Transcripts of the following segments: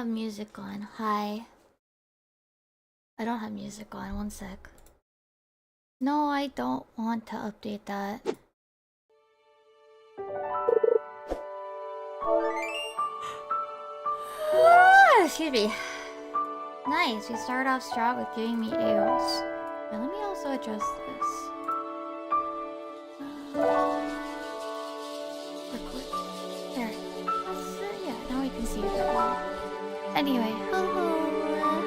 have music on. Hi. I don't have music on. One sec. No, I don't want to update that. Excuse me. Nice. We started off strong with giving me AOs. Now let me also adjust this. Record. There. Yeah, now we can see it. Anyway,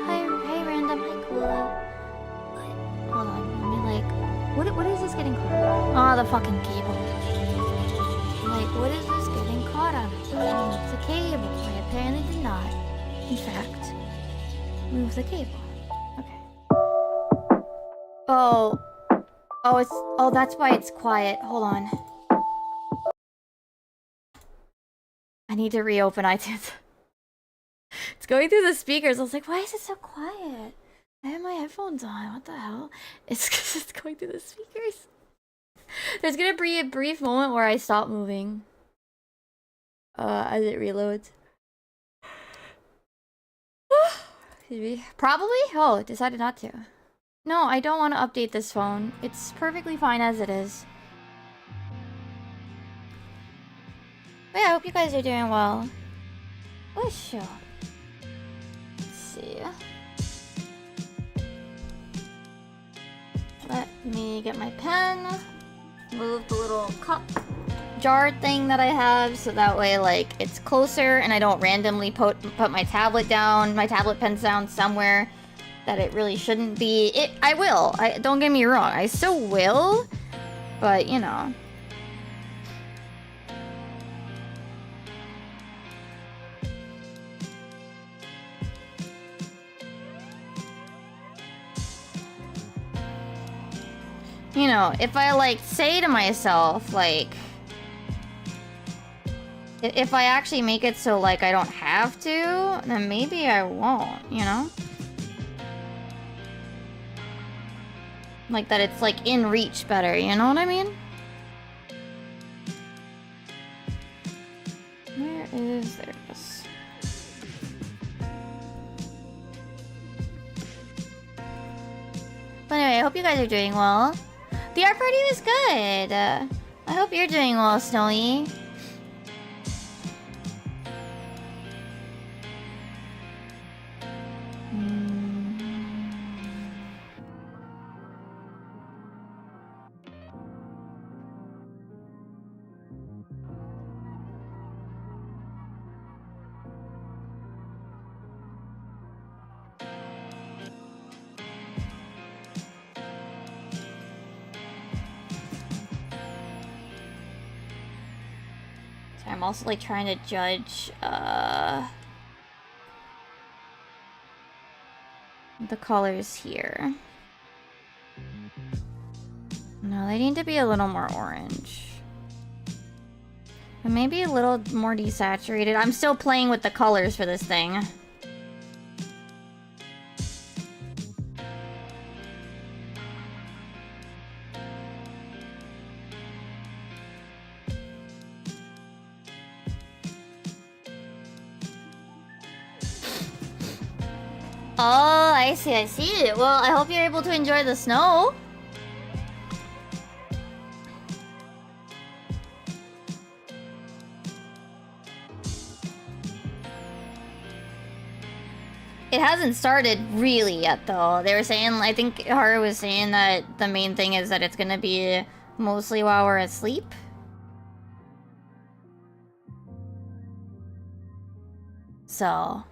hi random, hi cool. Hold on, let me like, what is this getting caught on? Oh, the fucking cable. Like, what is this getting caught on? It's a cable. I apparently did not, in fact, move the cable. Okay. Oh, that's why it's quiet. Hold on. I need to reopen iTunes. It's going through the speakers. I was like, why is it so quiet? I have my headphones on. What the hell? It's because it's going through the speakers. There's gonna be a brief moment where I stop moving. As it reloads. Excuse me. Probably? Oh, it decided not to. No, I don't want to update this phone. It's perfectly fine as it is. But yeah, I hope you guys are doing well. Oh, sure. Let's see. Let me get my pen. Move the little cup jar thing that I have so that way, like, it's closer and I don't randomly put my tablet pens down somewhere that it really shouldn't be. I will. Don't get me wrong. I still will, but you know. You know, if I, like, say to myself, like, if I actually make it so, like, I don't have to, then maybe I won't, you know? Like, that it's, like, in reach better, you know what I mean? Where is... there it is. But anyway, I hope you guys are doing well. The art party was good. I hope you're doing well, Snowy. I'm also like trying to judge the colors here. No, they need to be a little more orange. But maybe a little more desaturated. I'm still playing with the colors for this thing. Oh, I see, I see. Well, I hope you're able to enjoy the snow. It hasn't started really yet, though. They were saying, I think Haru was saying that the main thing is that it's gonna be mostly while we're asleep. So...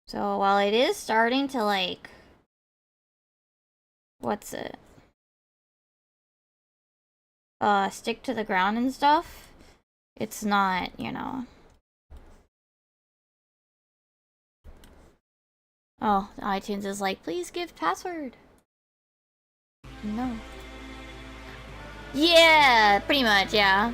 So while it is starting to, like, what's it? Stick to the ground and stuff, it's not, you know. Oh, iTunes is like, please give password. No. Yeah, pretty much, yeah.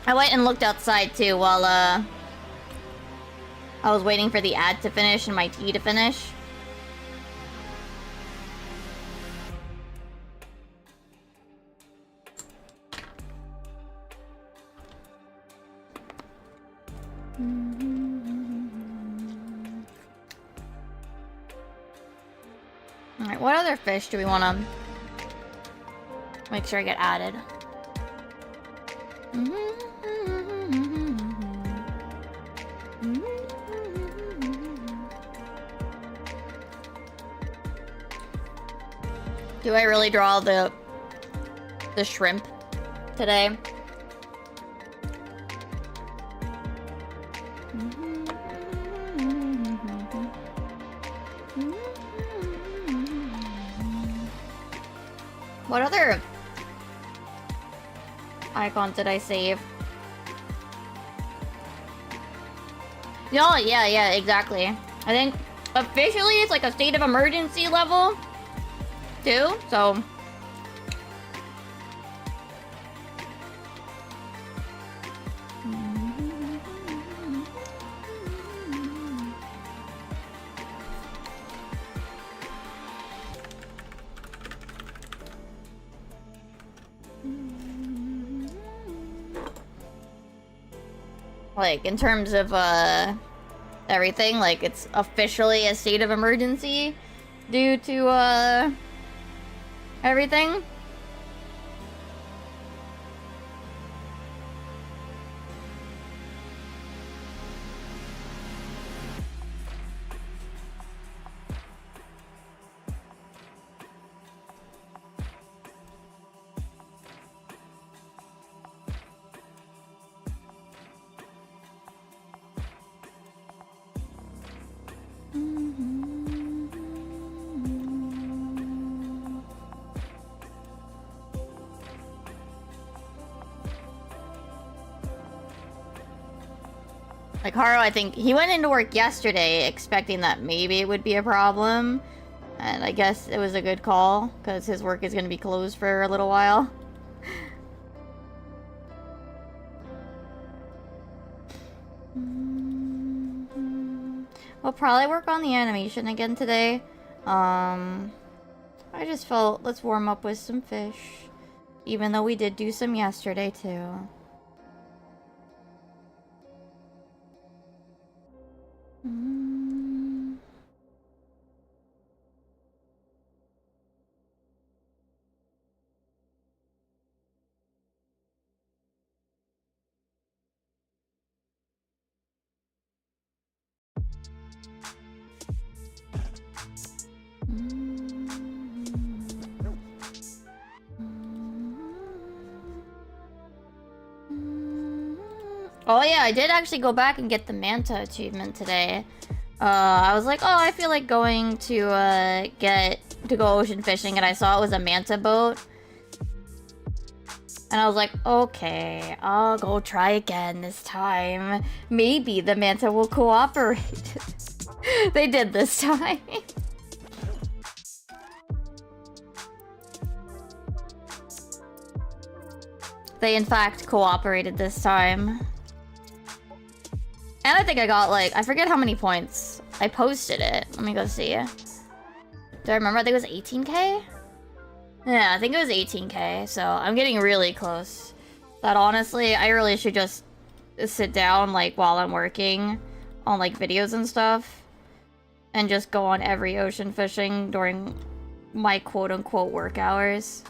I went and looked outside too while I was waiting for the ad to finish and my tea to finish. Alright, what other fish do we want to make sure I get added? Do I really draw the shrimp today? What other icons did I save? Oh, yeah, exactly. I think officially it's like a state of emergency level too, so like in terms of everything, like it's officially a state of emergency due to everything. Like, Haro, I think he went into work yesterday expecting that maybe it would be a problem. And I guess it was a good call, because his work is going to be closed for a little while. We'll probably work on the animation again today. I just felt, let's warm up with some fish. Even though we did do some yesterday, too. Oh yeah, I did actually go back and get the Manta achievement today. I was like, oh, I feel like going to go ocean fishing, and I saw it was a Manta boat. And I was like, okay, I'll go try again this time. Maybe the Manta will cooperate. They did this time. They in fact cooperated this time. And I think I got like, I forget how many points. I posted it. Let me go see. Do I remember? I think it was 18k? Yeah, I think it was 18k. So I'm getting really close. But honestly, I really should just sit down like while I'm working on like videos and stuff. And just go on every ocean fishing during my quote-unquote work hours.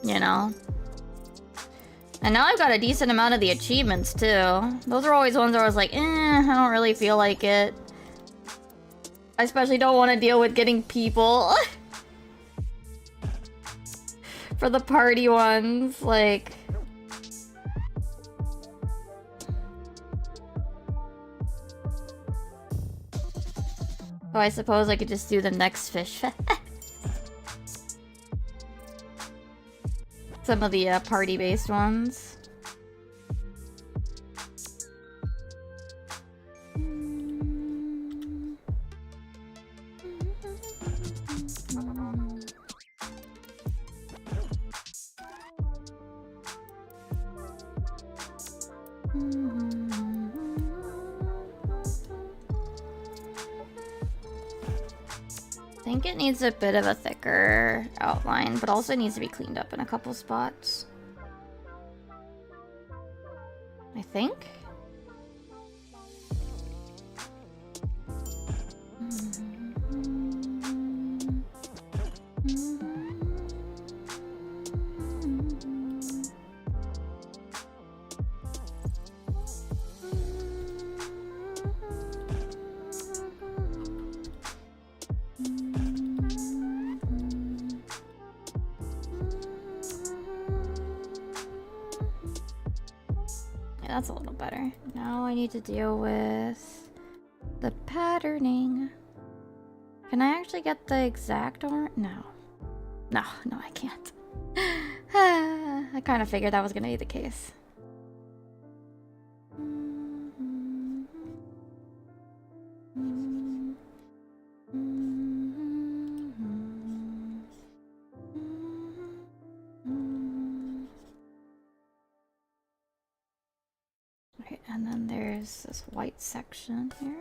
You know? And now I've got a decent amount of the achievements, too. Those are always ones where I was like, I don't really feel like it. I especially don't want to deal with getting people. For the party ones, like... Oh, I suppose I could just do the next fish. Some of the party-based ones. I think it needs a bit of a thicker outline, but also needs to be cleaned up in a couple spots. I think. That's a little better. Now I need to deal with the patterning. Can I actually get the exact orange? No. No, I can't. I kind of figured that was going to be the case. Right, and then there's this white section here.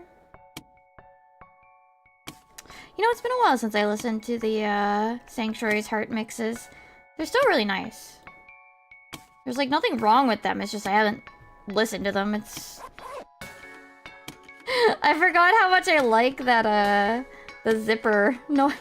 You know, it's been a while since I listened to the Sanctuary's Heart mixes. They're still really nice. There's like nothing wrong with them, it's just I haven't listened to them. It's... I forgot how much I like that, the zipper noise.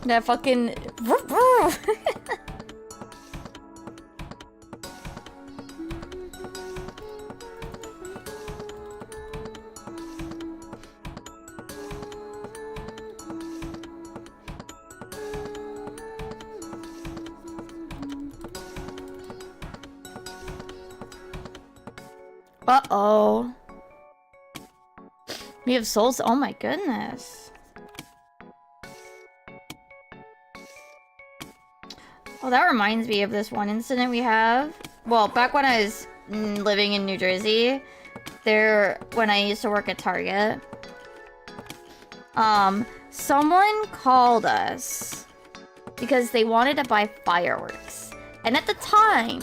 That fucking... Uh-oh. We have souls. Oh my goodness. Oh, that reminds me of this one incident we have. Well, back when I was living in New Jersey, when I used to work at Target, someone called us because they wanted to buy fireworks. And at the time,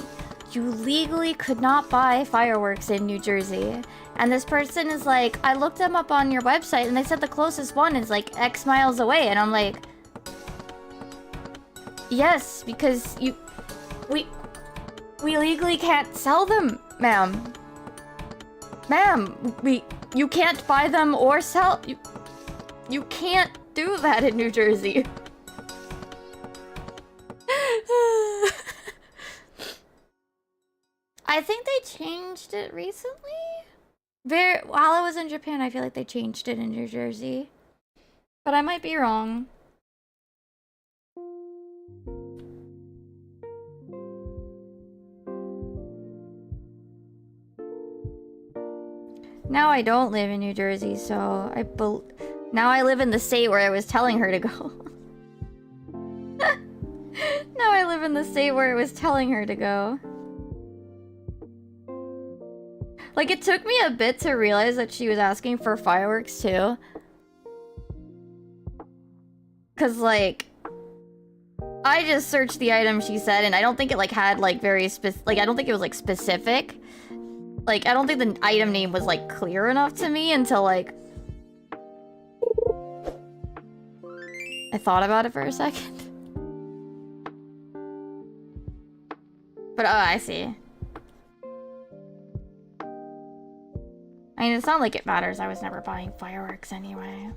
you legally could not buy fireworks in New Jersey. And this person is like, I looked them up on your website and they said the closest one is like X miles away. And I'm like, yes, because we legally can't sell them, ma'am. Ma'am, you can't buy them or sell, you can't do that in New Jersey. I think they changed it recently. While I was in Japan, I feel like they changed it in New Jersey. But I might be wrong. Now I don't live in New Jersey, so now I live in the state where I was telling her to go. Now I live in the state where it was telling her to go. Like, it took me a bit to realize that she was asking for fireworks, too. Cause, like, I just searched the item she said, and I don't think it, like, had, like, very like, I don't think it was, like, specific. Like, I don't think the item name was, like, clear enough to me until, like... I thought about it for a second. But, oh, I see. I mean, it's not like it matters. I was never buying fireworks anyway.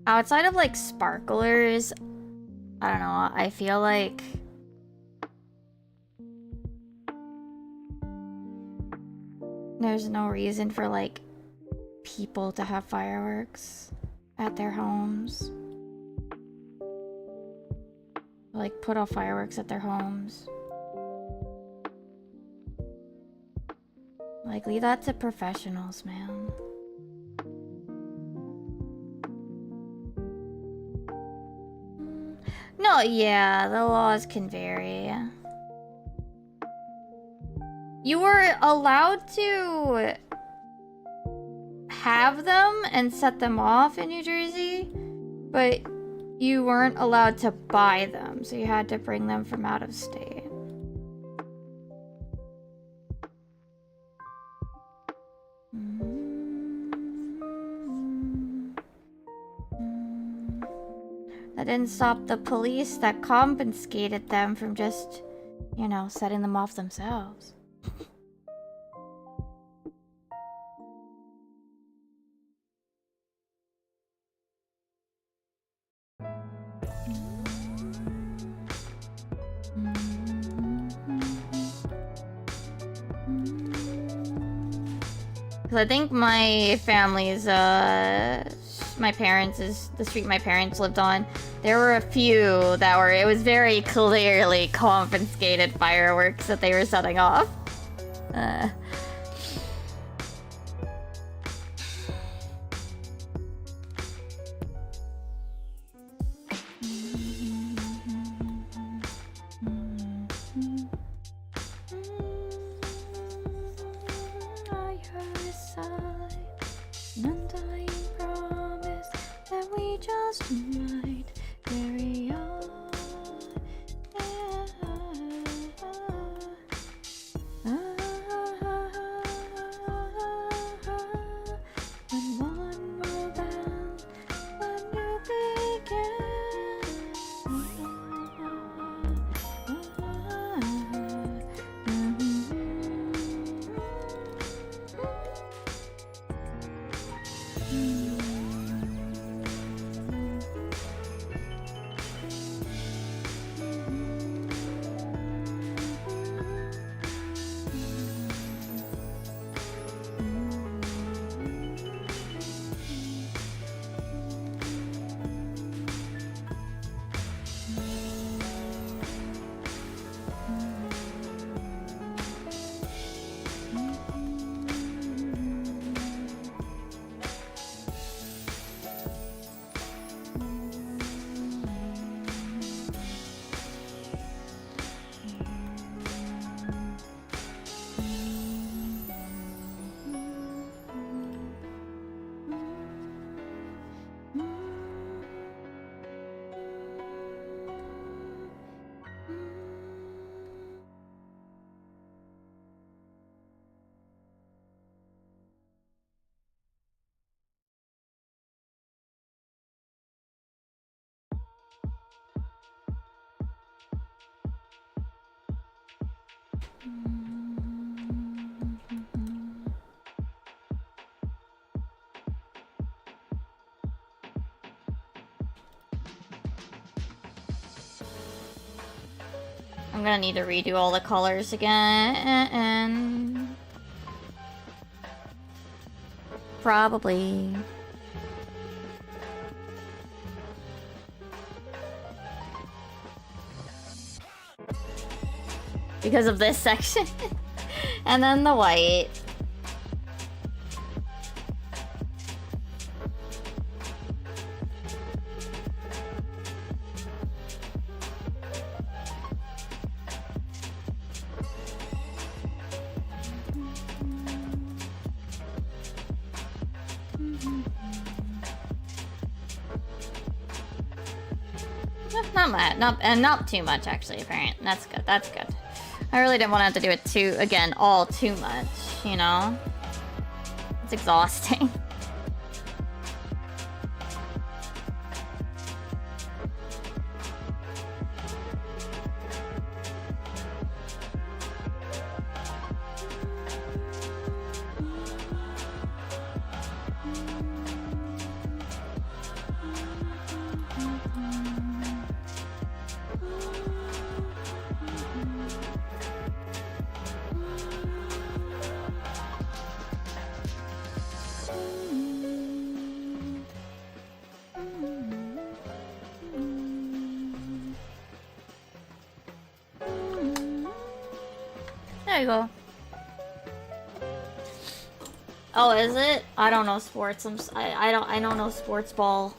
Outside of, like, sparklers, I don't know, I feel like... there's no reason for, like, people to have fireworks at their homes. Like, put off fireworks at their homes. Like, leave that to professionals, man. No, yeah, the laws can vary. You were allowed to have them and set them off in New Jersey, but you weren't allowed to buy them, so you had to bring them from out of state. That didn't stop the police that confiscated them from just, you know, setting them off themselves. Because I think my family's, my parents' the street my parents lived on, there were a few that were, it was very clearly confiscated fireworks that they were setting off. I'm gonna need to redo all the colors again. Probably. Because of this section. And then the white. Not too much actually, apparently. That's good, that's good. I really didn't want to have to do it all too much, you know? It's exhausting. There you go. Oh, is it? I don't know sports. I don't know sports ball.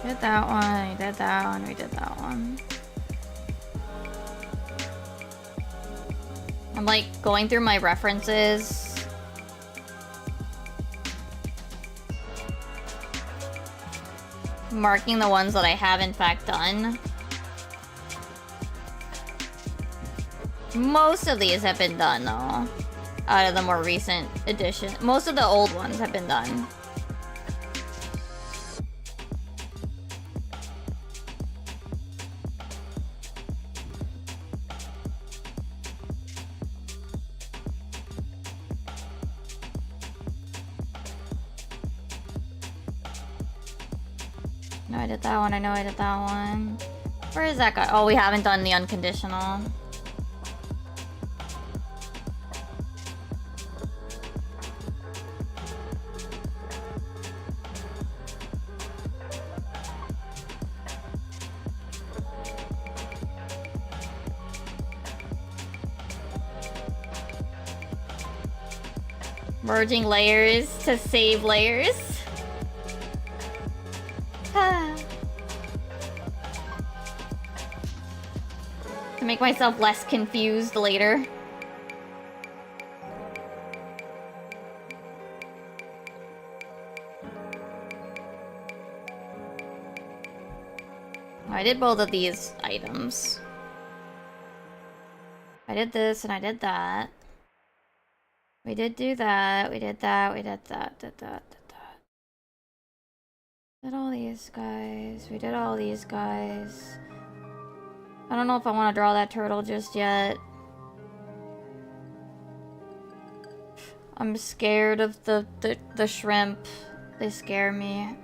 We did that one, we did that one, we did that one. I'm like going through my references. Marking the ones that I have in fact done. Most of these have been done though. Out of the more recent edition. Most of the old ones have been done. No, I did that one. I know I did that one. Where is that guy? Oh, we haven't done the unconditional. Merging layers to save layers. To make myself less confused later. I did both of these items. I did this and I did that. We did do that, we did that, we did that, did that, did that. Did all these guys, we did all these guys. I don't know if I want to draw that turtle just yet. I'm scared of the shrimp. They scare me.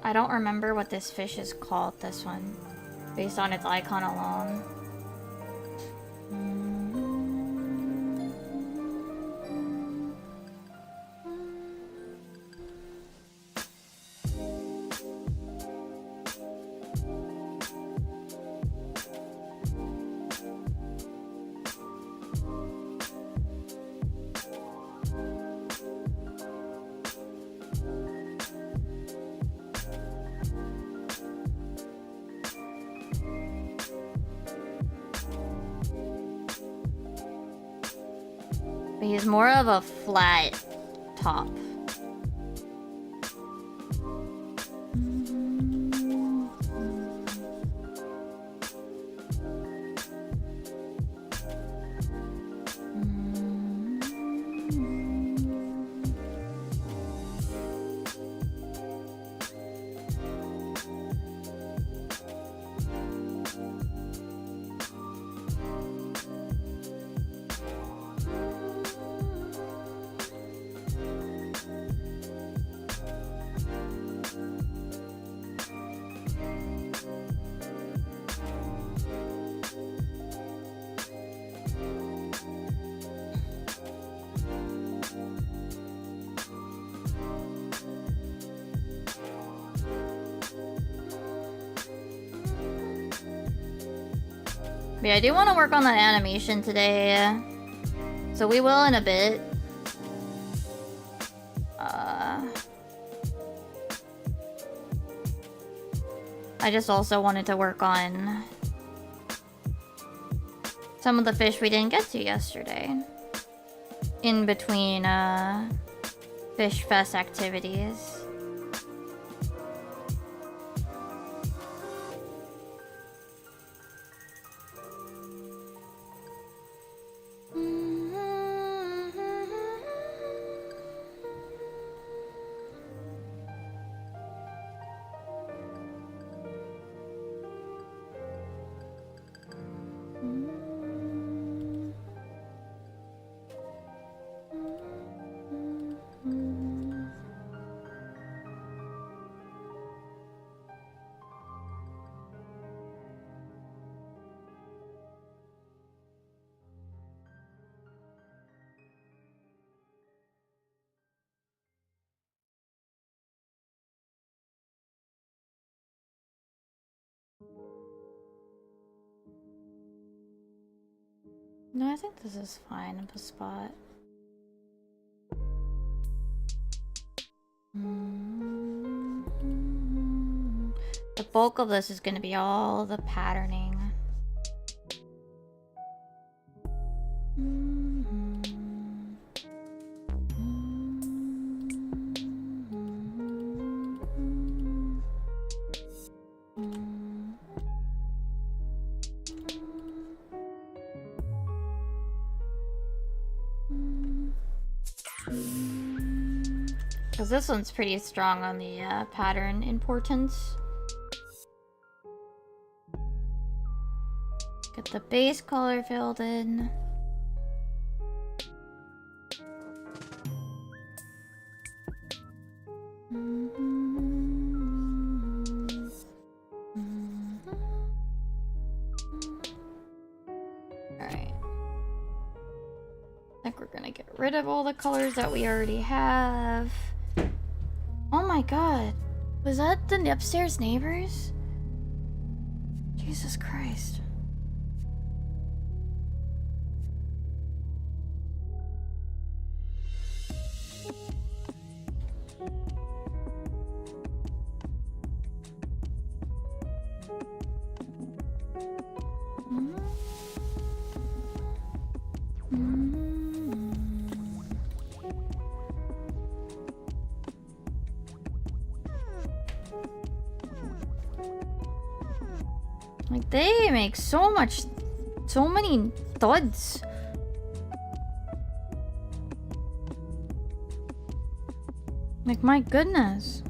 I don't remember what this fish is called, this one, based on its icon alone. But he's more of a flat top. Yeah, I do want to work on that animation today, so we will in a bit. I just also wanted to work on some of the fish we didn't get to yesterday, in between Fish Fest activities. No, I think this is fine of a spot. The bulk of this is going to be all the patterning. Because this one's pretty strong on the pattern importance. Get the base color filled in. Alright. I think we're gonna get rid of all the colors that we already have. Oh my god. Was that the upstairs neighbors? Jesus Christ. Like, they make so many thuds. Like, my goodness.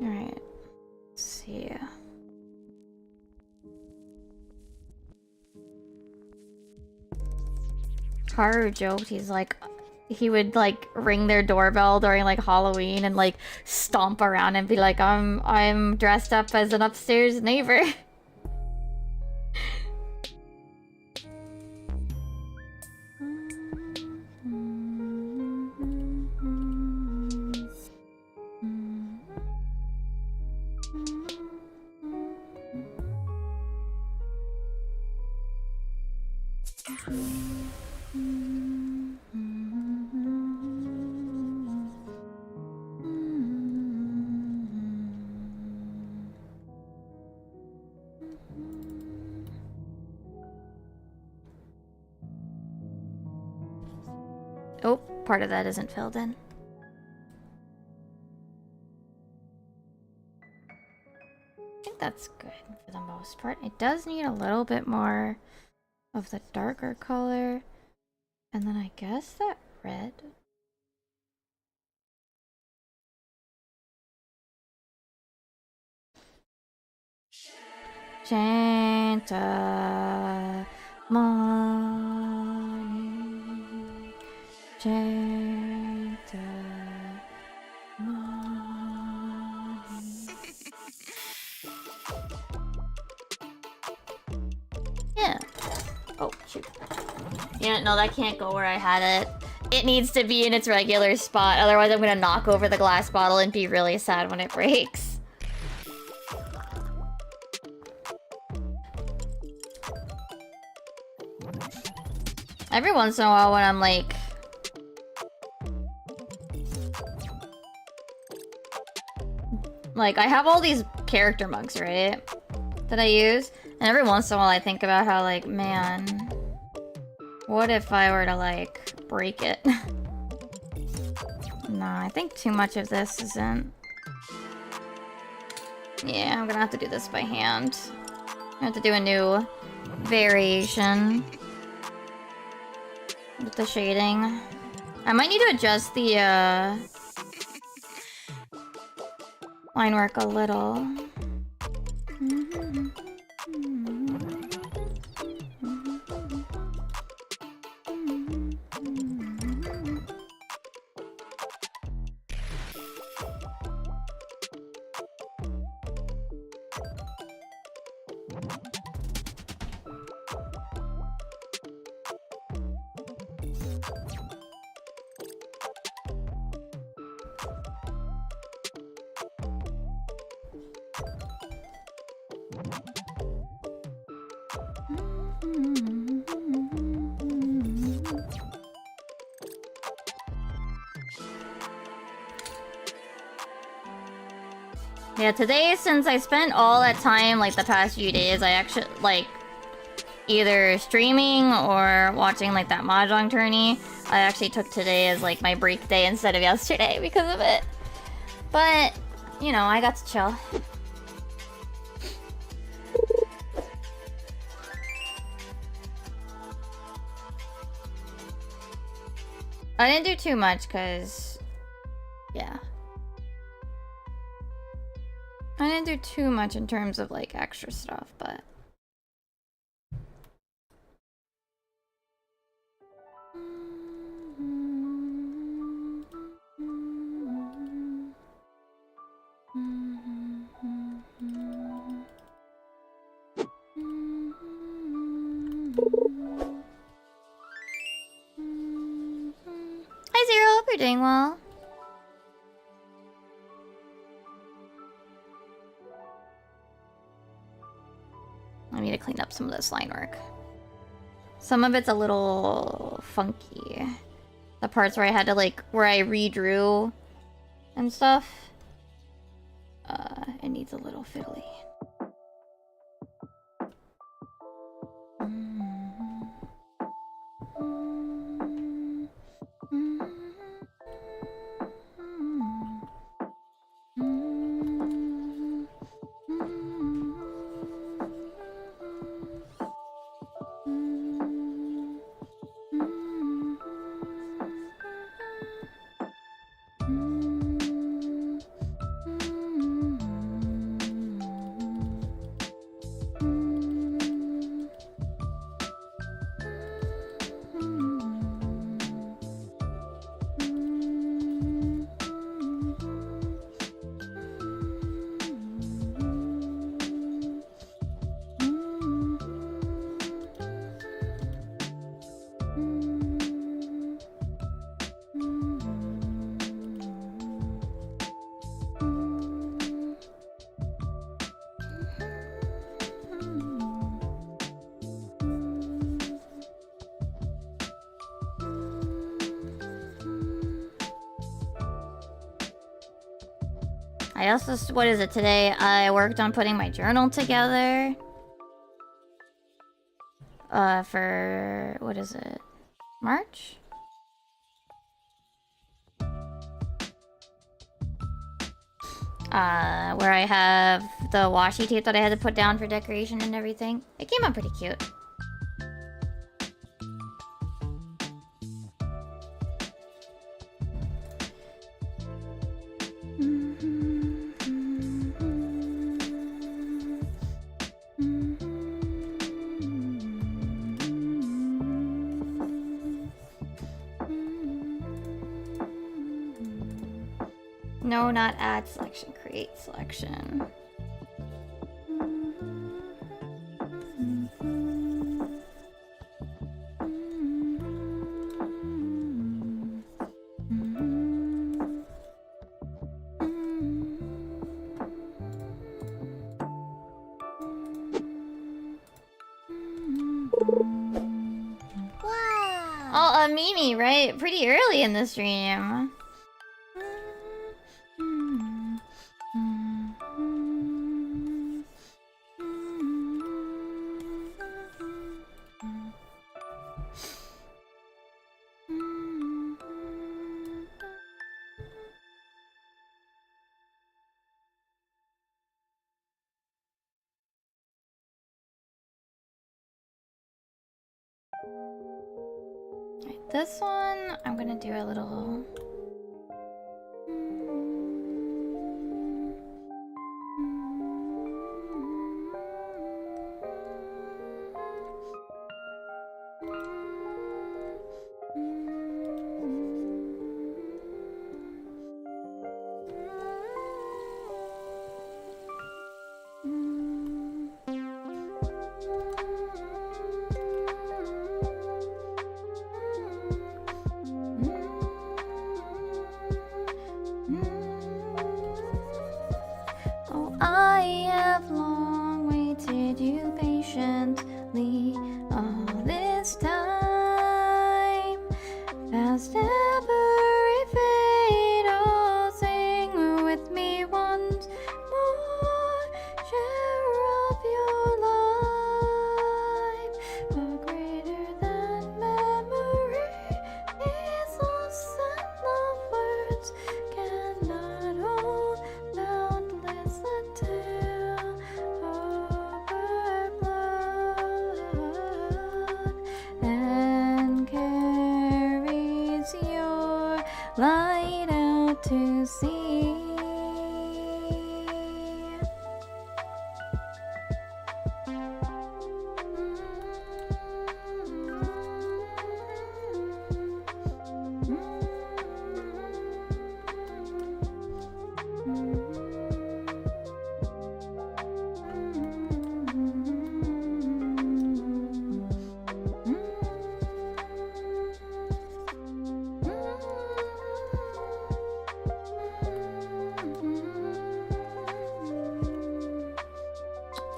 Alright. Let's see. Haru joked, he's like, he would like ring their doorbell during like Halloween and like stomp around and be like, I'm dressed up as an upstairs neighbor. Oh, part of that isn't filled in. I think that's good for the most part. It does need a little bit more of the darker color. And then I guess that red. Chanta money. Chanta money. Yeah. Oh, shoot. Yeah, no, that can't go where I had it. It needs to be in its regular spot, otherwise I'm gonna knock over the glass bottle and be really sad when it breaks. Every once in a while when I'm like... Like, I have all these character mugs, right? That I use. And every once in a while I think about how, like, man... What if I were to, like, break it? Nah, I think too much of this isn't... Yeah, I'm gonna have to do this by hand. I have to do a new variation with the shading. I might need to adjust the line work a little. Yeah, today, since I spent all that time, like, the past few days, I actually, like, either streaming or watching, like, that mahjong tourney, I actually took today as, like, my break day instead of yesterday because of it. But, you know, I got to chill. I didn't do too much, because... yeah. I didn't do too much in terms of, like, extra stuff, but... Hi Zero, hope you're doing well. I need to clean up some of this line work. Some of it's a little funky. The parts where I had to, like, where I redrew and stuff. It needs a little fiddly. I also, what is it today? I worked on putting my journal together. For, what is it? March? Where I have the washi tape that I had to put down for decoration and everything. It came out pretty cute. No, not add selection, create selection. Wow. Oh, a Mimi, right? Pretty early in the stream. This one, I'm gonna do a little...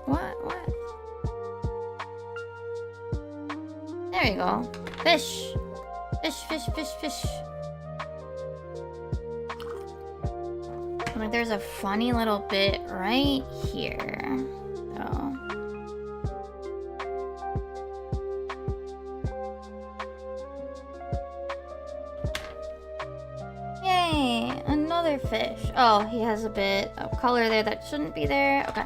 What? There you go. Fish. Fish. Like, there's a funny little bit right here. So. Yay! Another fish. Oh, he has a bit of color there that shouldn't be there. Okay.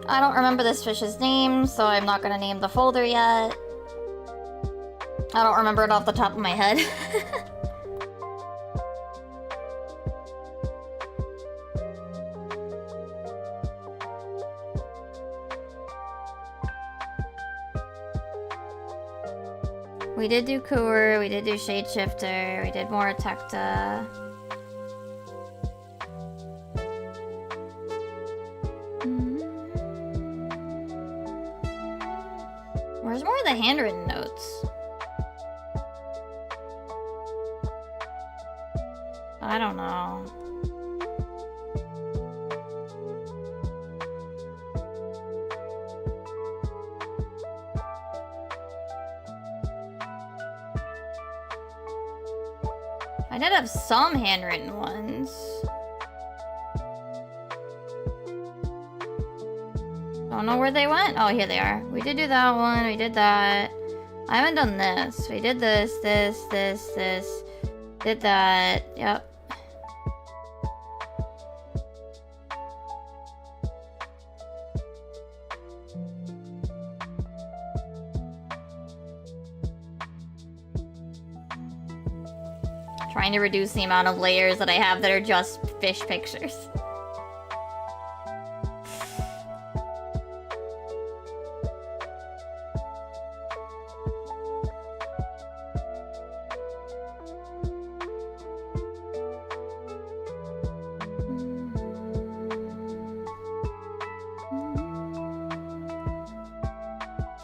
I don't remember this fish's name, so I'm not gonna name the folder yet. I don't remember it off the top of my head. We did do Cooler, we did do Shadeshifter, we did more Tecta. Where's more of the handwritten notes? I don't know. I did have some handwritten ones. Don't know where they went. Oh, here they are. We did do that one. We did that. I haven't done this. We did this. Did that. Yep. Trying to reduce the amount of layers that I have that are just fish pictures.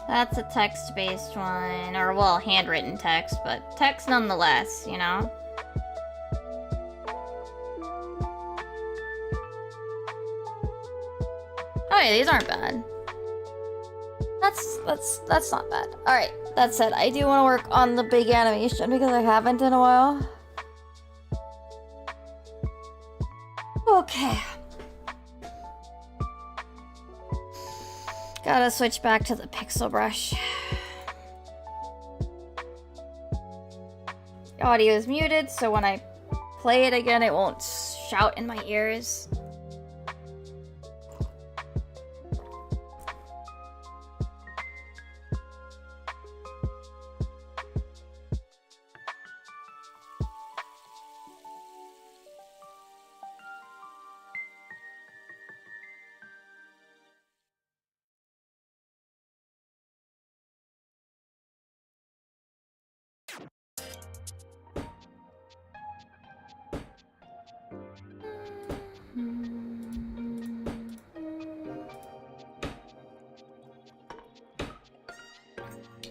That's a text-based one, or well, handwritten text, but text nonetheless, you know? Oh yeah, these aren't bad. That's not bad. Alright, that said, I do want to work on the big animation because I haven't in a while. Okay. Gotta switch back to the pixel brush. Audio is muted, so when I play it again, it won't shout in my ears.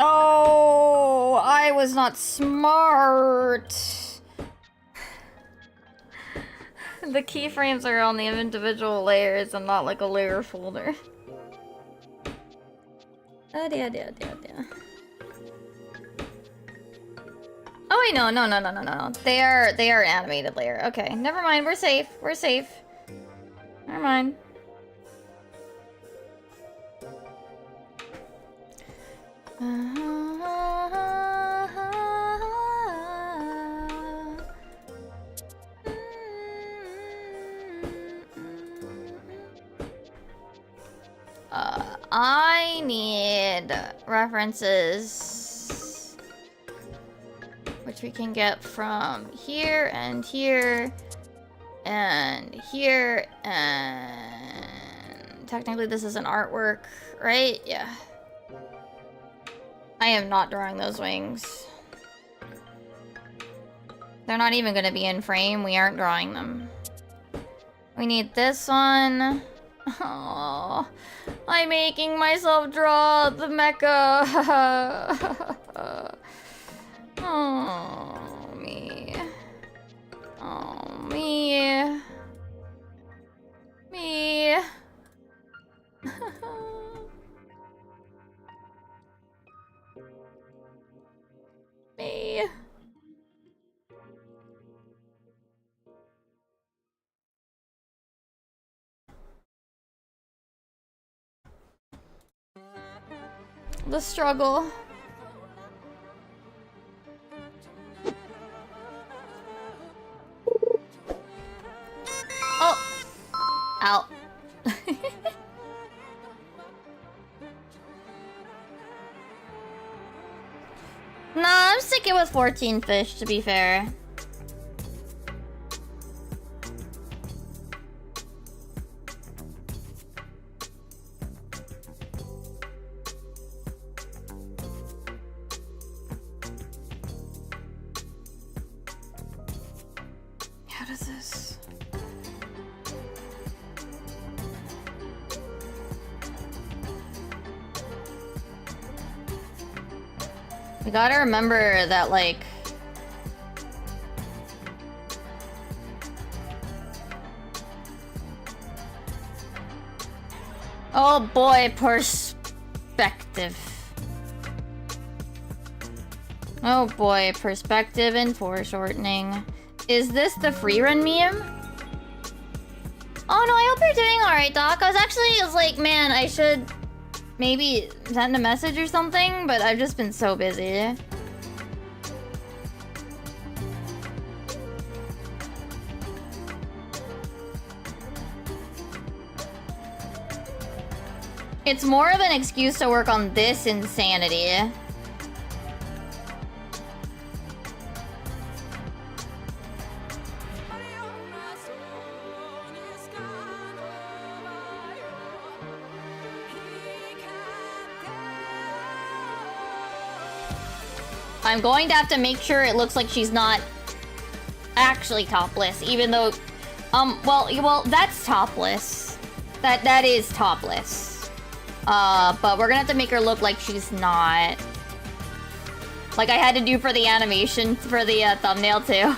Oh, I was not smart. The keyframes are on the individual layers and not like a layer folder. Oh dear. Oh wait, no. They are animated layer. Okay, never mind. We're safe. Never mind. I need references, which we can get from here and here and here and technically this is an artwork, right? Yeah. I am not drawing those wings. They're not even gonna be in frame. We aren't drawing them. We need this one. Oh, I'm making myself draw the mecha. Oh, me. Oh, me. Me. Me. The struggle. Oh! Ow. Nah, I'm sticking with 14 fish, to be fair. How does this... We gotta remember that, like... Oh boy, perspective. Oh boy, perspective and foreshortening. Is this the free run meme? Oh no, I hope you're doing alright, Doc. I was like, man, I should maybe send a message or something, but I've just been so busy. It's more of an excuse to work on this insanity. I'm going to have to make sure it looks like she's not actually topless, even though, well, that's topless. That is topless. But we're gonna have to make her look like she's not. Like I had to do for the animation for the thumbnail too.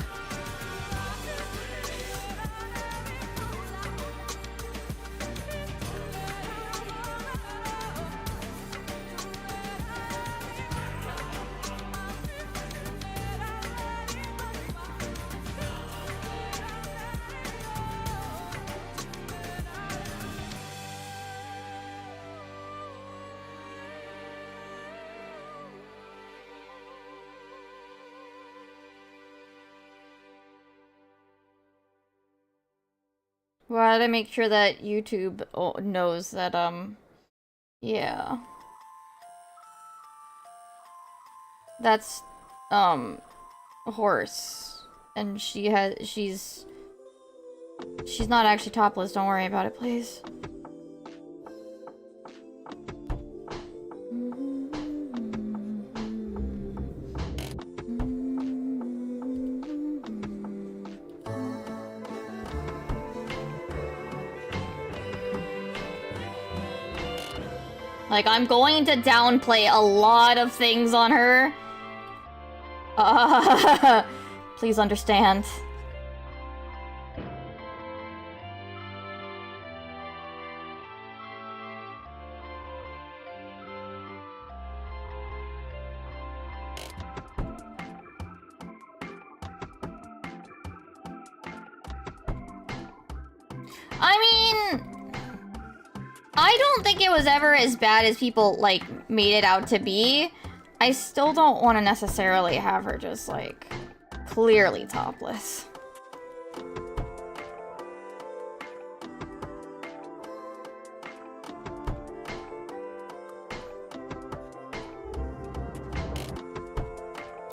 Well, I gotta make sure that YouTube knows that, yeah. That's, a horse. And she's not actually topless, don't worry about it, please. Like, I'm going to downplay a lot of things on her. Please understand. I mean... I don't think it was ever as bad as people, like, made it out to be. I still don't want to necessarily have her just, like, clearly topless.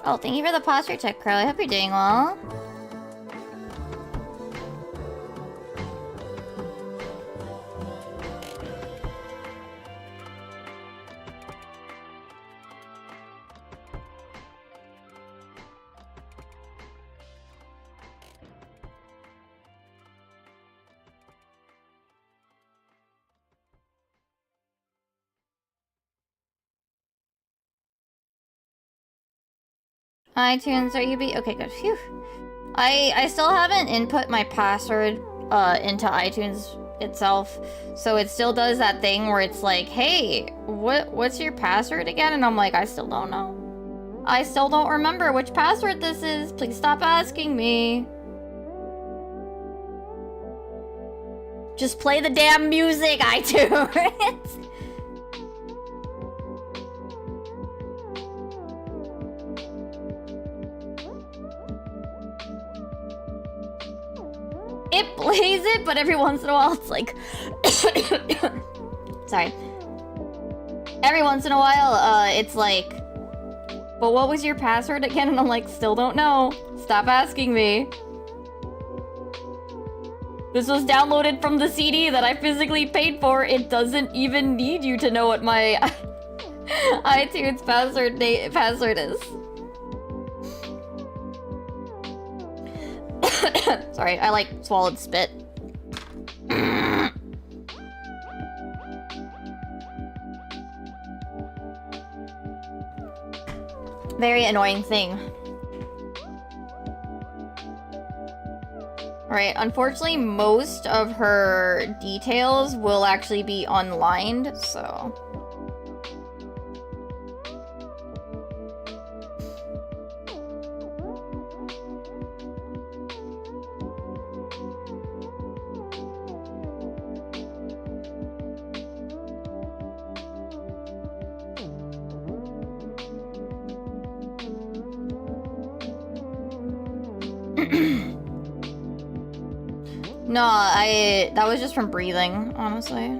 Oh, thank you for the posture check, Crow. I hope you're doing well. iTunes, are you okay, good. Phew. I still haven't input my password into iTunes itself, so it still does that thing where it's like, hey, what's your password again? And I'm like, I still don't know. I still don't remember which password this is. Please stop asking me. Just play the damn music, iTunes. It plays it, but every once in a while it's like... Sorry. Every once in a while, it's like... But what was your password again? And I'm like, still don't know. Stop asking me. This was downloaded from the CD that I physically paid for. It doesn't even need you to know what my iTunes password is. Sorry, I like swallowed spit. Very annoying thing. Alright, unfortunately most of her details will actually be unlined, so... No, that was just from breathing, honestly.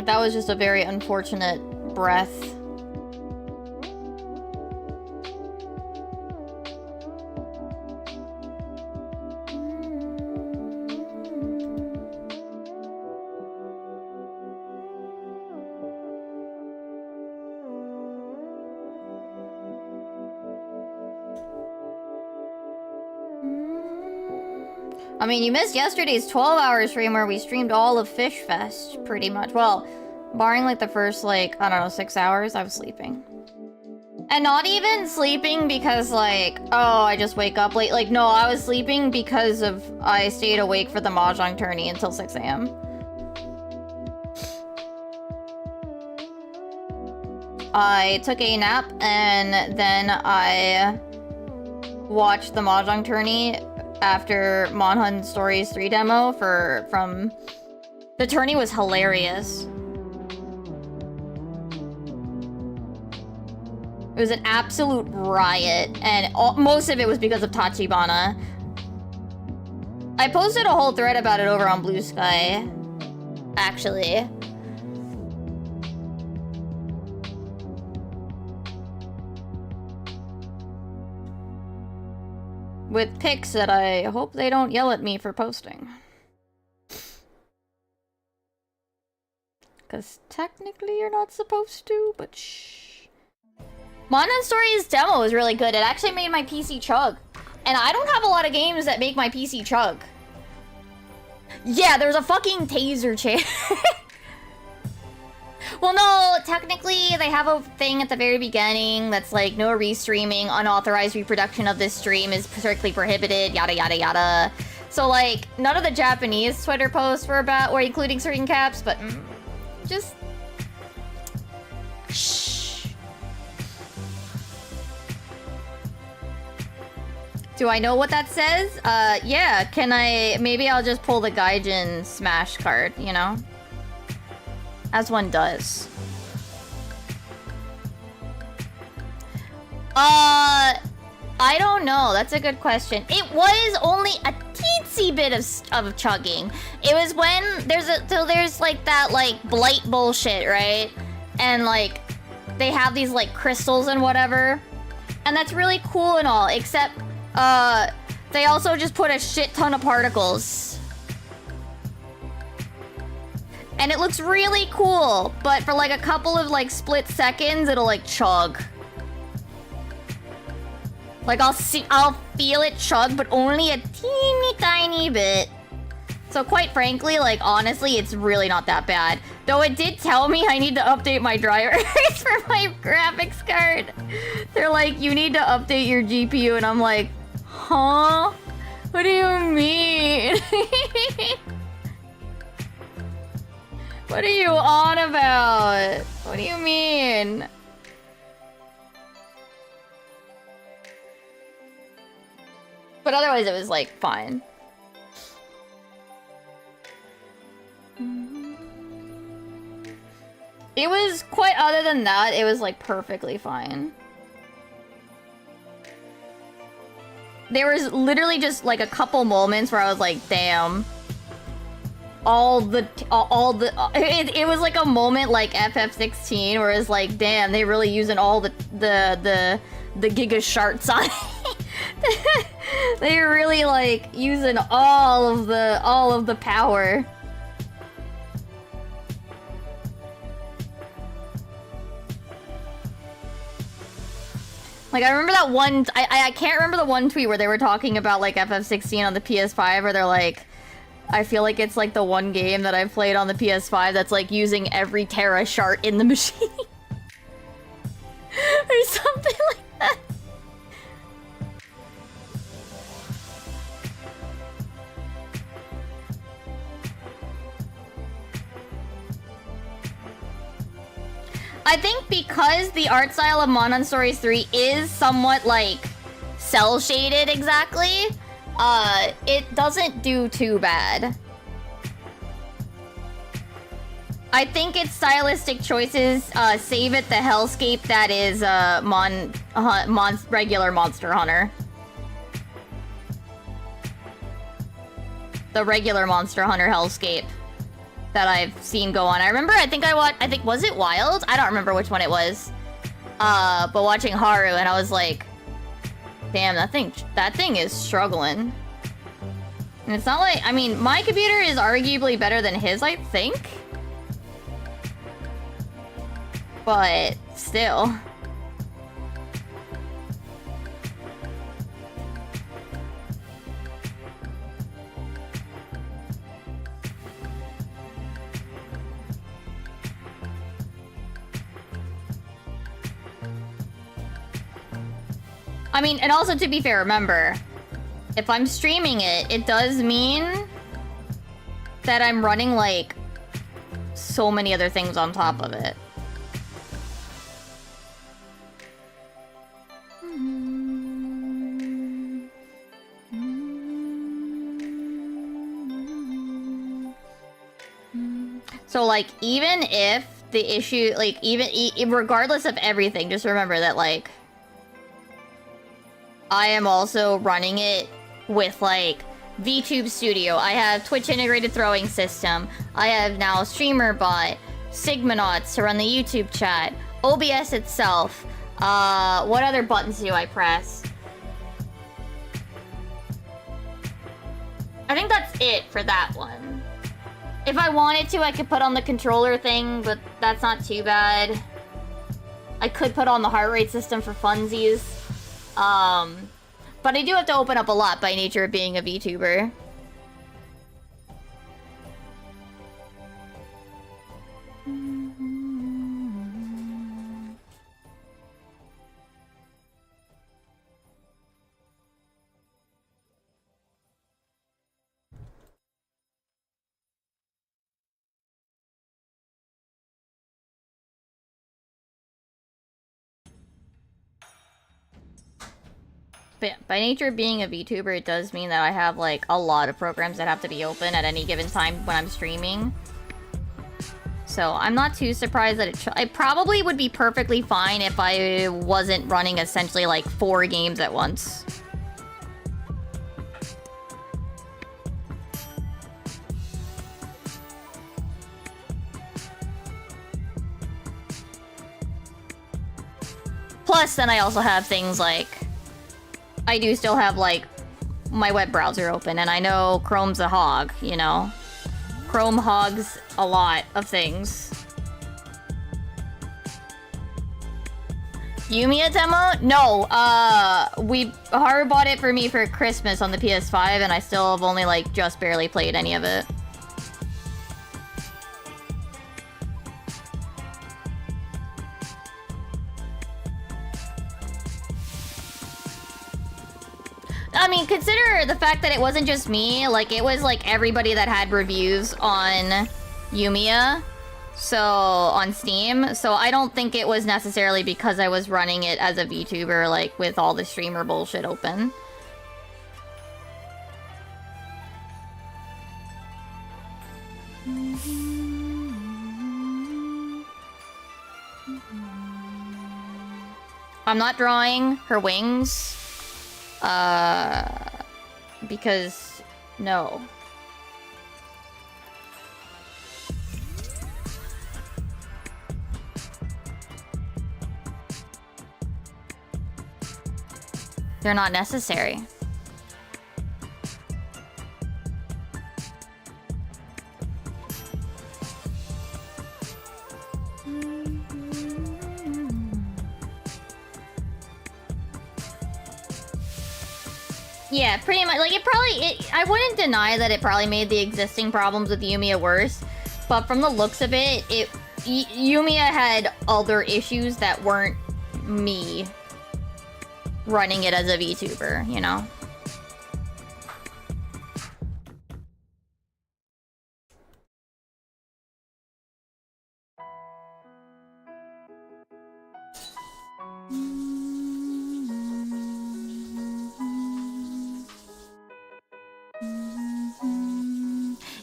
That was just a very unfortunate breath. I mean, you missed yesterday's 12-hour stream where we streamed all of Fish Fest, pretty much. Well, barring like the first, like, I don't know, 6 hours, I was sleeping. And not even sleeping because, like, oh, I just wake up late. Like, no, I was sleeping because of I stayed awake for the Mahjong tourney until 6 a.m. I took a nap and then I watched the Mahjong tourney after Monhun Stories 3 demo from... The tourney was hilarious. It was an absolute riot, and most of it was because of Tachibana. I posted a whole thread about it over on Blue Sky, actually. With pics that I hope they don't yell at me for posting. Because technically you're not supposed to, but shh. Monhun Stories demo was really good. It actually made my PC chug. And I don't have a lot of games that make my PC chug. Yeah, there's a fucking taser chair. Well, no, technically they have a thing at the very beginning that's like, no restreaming, unauthorized reproduction of this stream is strictly prohibited, yada yada yada. So like, none of the Japanese Twitter posts were including certain caps, but just... Shh. Do I know what that says? Yeah, maybe I'll just pull the Gaijin Smash card, you know? As one does. I don't know. That's a good question. It was only a teensy bit of chugging. It was when there's like that like blight bullshit, right? And like they have these like crystals and whatever. And that's really cool and all, except they also just put a shit ton of particles. And it looks really cool, but for like a couple of like split seconds, it'll like chug. Like I'll feel it chug, but only a teeny tiny bit. So quite frankly, like, honestly, it's really not that bad. Though it did tell me I need to update my drivers for my graphics card. They're like, you need to update your GPU, and I'm like, huh? What do you mean? What are you on about? What do you mean? But otherwise, it was, like, fine. It was quite, other than that, it was like perfectly fine. There was literally just like a couple moments where I was like, damn. It was like a moment like FF16 where it's like, damn, they really using all the giga sharts on it. They're really like using all of the power. Like, I remember that one... I can't remember the one tweet where they were talking about, like, FF16 on the PS5, where they're like... I feel like it's, like, the one game that I've played on the PS5 that's, like, using every Terra shard in the machine. Or something like that. I think because the art style of Monon Stories 3 is somewhat, like, cel-shaded exactly, it doesn't do too bad. I think its stylistic choices save it the hellscape that is regular Monster Hunter. The regular Monster Hunter hellscape that I've seen go on. I remember, I think was it Wild? I don't remember which one it was. But watching Haru, and I was like, damn, that thing is struggling. And it's not like, I mean, my computer is arguably better than his, I think. But still. I mean, and also to be fair, remember, if I'm streaming it, it does mean that I'm running, like, so many other things on top of it. So, like, even if the issue, like, regardless of everything, just remember that, like, I am also running it with, like, VTube Studio. I have Twitch integrated throwing system. I have now StreamerBot, Sigmanauts to run the YouTube chat, OBS itself. What other buttons do I press? I think that's it for that one. If I wanted to, I could put on the controller thing, but that's not too bad. I could put on the heart rate system for funsies. But I do have to open up a lot by nature of being a VTuber. But yeah, by nature of being a VTuber, it does mean that I have, like, a lot of programs that have to be open at any given time when I'm streaming. So I'm not too surprised that it probably would be perfectly fine if I wasn't running essentially, like, 4 games at once. Plus, then I also have things like... I do still have, like, my web browser open, and I know Chrome's a hog, you know? Chrome hogs a lot of things. Yumiya demo? No, Haru bought it for me for Christmas on the PS5, and I still have only, like, just barely played any of it. I mean, consider the fact that it wasn't just me, like, it was, like, everybody that had reviews on Yumiya, so, on Steam, so I don't think it was necessarily because I was running it as a VTuber, like, with all the streamer bullshit open. I'm not drawing her wings. Because no. They're not necessary. Yeah, pretty much. Like, I wouldn't deny that it probably made the existing problems with Yumiya worse, but from the looks of it, Yumiya had other issues that weren't me running it as a VTuber, you know?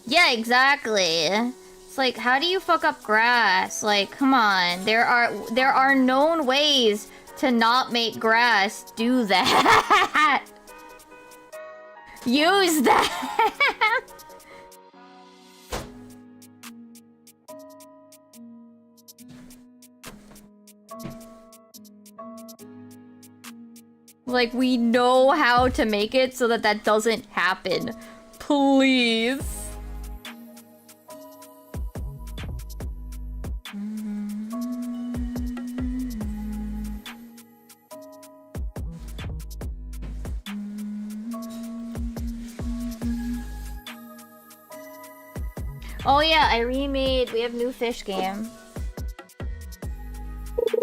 Yeah, exactly. It's like, how do you fuck up grass? Like, come on. There are known ways to not make grass do that. Use that. Like, we know how to make it so that that doesn't happen. Please. Oh yeah, we have new fish game.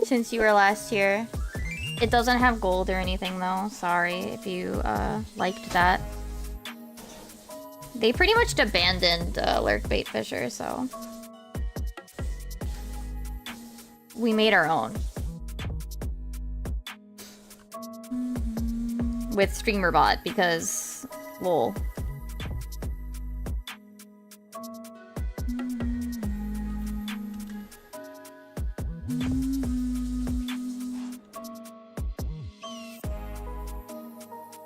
Since you were last here. It doesn't have gold or anything though, sorry if you liked that. They pretty much abandoned lurkbait fisher, so... we made our own. With StreamerBot, because... lol.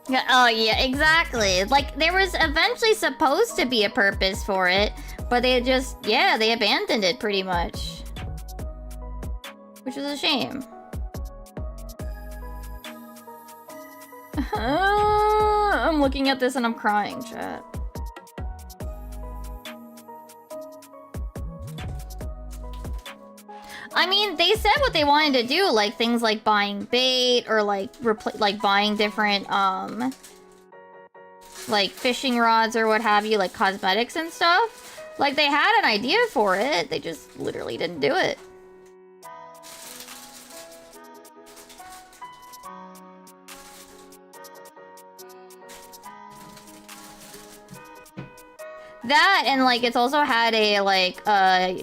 Yeah, oh yeah, exactly. Like, there was eventually supposed to be a purpose for it, but they just, yeah, they abandoned it pretty much. Which is a shame. I'm looking at this and I'm crying, chat. I mean, they said what they wanted to do, like things like buying bait or like buying different like fishing rods or what have you, like cosmetics and stuff. Like they had an idea for it, they just literally didn't do it. That, and like it's also had a like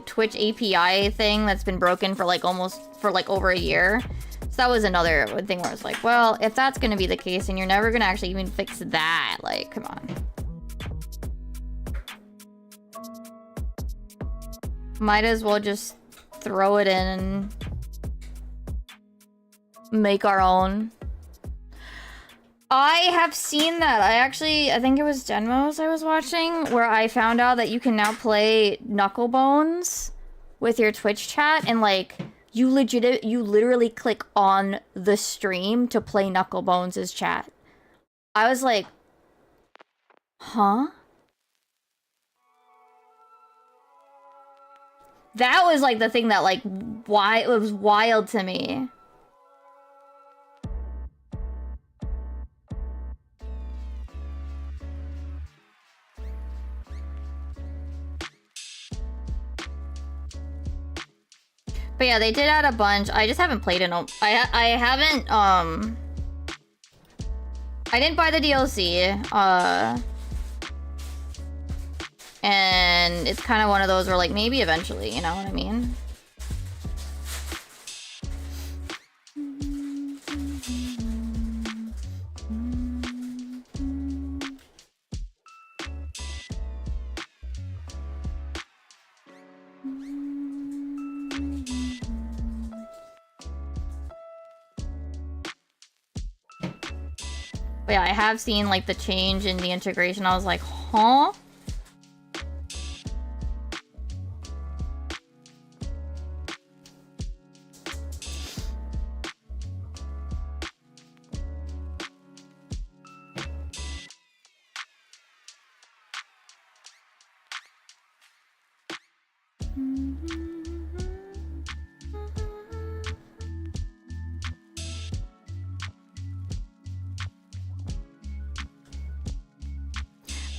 Twitch API thing that's been broken for like over a year. So that was another thing where I was like, well, if that's gonna be the case and you're never gonna actually even fix that, like, come on. Might as well just throw it in and make our own. I have seen that. I think it was Denmos I was watching, where I found out that you can now play Knucklebones with your Twitch chat, and like, you literally click on the stream to play Knucklebones' chat. I was like, huh? That was like the thing that like, why it was wild to me. But yeah, they did add a bunch. I just haven't played it. I haven't, I didn't buy the DLC, and it's kind of one of those where, like, maybe eventually, you know what I mean? But yeah, I have seen, like, the change in the integration. I was like, huh?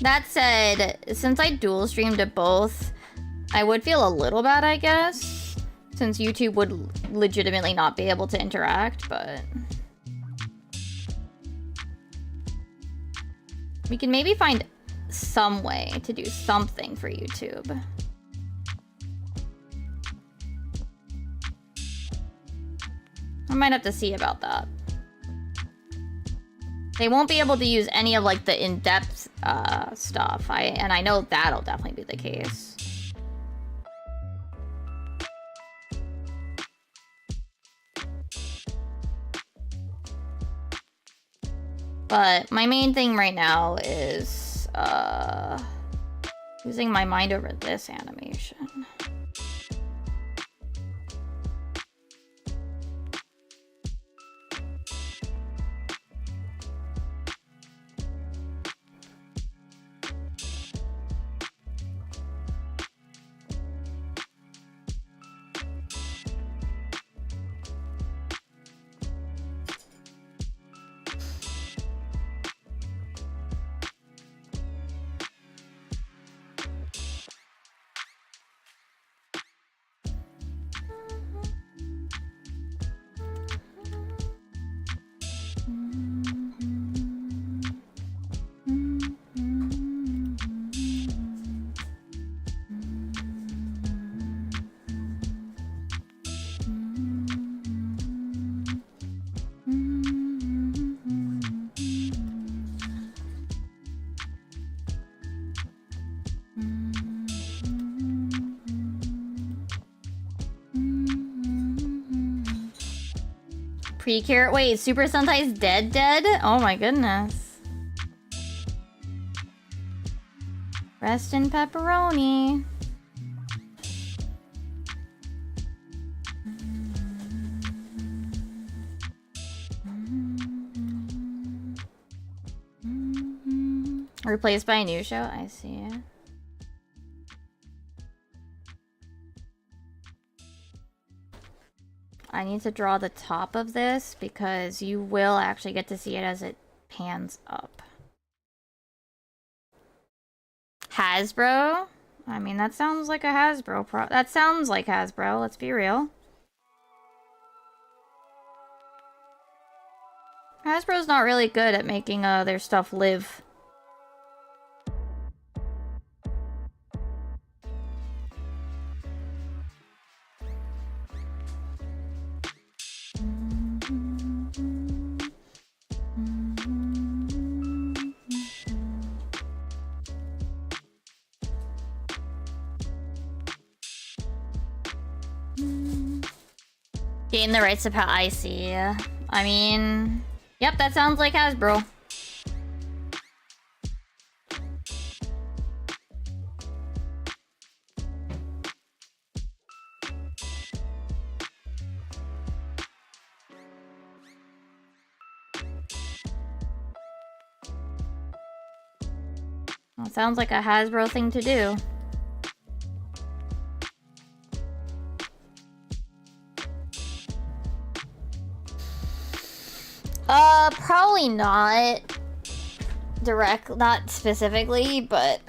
That said, since I dual streamed to both, I would feel a little bad, I guess, since YouTube would legitimately not be able to interact, but we can maybe find some way to do something for YouTube. I might have to see about that. They won't be able to use any of, like, the in-depth stuff. And I know that'll definitely be the case. But my main thing right now is losing my mind over this animation. Precure. Wait, Super Sentai's dead? Oh my goodness. Rest in pepperoni. Replaced by a new show? I see. I need to draw the top of this because you will actually get to see it as it pans up. Hasbro? I mean, that sounds like a Hasbro that sounds like Hasbro, let's be real. Hasbro's not really good at making their stuff live. Gain the rights to I see. I mean, yep, that sounds like Hasbro. Well, sounds like a Hasbro thing to do. Probably not not specifically, but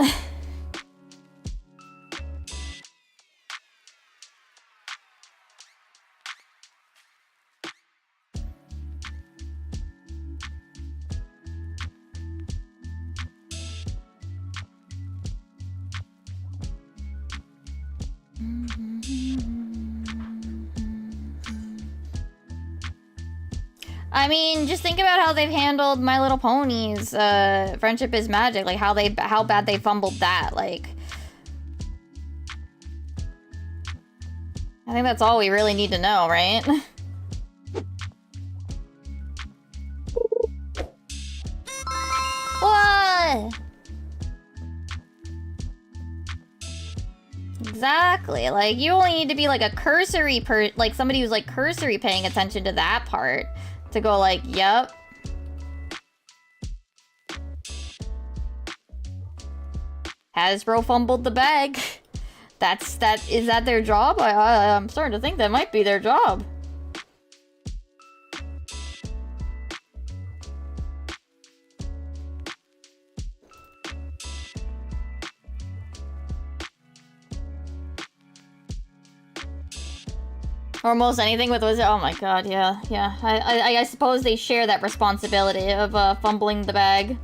I mean, just think about how they've handled My Little Pony's Friendship is Magic. Like, how bad they fumbled that. Like, I think that's all we really need to know, right? What? Exactly. Like, you only need to be like a cursory like somebody who's like cursory paying attention to that part to go like, yep. Hasbro fumbled the bag. Is that their job? I'm starting to think that might be their job. Or almost anything with Wizard. Oh my god, yeah. I suppose they share that responsibility of fumbling the bag.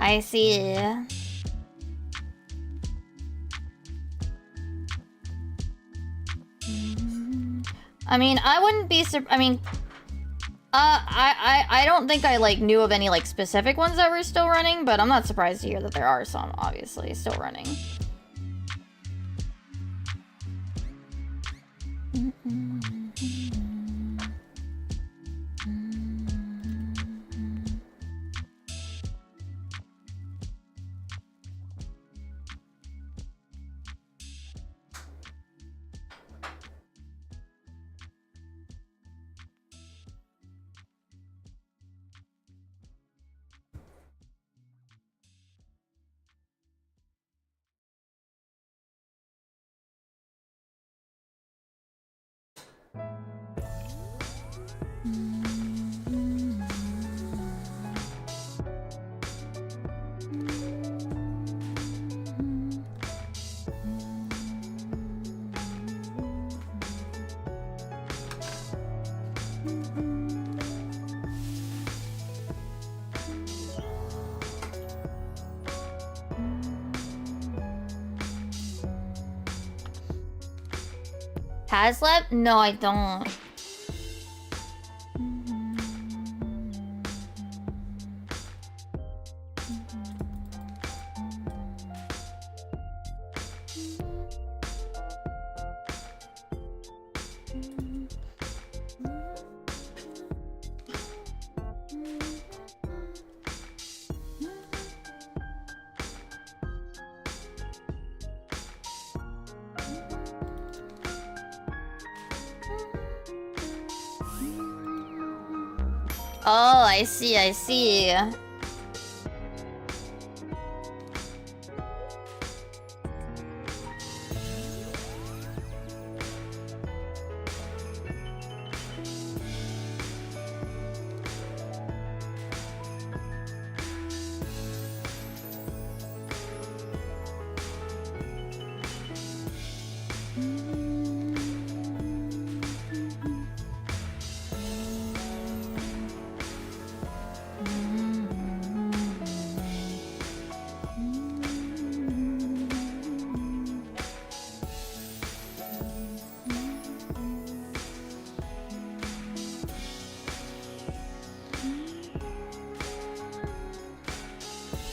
I see. I mean, I wouldn't be I mean, I don't think I like knew of any like specific ones that were still running, but I'm not surprised to hear that there are some obviously still running. Haslab? No, I don't. Oh, I see, I see.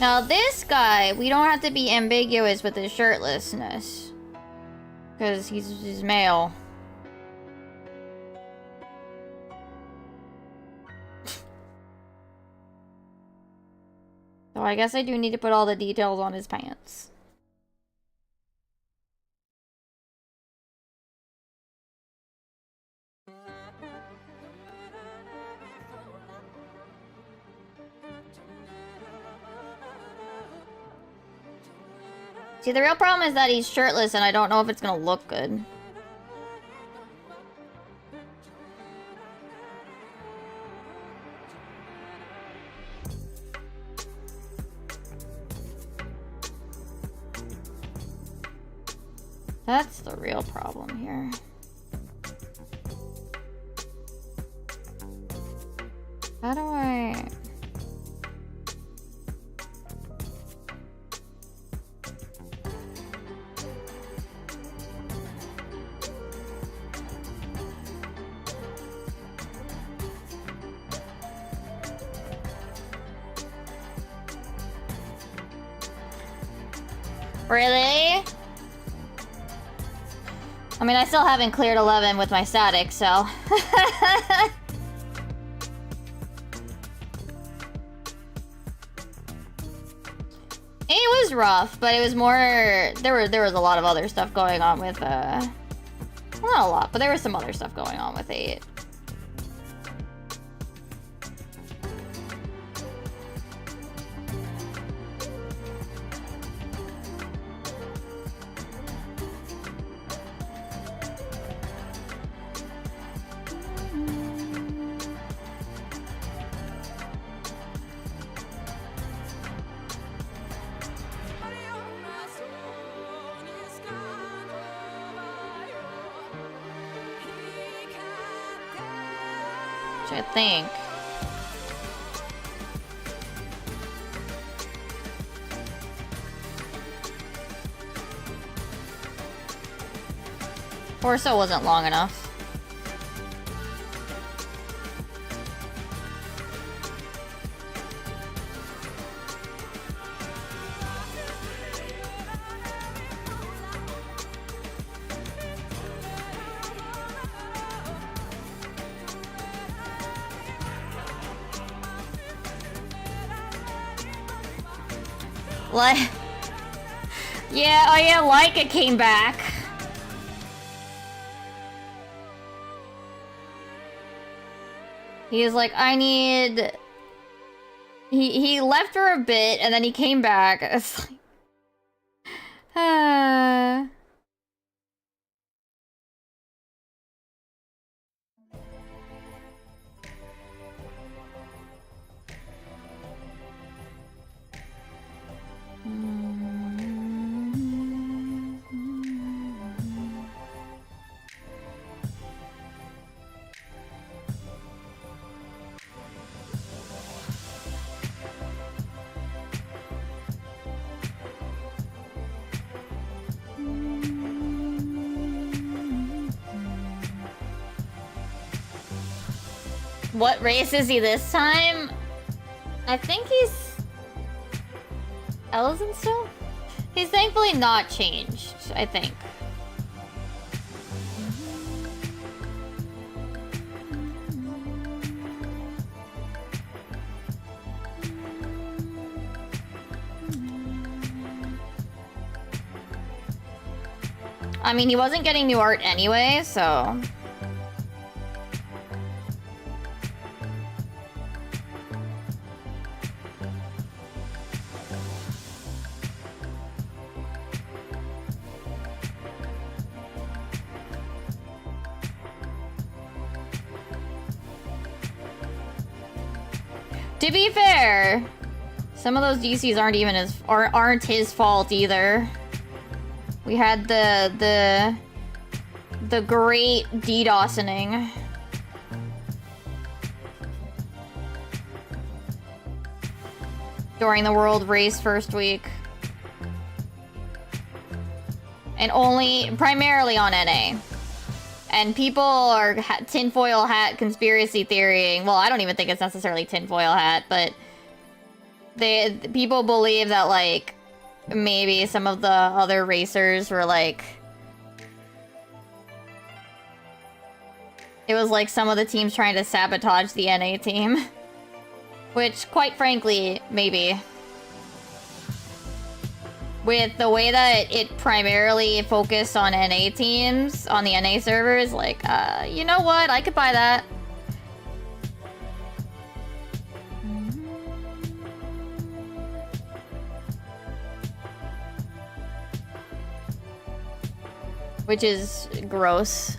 Now this guy, we don't have to be ambiguous with his shirtlessness. Because he's male. So I guess I do need to put all the details on his pants. See, the real problem is that he's shirtless and I don't know if it's gonna look good. That's the real problem here. How do I... Really? I mean, I still haven't cleared 11 with my static, so... It was rough, but it was more... There was a lot of other stuff going on with, well, not a lot, but there was some other stuff going on with 8. I think. Torso wasn't long enough. Like, yeah, oh yeah, Leica came back. He was like, I need... He left for a bit, and then he came back. It's like... What race is he this time? I think he's... Ellison still? He's thankfully not changed, I think. I mean, he wasn't getting new art anyway, so... To be fair, some of those DCs aren't his fault either. We had the great DDoSing. During the World Race first week. And primarily on NA. And people are tinfoil hat conspiracy theorying. Well, I don't even think it's necessarily tinfoil hat, but people believe that, like, maybe some of the other racers were like... It was like some of the teams trying to sabotage the NA team. Which, quite frankly, maybe. With the way that it primarily focused on NA teams, on the NA servers, like, you know what? I could buy that. Which is gross.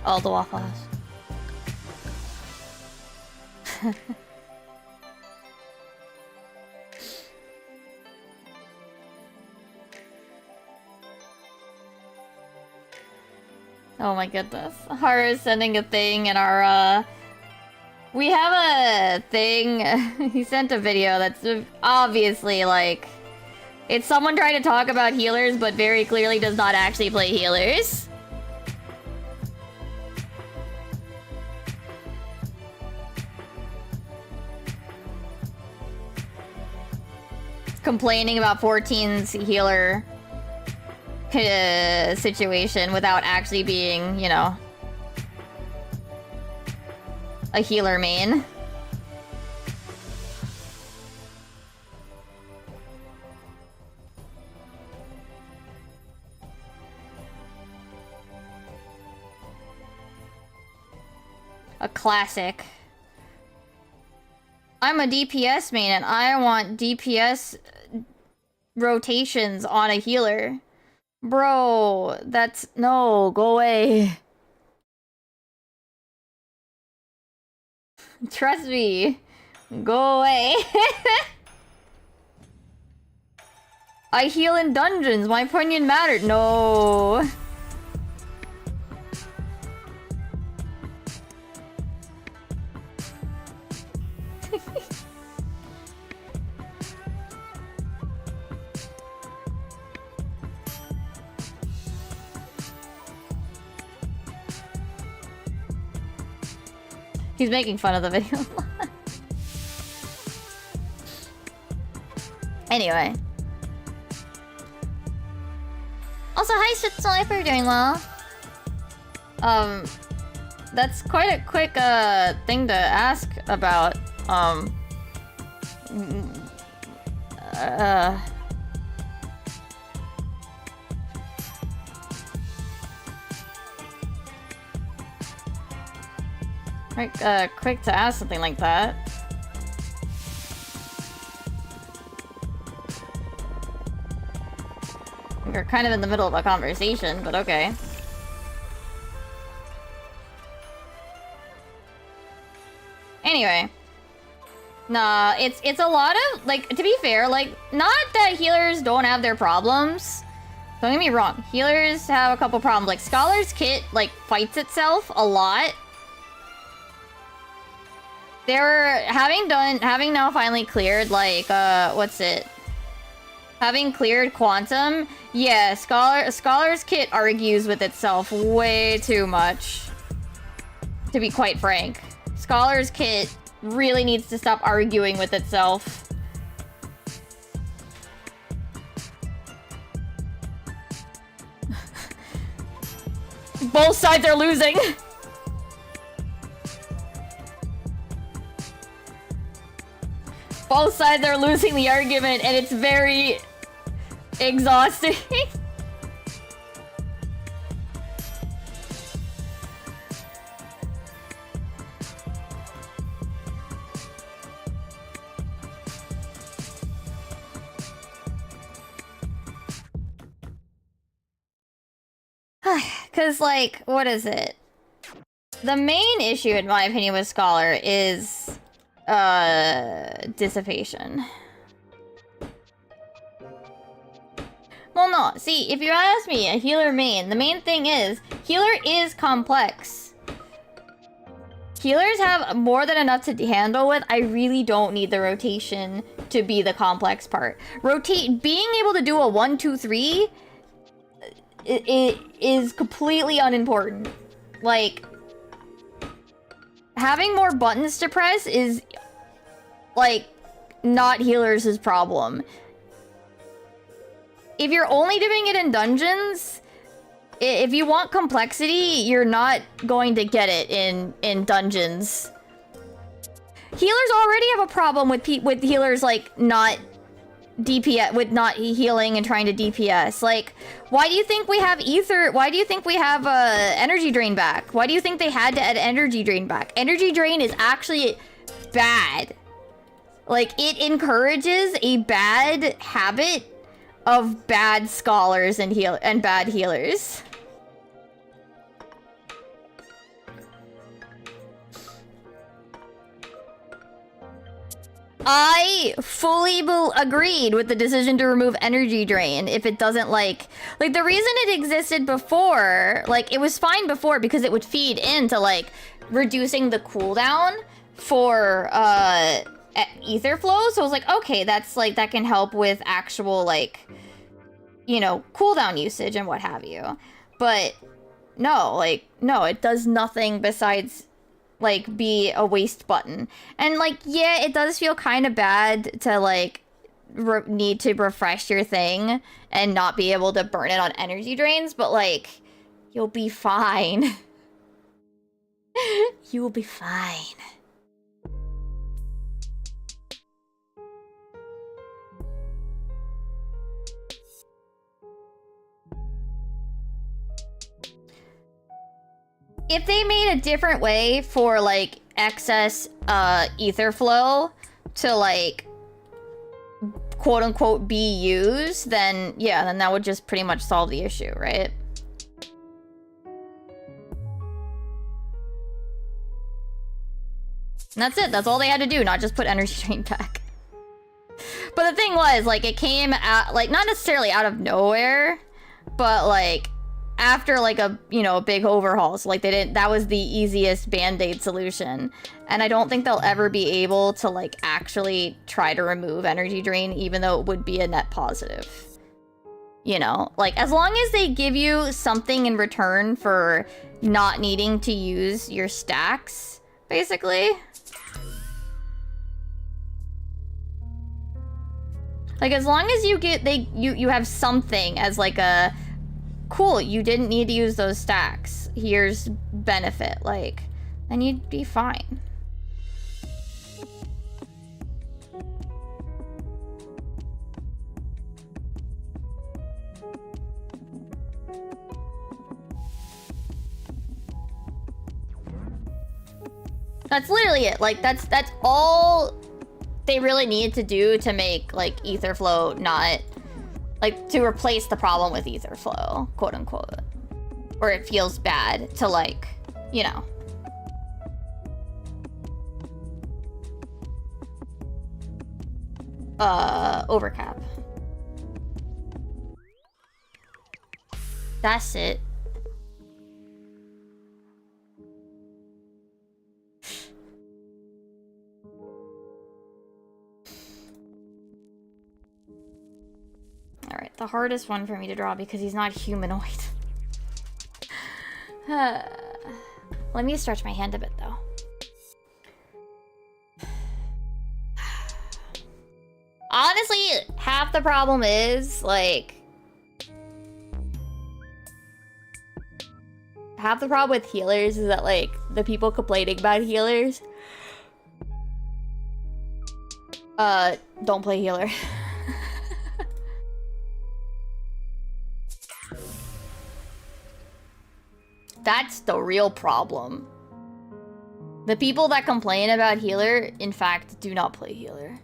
Oh, the Waffle House. Oh my goodness. Haru is sending a thing in our, we have a thing. He sent a video that's obviously, like... It's someone trying to talk about healers, but very clearly does not actually play healers. Complaining about 14's healer situation without actually being, you know, a healer main. A classic. I'm a DPS main and I want DPS rotations on a healer. Bro, that's... No, go away. Trust me. Go away. I heal in dungeons. My opinion mattered. No. He's making fun of the video. Anyway. Also, hi Shitso, if you're doing well. That's quite a quick thing to ask about. Quick to ask something like that. We're kind of in the middle of a conversation, but okay. Anyway. Nah, it's a lot of, like, to be fair, like, not that healers don't have their problems. Don't get me wrong, healers have a couple problems. Like, Scholar's Kit, like, fights itself a lot. They're having now finally cleared, like, what's it? Having cleared Quantum, yeah, Scholar's Kit argues with itself way too much. To be quite frank. Scholar's Kit really needs to stop arguing with itself. Both sides are losing! Both sides are losing the argument, and it's very exhausting. Cause, like, what is it? The main issue, in my opinion, with Scholar is dissipation. Well, no. See, if you ask me, a healer main, the main thing is, healer is complex. Healers have more than enough to handle with. I really don't need the rotation to be the complex part. Being able to do a 1, 2, 3 it is completely unimportant. Like, having more buttons to press is, like, not healers' problem. If you're only doing it in dungeons, if you want complexity, you're not going to get it in dungeons. Healers already have a problem with healers, like, not DPS, with not healing and trying to DPS. Like, why do you think we have ether? Why do you think we have energy drain back? Why do you think they had to add energy drain back? Energy drain is actually bad. Like, it encourages a bad habit of bad scholars and bad healers. I fully agreed with the decision to remove energy drain if it doesn't like the reason it existed before, like it was fine before because it would feed into like reducing the cooldown for ether flow. So I was like, okay, that's like that can help with actual like, you know, cooldown usage and what have you. But no, it does nothing besides like be a waste button. And like, yeah, it does feel kind of bad to like need to refresh your thing and not be able to burn it on energy drains, but like, you'll be fine. You will be fine. If they made a different way for like excess ether flow to like quote unquote be used, then yeah, then that would just pretty much solve the issue, right? And that's it. That's all they had to do, not just put energy drain back. But the thing was, like, it came out, like, not necessarily out of nowhere, but like after like a, you know, a big overhaul. So like that was the easiest band-aid solution. And I don't think they'll ever be able to like actually try to remove energy drain, even though it would be a net positive. You know, like as long as they give you something in return for not needing to use your stacks, basically. Like as long as you get, you have something as like a, cool, you didn't need to use those stacks, here's benefit, like, then you'd be fine. That's literally it. Like that's all they really need to do to make like ether flow not like to replace the problem with ether flow, quote unquote, or it feels bad to like, you know. Overcap. That's it. Alright, the hardest one for me to draw because he's not humanoid. Let me stretch my hand a bit, though. Honestly, half the problem is, like... half the problem with healers is that, like, the people complaining about healers... don't play healer. That's the real problem. The people that complain about healer, in fact, do not play healer.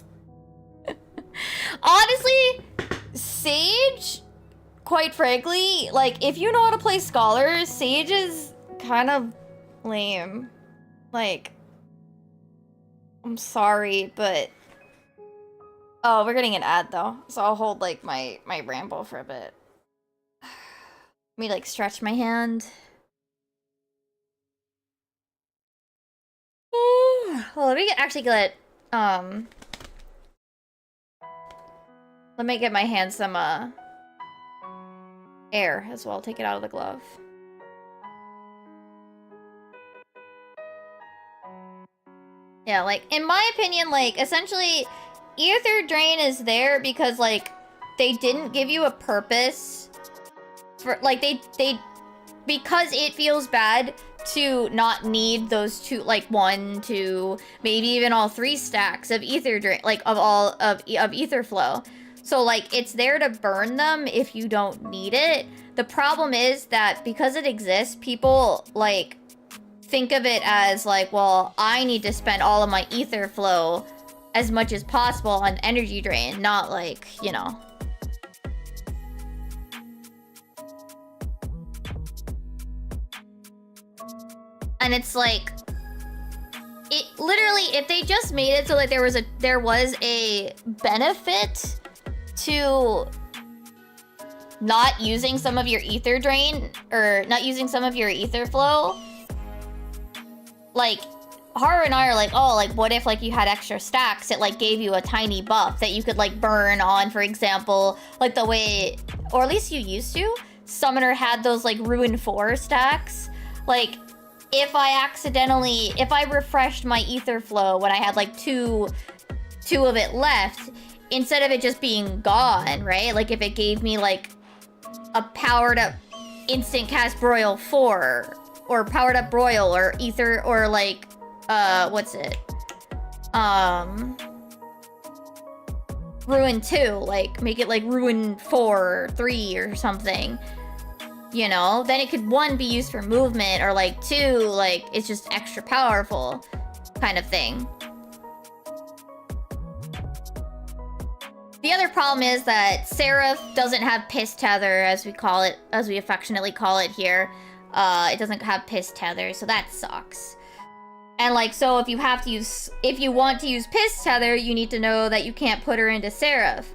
Honestly, Sage, quite frankly, like, if you know how to play Scholar, Sage is kind of lame. Like, I'm sorry, but... oh, we're getting an ad, though. So I'll hold, like, my ramble for a bit. Let me, like, stretch my hand. Well, let me actually get, let me get my hand some, air as well. Take it out of the glove. Yeah, like, in my opinion, like, essentially, ether drain is there because, like, they didn't give you a purpose for, like, they because it feels bad to not need those two, like 1, 2, maybe even all 3 stacks of ether drain, like of ether flow. So like it's there to burn them if you don't need it. The problem is that because it exists, people like think of it as like, well, I need to spend all of my ether flow as much as possible on energy drain, not like, you know. And it's like, it literally, if they just made it so that there was a benefit to not using some of your ether drain, or not using some of your ether flow, like, Haru and I are like, oh, like, what if, like, you had extra stacks? It, like, gave you a tiny buff that you could, like, burn on, for example, like, the way, or at least you used to. Summoner had those, like, Ruin 4 stacks. Like, if I refreshed my ether flow when I had, like, two of it left, instead of it just being gone, right? Like, if it gave me, like, a powered up instant cast Broil 4, or powered up Broil, or ether, or, like, what's it? Ruin 2, like, make it, like, Ruin 4, 3, or something. You know? Then it could, 1, be used for movement, or, like, 2, like, it's just extra powerful kind of thing. The other problem is that Seraph doesn't have Piss Tether, as we call it, as we affectionately call it here. It doesn't have Piss Tether, so that sucks. And, like, so if you want to use Piss Tether, you need to know that you can't put her into Seraph.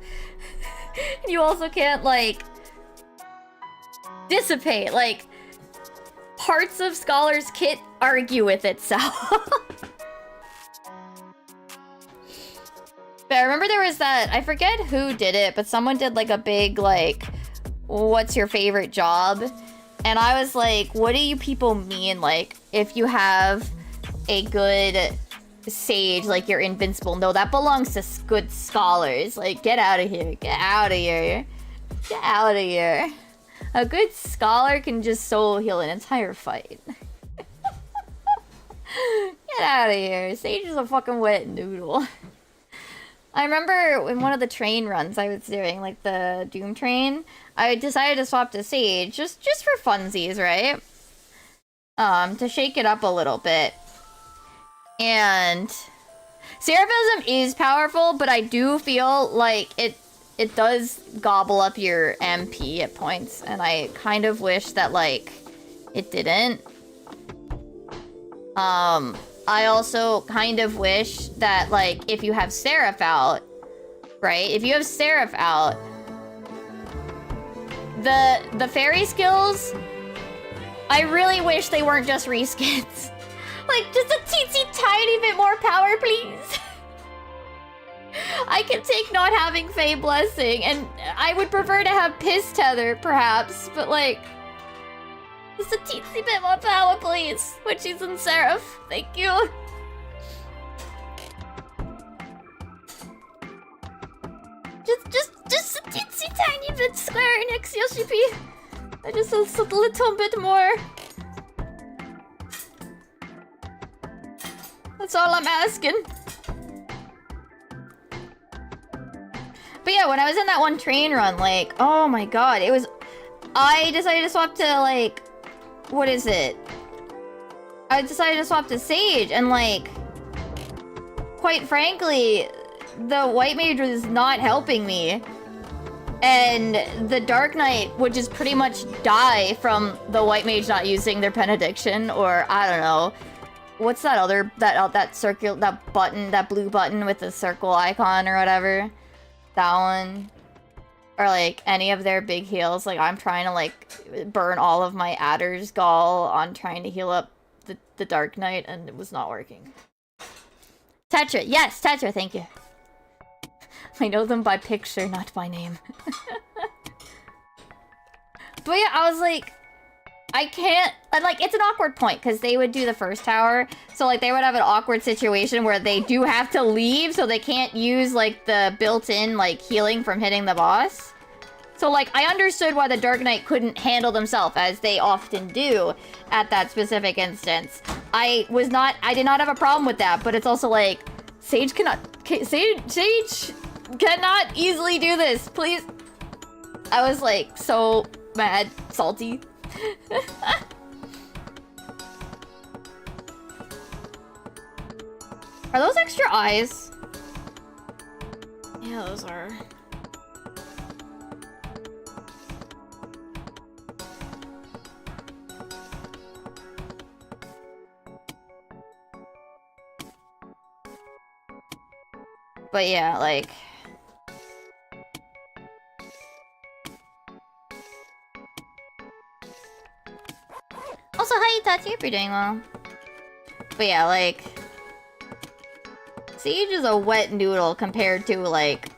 You also can't, like, dissipate. Like, parts of Scholar's Kit argue with itself. But I remember there was that, I forget who did it, but someone did, like, a big, like, what's your favorite job? And I was like, what do you people mean? Like, if you have a good sage, like, you're invincible. No, that belongs to good scholars. Like, get out of here. Get out of here. Get out of here. A good scholar can just soul heal an entire fight. Get out of here. Sage is a fucking wet noodle. I remember in one of the train runs I was doing, like the Doom train, I decided to swap to Sage, just for funsies, right? To shake it up a little bit. And Seraphism is powerful, but I do feel like it does gobble up your MP at points, and I kind of wish that, like, it didn't. I also kind of wish that, like, if you have Seraph out, right? If you have Seraph out, the fairy skills, I really wish they weren't just reskins. Like, just a teensy tiny bit more power, please. I can take not having Fey Blessing, and I would prefer to have Piss Tether, perhaps, but, like, just a teensy bit more power, please, when she's in Seraph. Thank you. Just a teensy tiny bit Square Enix, Yoshipi. Just a little bit more. That's all I'm asking. But yeah, when I was in that one train run, like, oh my god, it was... I decided to swap to, like... What is it? I decided to swap to Sage, and, like... Quite frankly, the White Mage was not helping me. And the Dark Knight would just pretty much die from the White Mage not using their Benediction, or, I don't know... What's that other... That circle... That button... That blue button with the circle icon or whatever? That one. Or, like, any of their big heals. Like, I'm trying to, like, burn all of my Adder's Gall on trying to heal up the Dark Knight, and it was not working. Tetra. Yes, Tetra, thank you. I know them by picture, not by name. But yeah, I was like... I can't... And, like, it's an awkward point, because they would do the first tower. So, like, they would have an awkward situation where they do have to leave, so they can't use, like, the built-in, like, healing from hitting the boss. So, like, I understood why the Dark Knight couldn't handle themselves, as they often do at that specific instance. I did not have a problem with that, but it's also, like, Sage cannot easily do this, please. I was, like, so mad, salty. Are those extra eyes? Yeah, those are. But yeah, like... Also, hi Itachi, hope you're doing well. But yeah, like... Sage is a wet noodle compared to, like,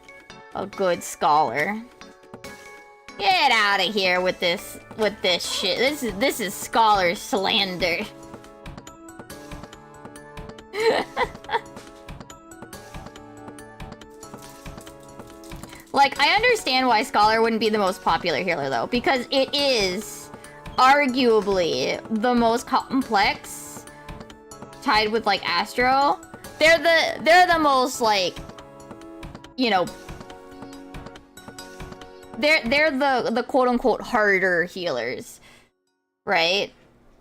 a good scholar. Get out of here with this shit. This is scholar slander. Like, I understand why Scholar wouldn't be the most popular healer, though. Because it is arguably the most complex, tied with, like, Astro. They're the most, like, you know... They're the quote-unquote harder healers. Right?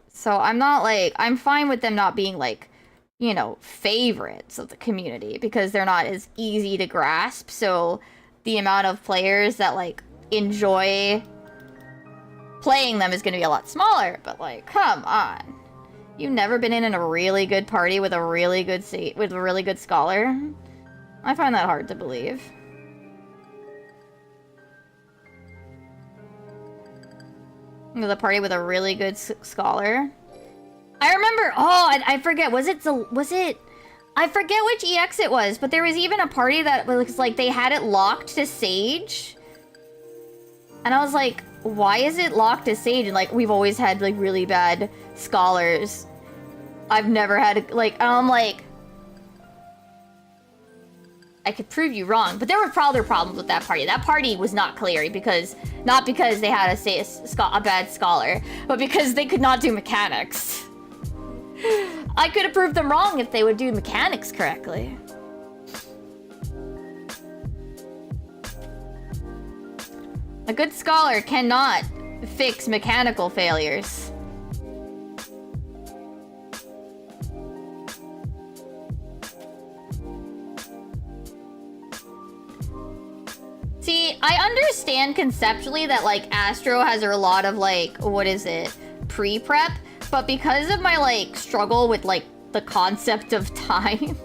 So I'm not, like... I'm fine with them not being, like, you know, favorites of the community. Because they're not as easy to grasp, so... The amount of players that, like, enjoy playing them is gonna be a lot smaller, but, like, come on. You've never been in a really good party with a really good scholar? I find that hard to believe. The party with a really good scholar? I remember, oh, I forget, was it... I forget which EX it was, but there was even a party that was like, they had it locked to Sage. And I was like, why is it locked to Sage? And like, we've always had like really bad scholars. I've never had, like, I'm like... I could prove you wrong, but there were probably problems with that party. That party was not clear because, not because they had a bad scholar, but because they could not do mechanics. I could have proved them wrong if they would do mechanics correctly. A good scholar cannot fix mechanical failures. See, I understand conceptually that, like, Astro has a lot of, like, what is it? Pre-prep. But because of my, like, struggle with, like, the concept of time,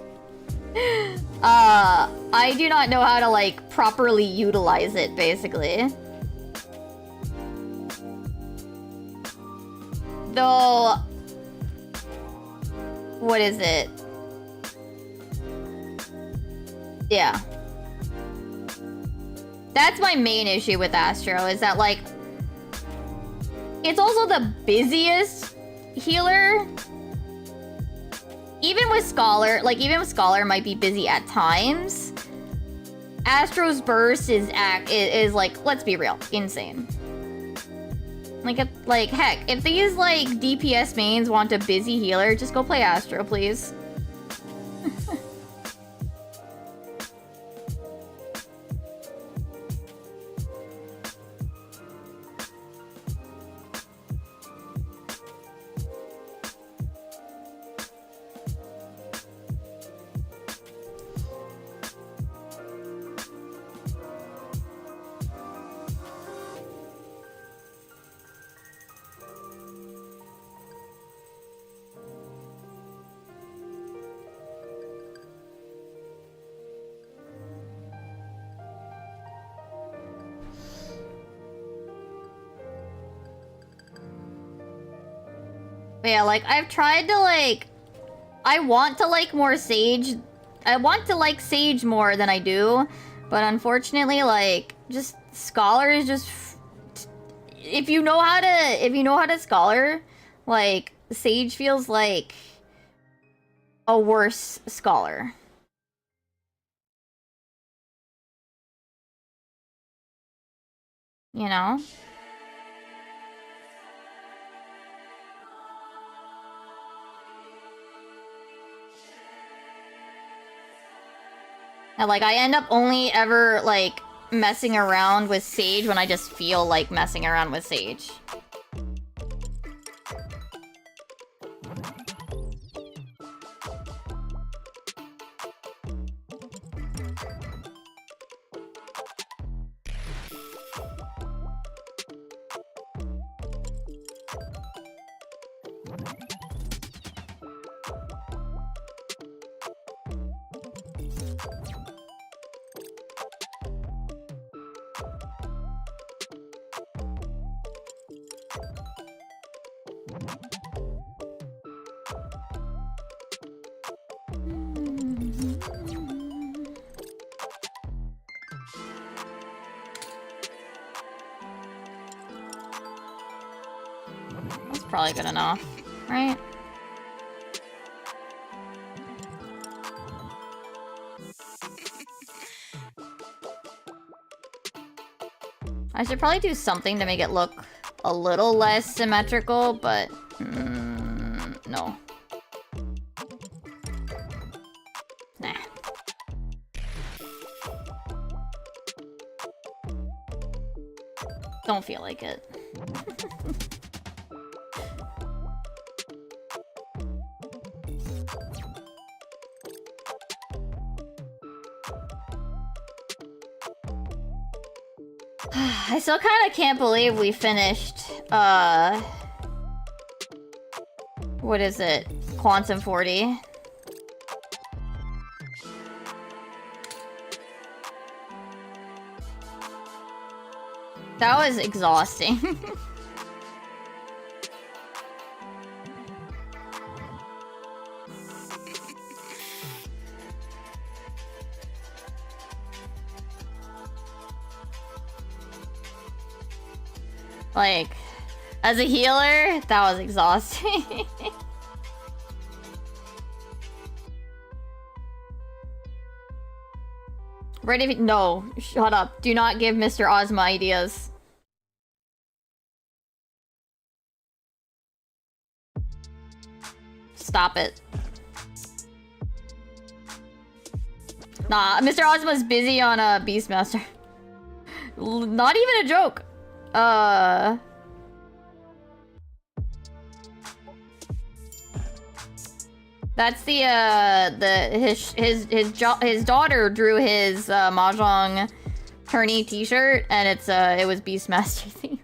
I do not know how to, like, properly utilize it, basically. Though... What is it? Yeah. That's my main issue with Astro, is that, like... It's also the busiest healer. Even with Scholar might be busy at times. Astro's burst is like, let's be real, insane. Like, heck, if these like DPS mains want a busy healer, just go play Astro, please. But yeah, like, I've tried to, like... I want to like more Sage. I want to like Sage more than I do. But unfortunately, like, just... Scholar is just... If you know how to Scholar, like, Sage feels like... a worse Scholar. You know? And, like, I end up only ever, like, messing around with Sage when I just feel like messing around with Sage. That's probably good enough, right? I should probably do something to make it look a little less symmetrical, but no. Nah. Don't feel like it. I still kind of can't believe we finished, what is it? Quantum 40. That was exhausting. Like, as a healer, that was exhausting. Ready? No, shut up. Do not give Mr. Ozma ideas. Stop it. Nah, Mr. Ozma's busy on a Beastmaster. Not even a joke. That's his daughter drew his mahjong tourney T-shirt, and it was Beastmaster themed.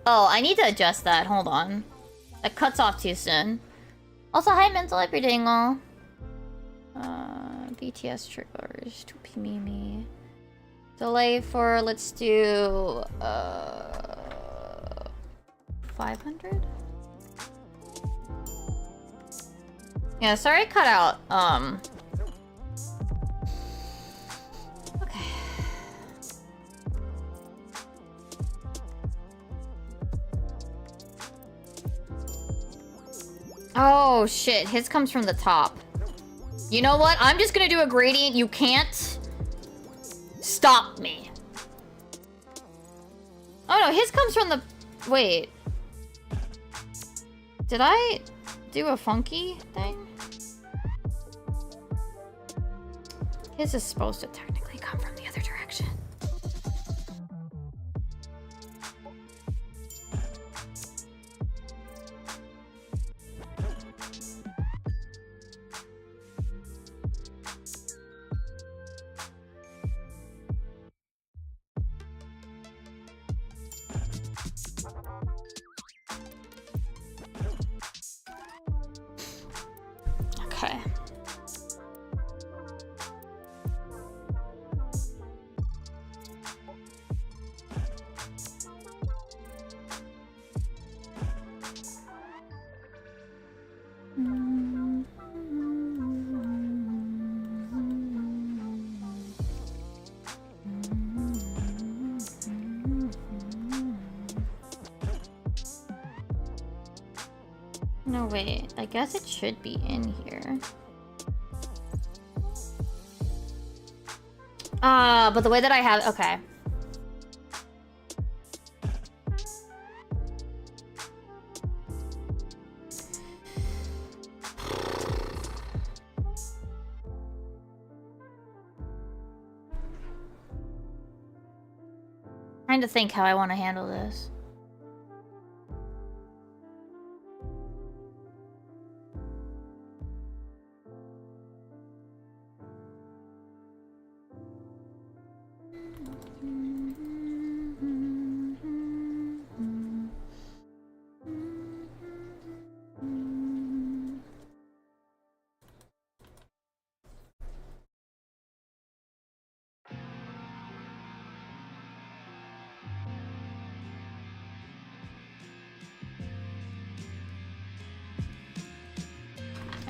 Oh, I need to adjust that. Hold on. That cuts off too soon. Also, hi, mental. Hope you're doing well. BTS triggers. 2P Mimi. Delay for, let's do, 500? Yeah, sorry I cut out, okay. Oh, shit. His comes from the top. You know what? I'm just gonna do a gradient. You can't stop me. Oh, no. His comes from the... Wait. Did I do a funky thing? His is supposed to technically come from the other direction. Okay. No, wait. I guess it should be in here. But the way that I have... Okay. Trying to think how I want to handle this.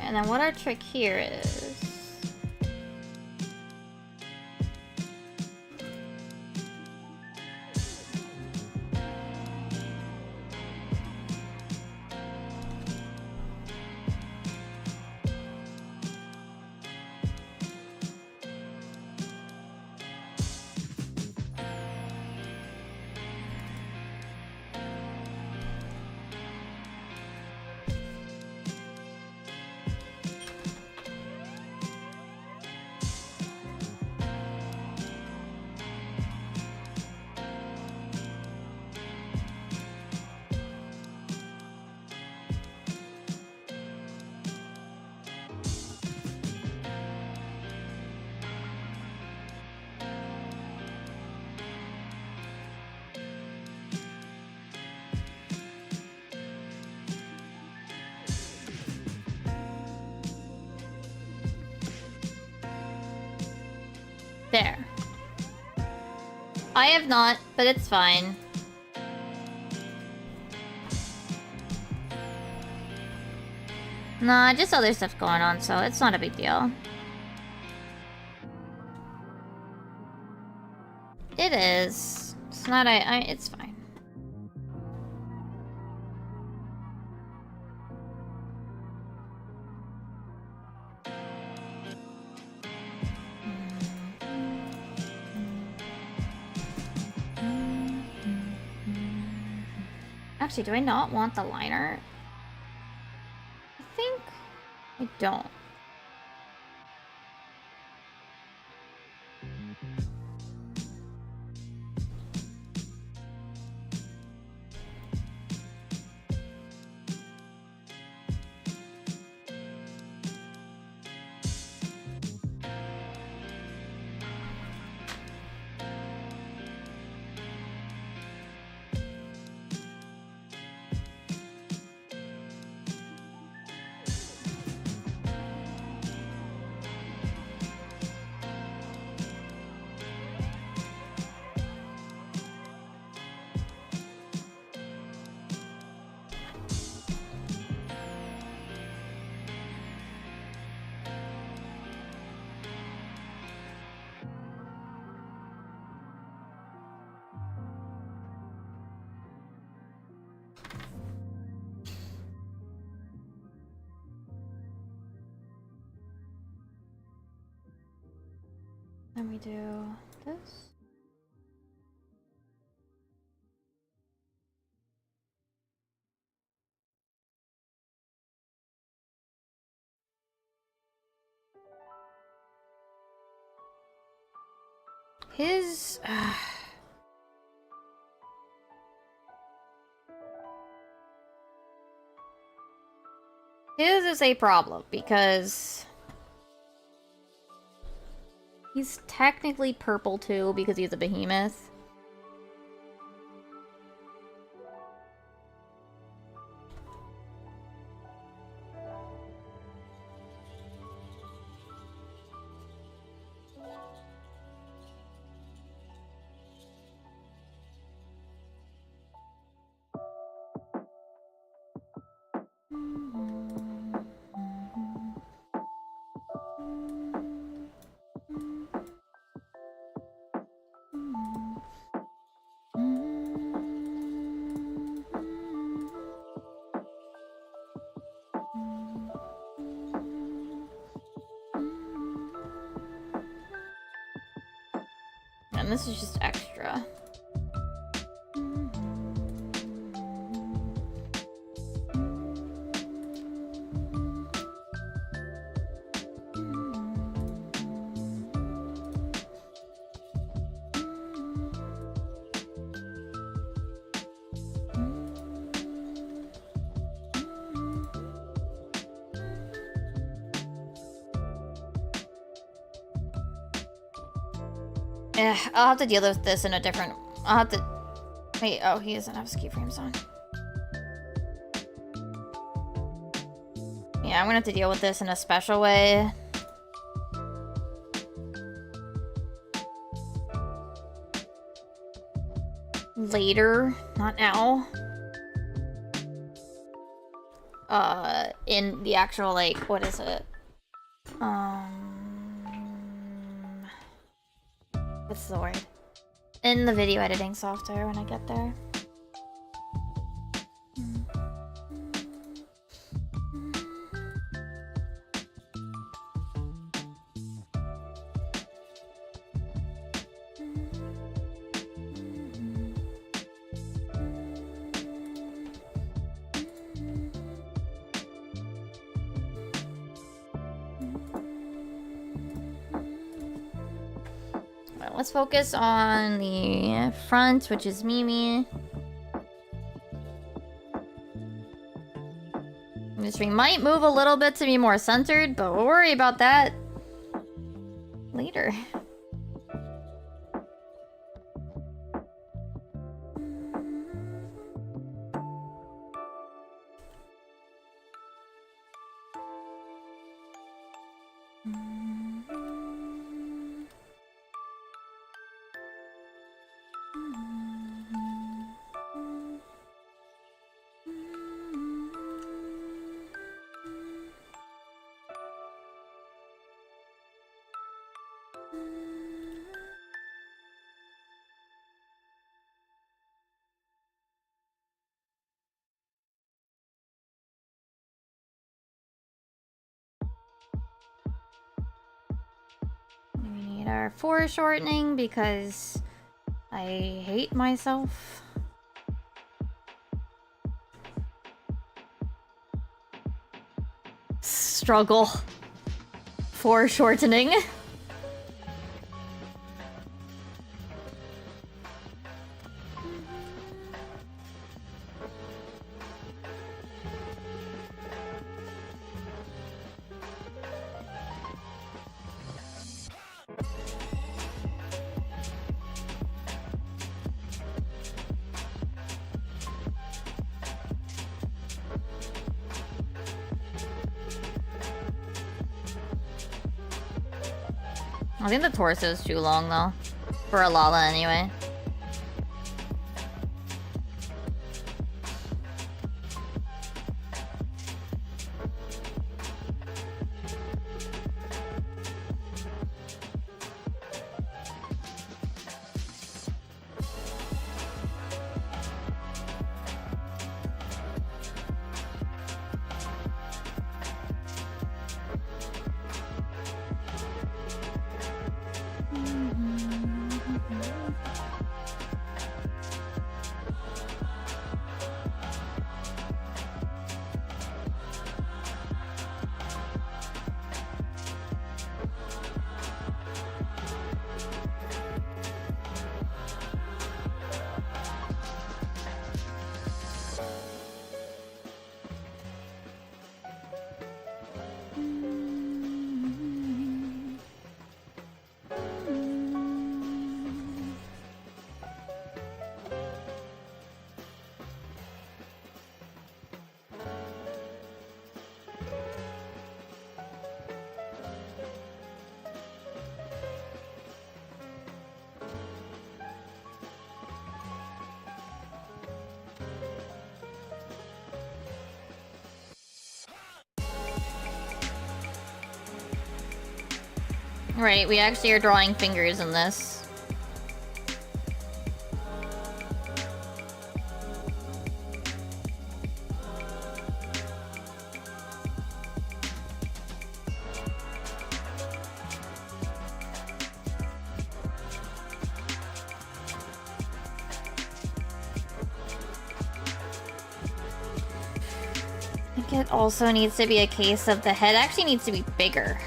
and then what our trick here is... There. I have not, but it's fine. Nah, just other stuff going on, so it's not a big deal. It is. It's not it's fine. Actually, do I not want the liner? I think I don't. Let me do this. His is a problem because he's technically purple too because he's a behemoth. And this is just extra. I'll have to deal with this in a different... I'll have to... Wait, oh, he doesn't have his keyframes on. Yeah, I'm gonna have to deal with this in a special way. Later, not now. in the actual, like, what is it? What's the word? In the video editing software when I get there. Let's focus on the front, which is Mimi. This ring might move a little bit to be more centered, but we'll worry about that later. Our foreshortening because I hate myself. Struggle. Foreshortening. I think the torso is too long though. For a Lala anyway. Right, we actually are drawing fingers in this. I think it also needs to be a case of the head actually needs to be bigger.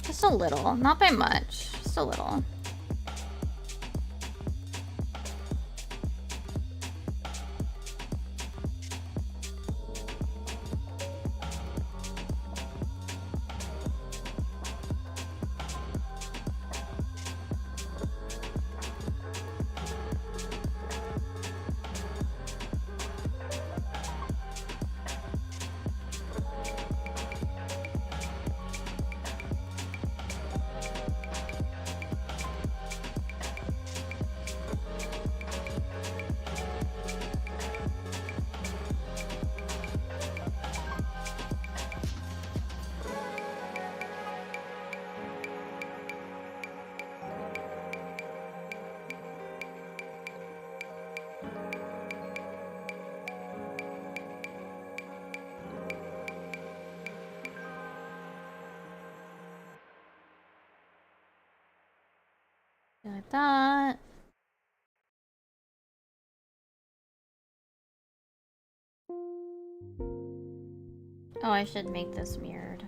Just a little, not by much, just a little. Like that. Oh, I should make this mirrored.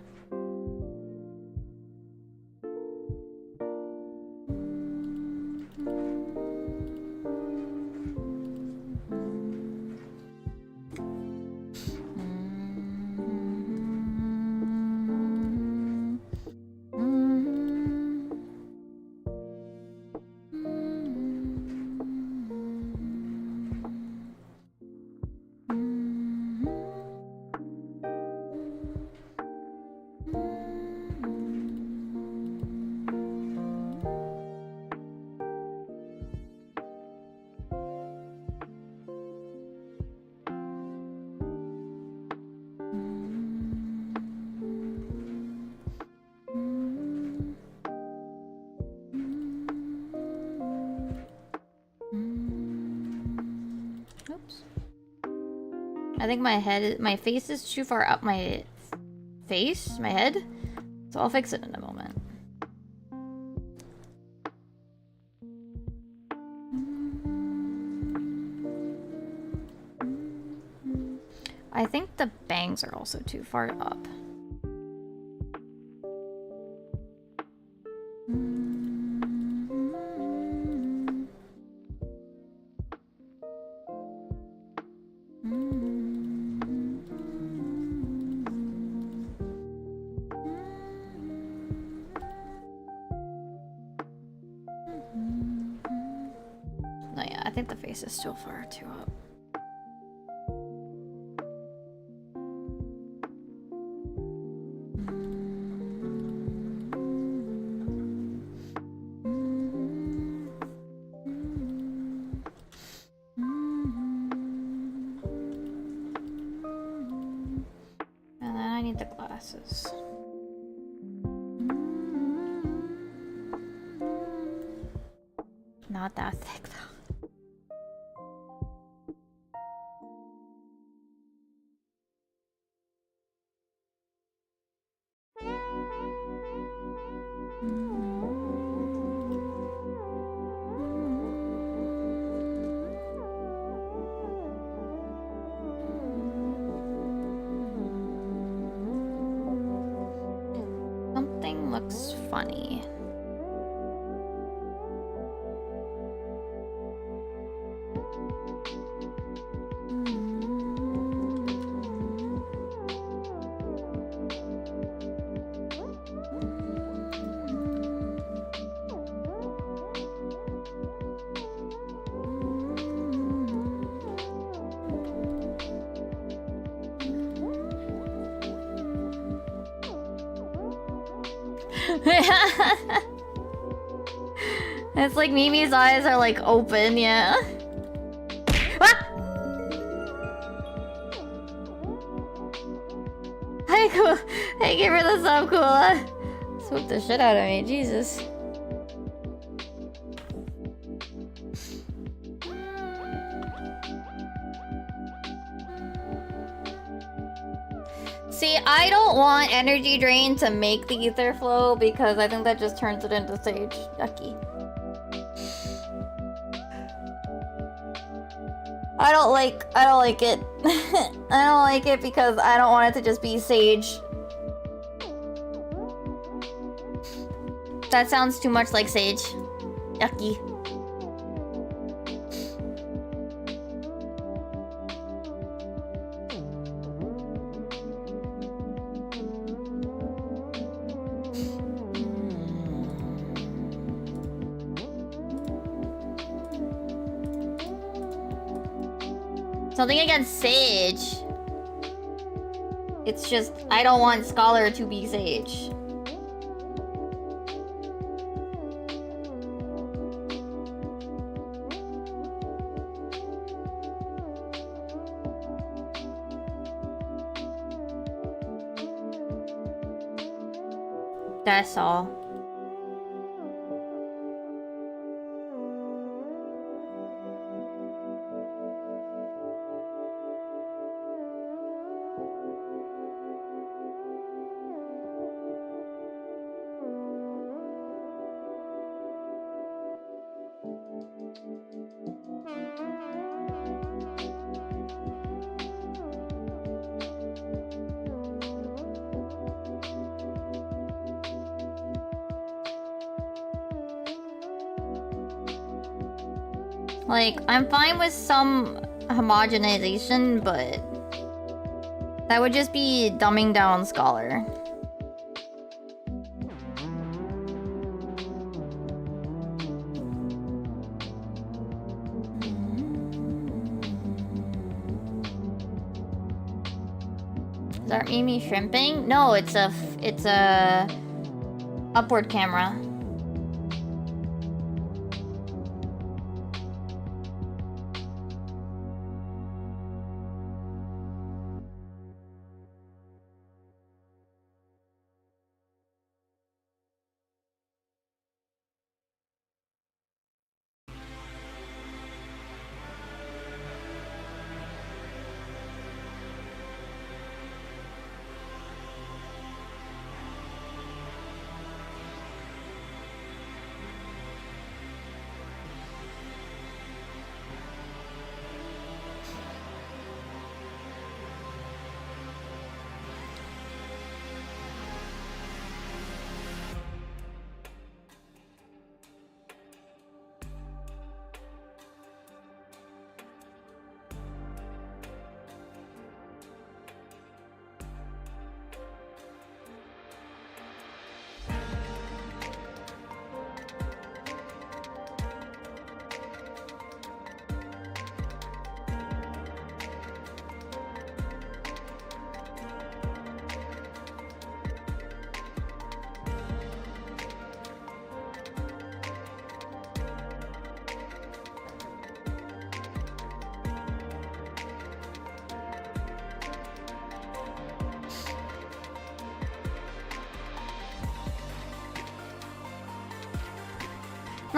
I think my face is too far up my head. So I'll fix it in a moment. I think the bangs are also too far up. No, yeah, I think the face is still far too up. And then I need the glasses. Not that thick though. Something looks funny. It's like Mimi's eyes are like open, yeah. Ah! Hey, cool. Hey, give her the sub, cool. Swoop the shit out of me, Jesus. See, I don't want energy drain to make the ether flow because I think that just turns it into sage. Yucky. I don't like it. I don't like it because I don't want it to just be sage. That sounds too much like sage. Yucky. Something against Sage. It's just, I don't want Scholar to be Sage. That's all. Like, I'm fine with some homogenization, but that would just be dumbing down Scholar. Is that Mimi shrimping? No, it's a upward camera.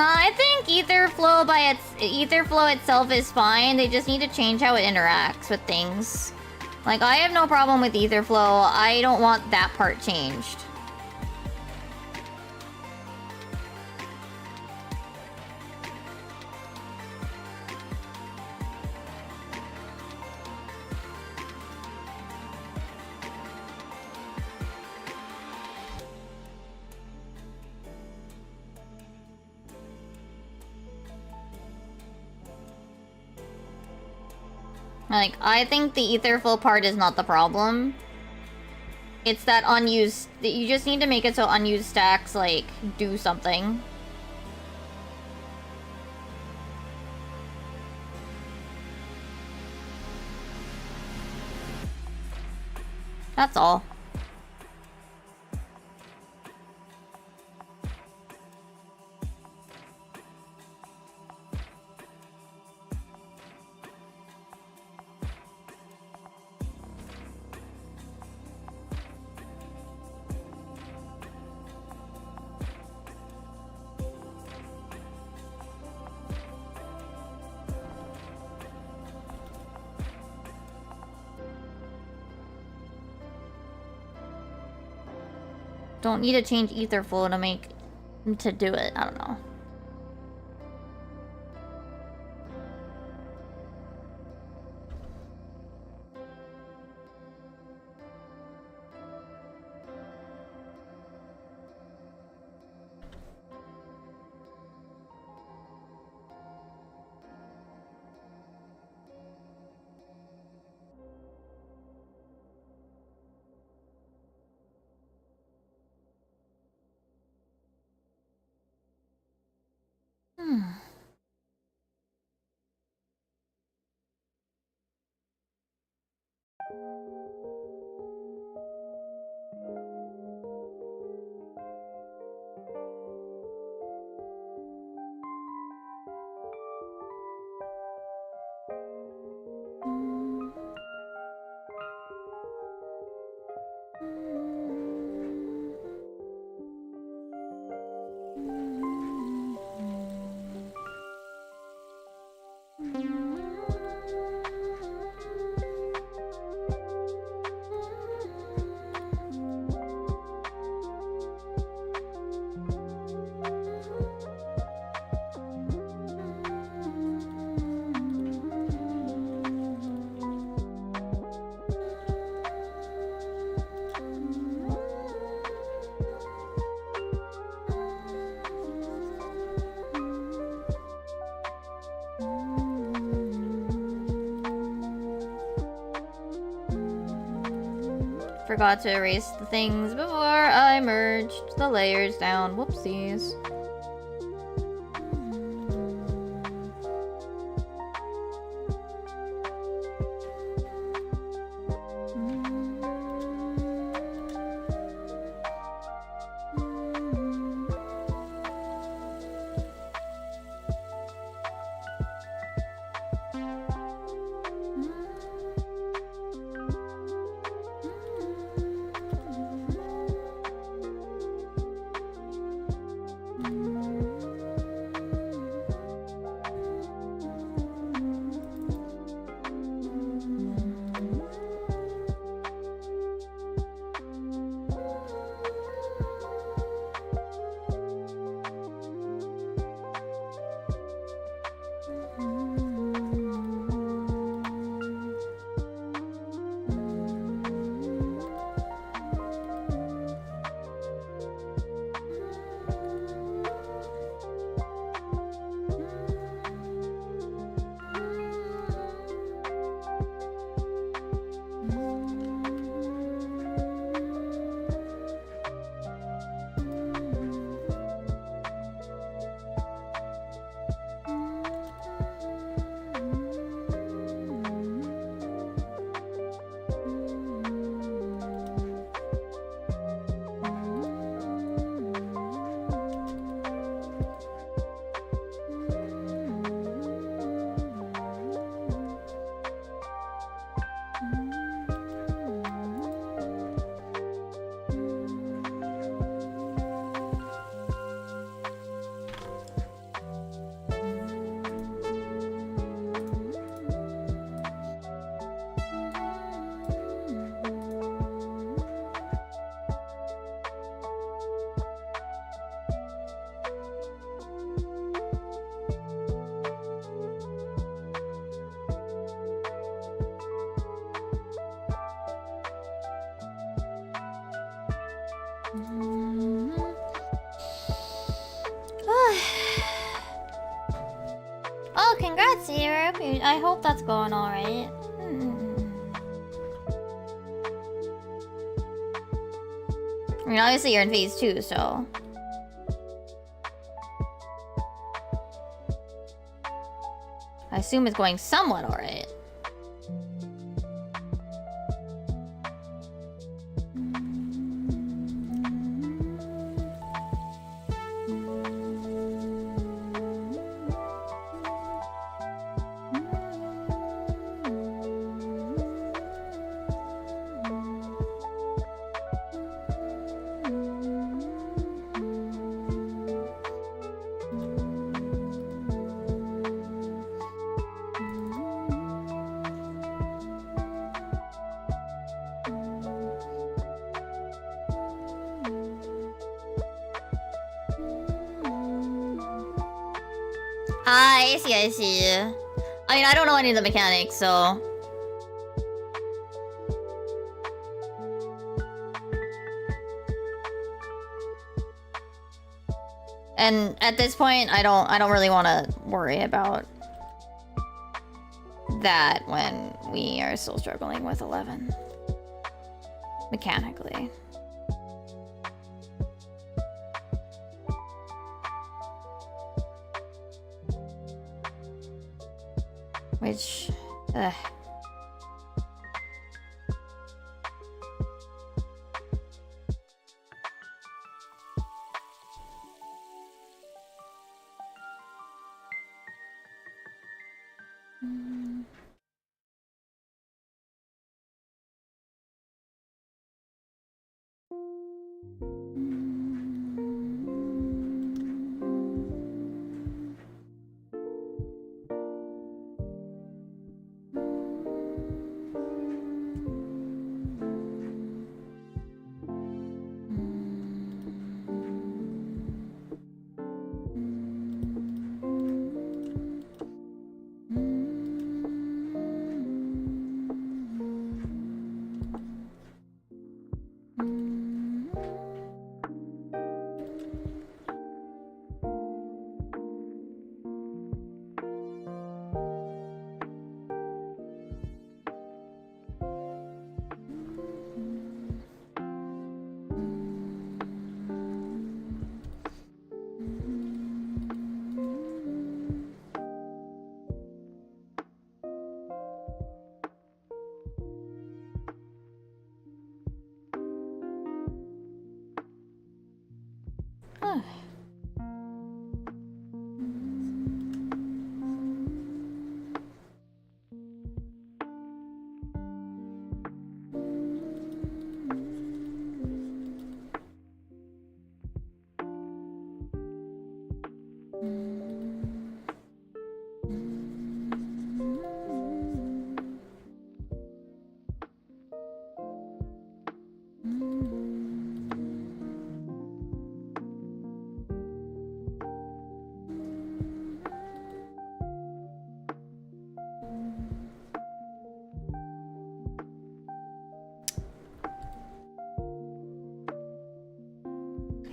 I think ether flow itself is fine. They just need to change how it interacts with things. Like, I have no problem with ether flow. I don't want that part changed. Like, I think the ether flow part is not the problem. It's that unused... You just need to make it so unused stacks, like, do something. That's all. Don't need to change ether flow to do it. I don't know. forgot to erase the things before I merged the layers down. Whoopsies. Oh, congrats, Europe. I hope that's going alright. I mean, obviously you're in phase 2, so... I assume it's going somewhat alright. I see. I mean, I don't know any of the mechanics, so... And at this point, I don't really want to worry about that when we are still struggling with 11. Mechanically. Which,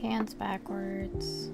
Hands backwards.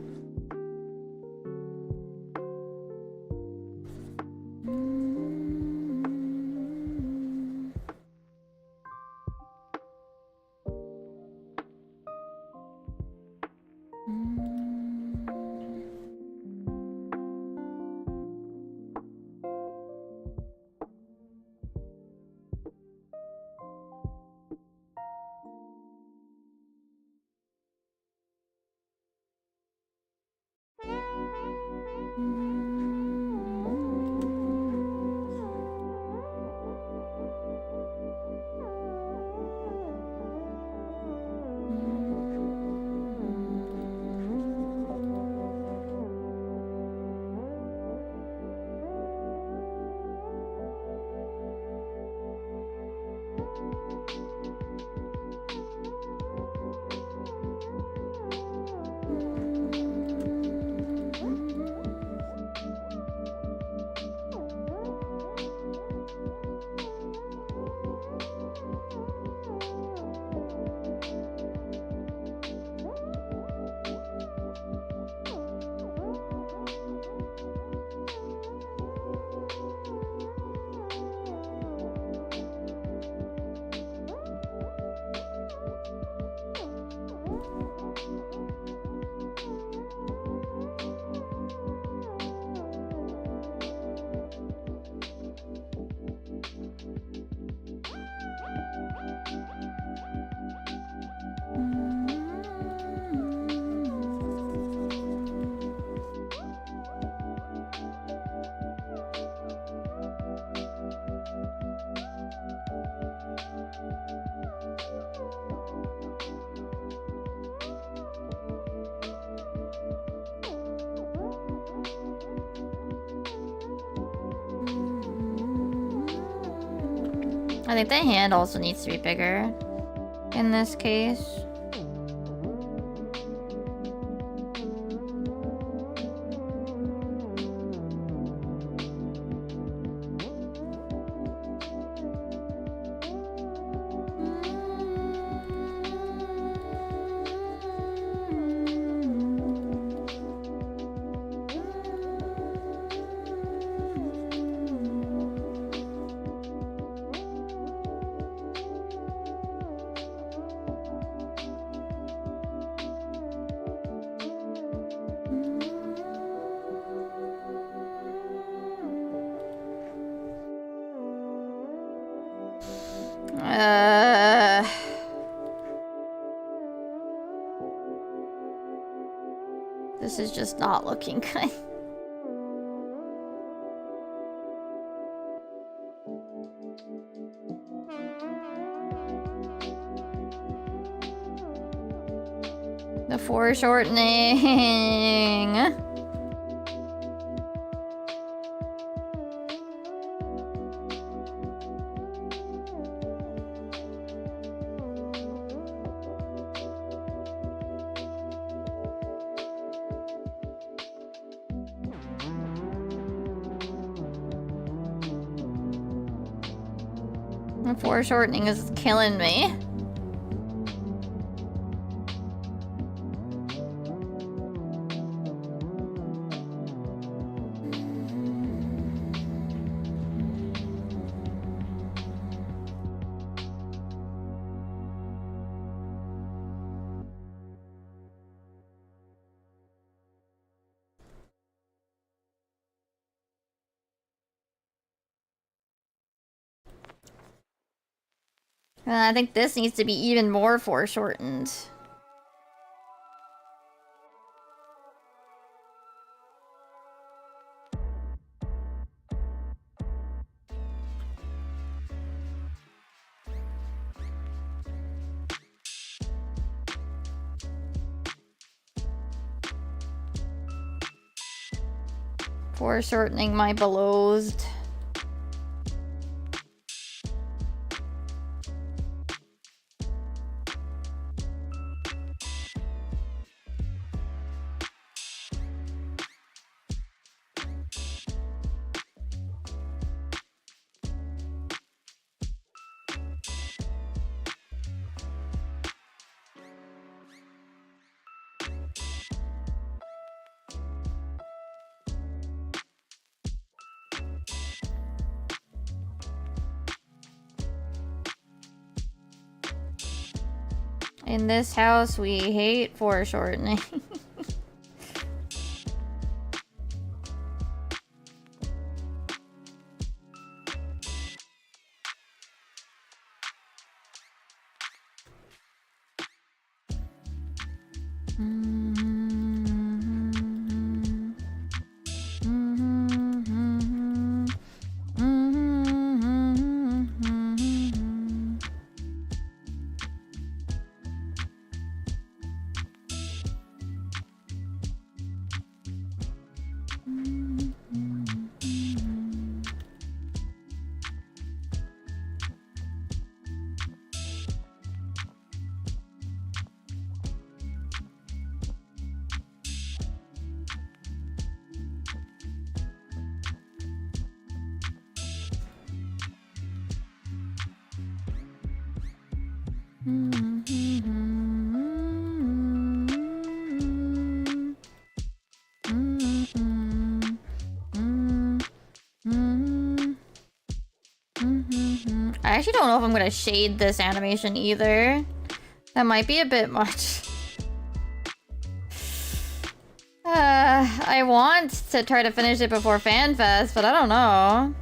I think the hand also needs to be bigger in this case. This is just not looking good. The foreshortening. The foreshortening is killing me. I think this needs to be even more foreshortened. Foreshortening my belows. In this house, we hate foreshortening. I actually don't know if I'm gonna shade this animation either. That might be a bit much. I want to try to finish it before FanFest, but I don't know.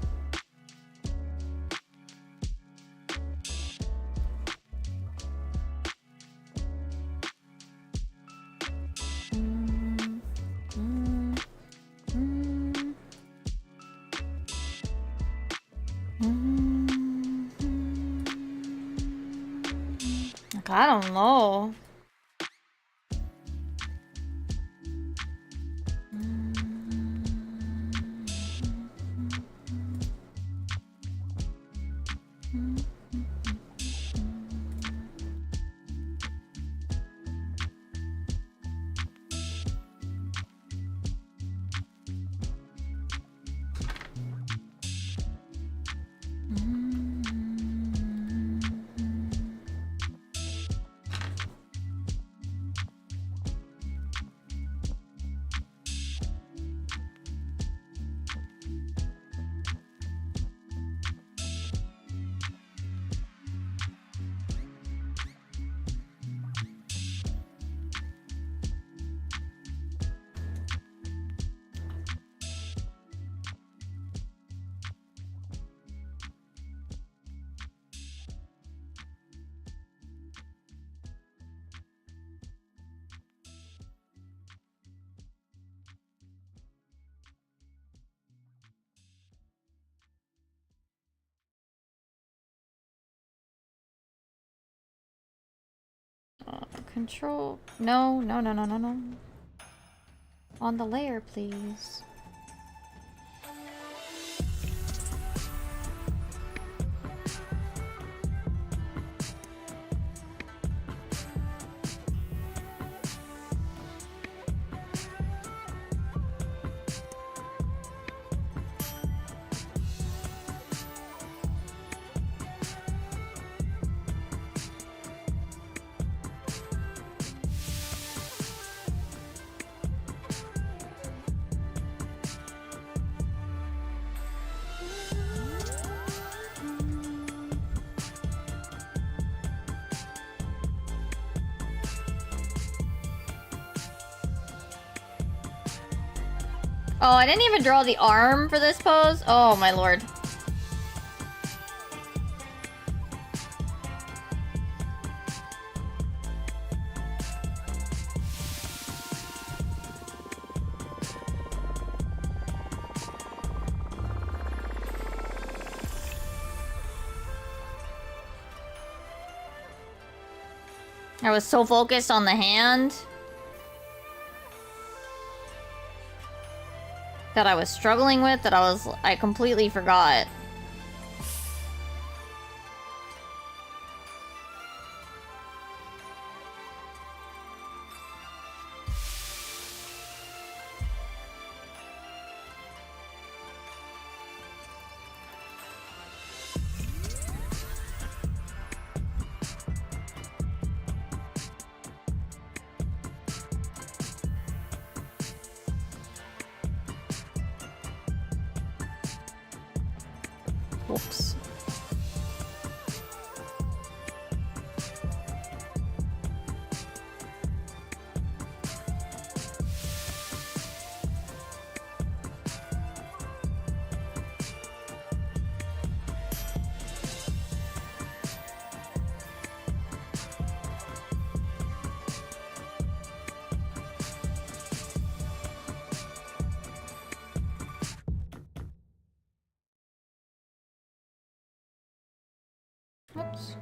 I don't know. Control. No. On the layer, please. Oh, I didn't even draw the arm for this pose. Oh my lord. I was so focused on the hand. that I was struggling with that I completely forgot. Whoops. Oops.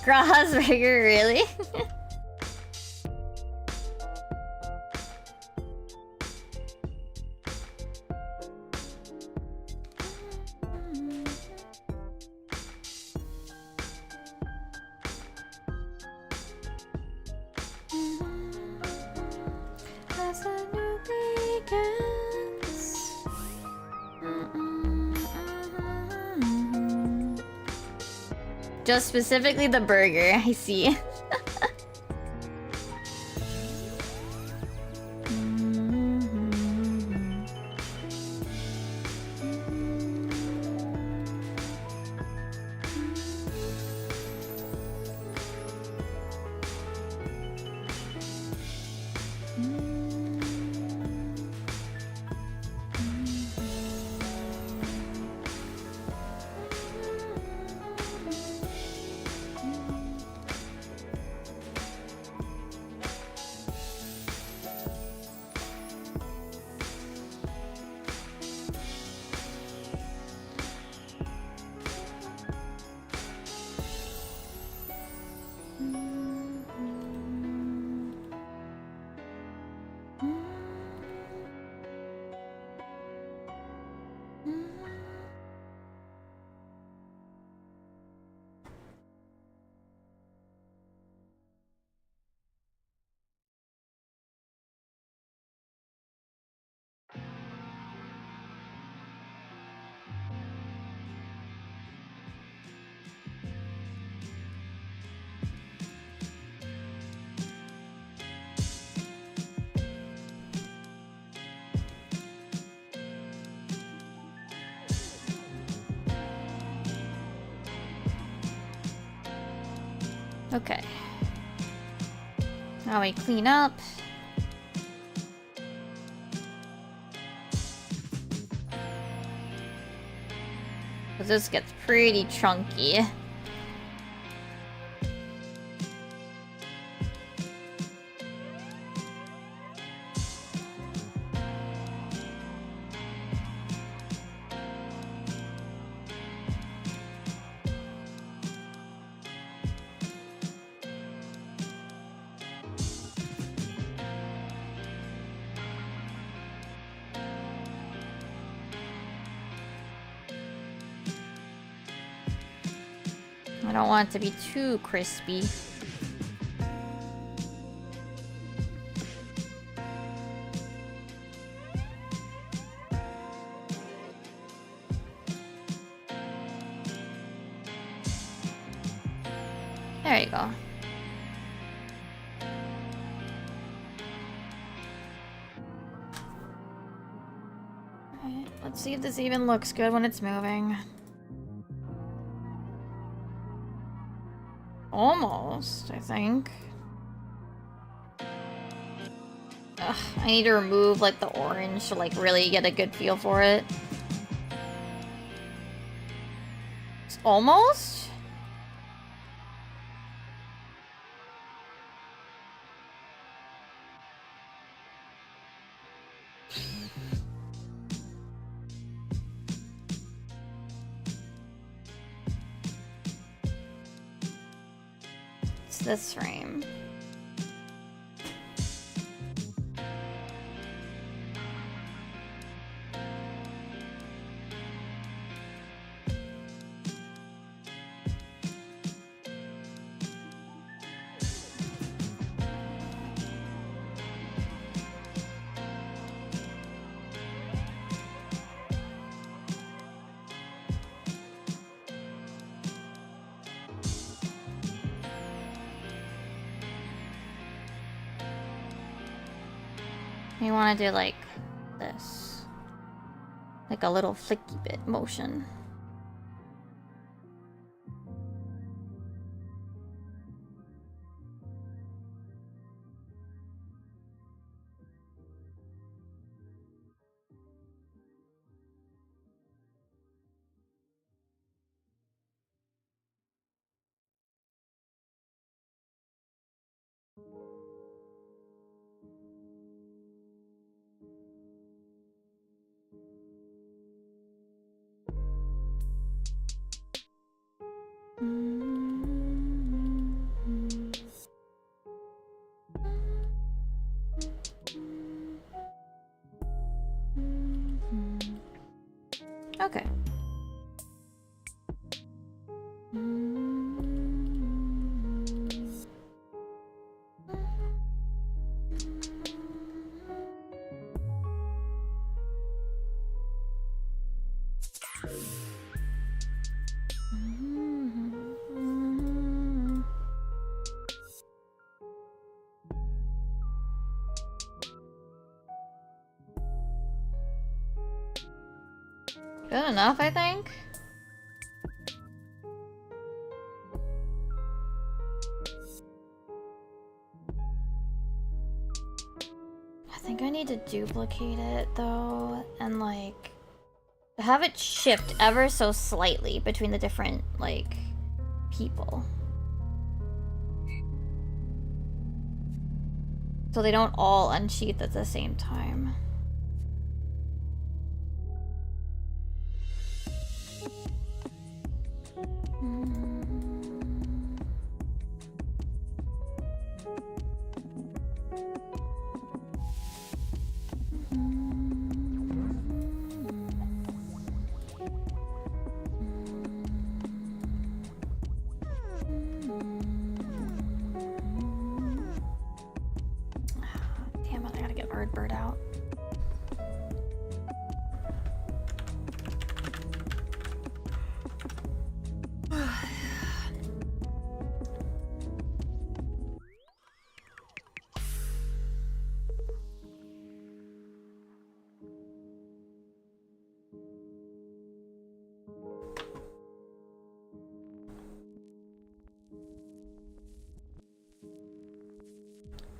Grasberger, really? Just specifically the burger, I see. Okay. Now we clean up. Cause this gets pretty chunky. I don't want it to be too crispy. There you go. Alright, let's see if this even looks good when it's moving. Almost, I think. Ugh, I need to remove, like, the orange to, like, really get a good feel for it. It's almost? It's this frame. You want to do like this, like a little flicky bit motion. Okay. Good enough, I think. I think I need to duplicate it though, and like have it shift ever so slightly between the different like people, so they don't all unsheath at the same time. Damn it, I gotta get Bird out.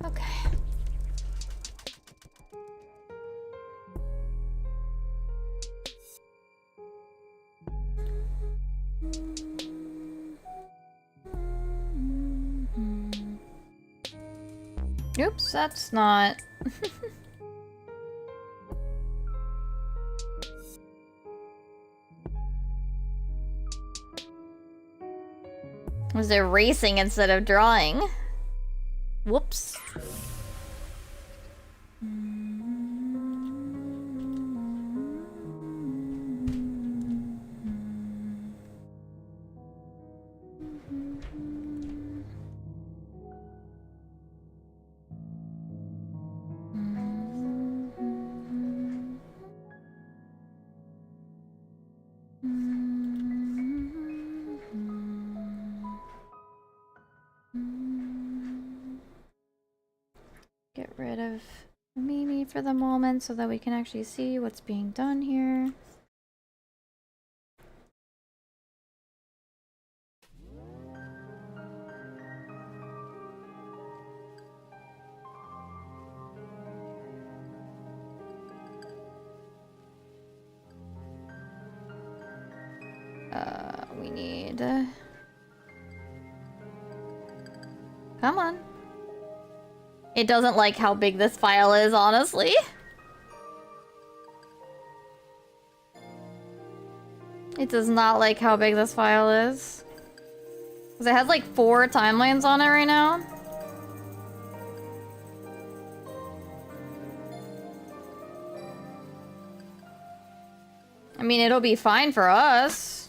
Okay. Oops, that's not... Was it racing instead of drawing? Whoops. Get rid of Mimi for the moment so that we can actually see what's being done here. We need... Come on. It doesn't like how big this file is, honestly. It does not like how big this file is. Because it has like 4 timelines on it right now. I mean, it'll be fine for us.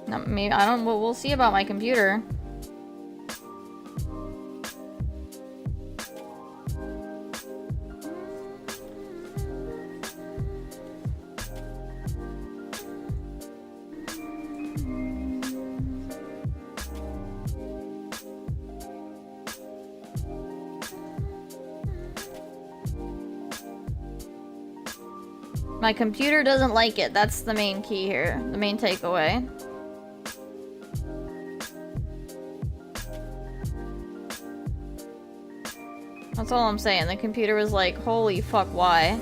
No, maybe, I don't, we'll see about my computer. My computer doesn't like it. That's the main key here. The main takeaway. That's all I'm saying. The computer was like, holy fuck, why?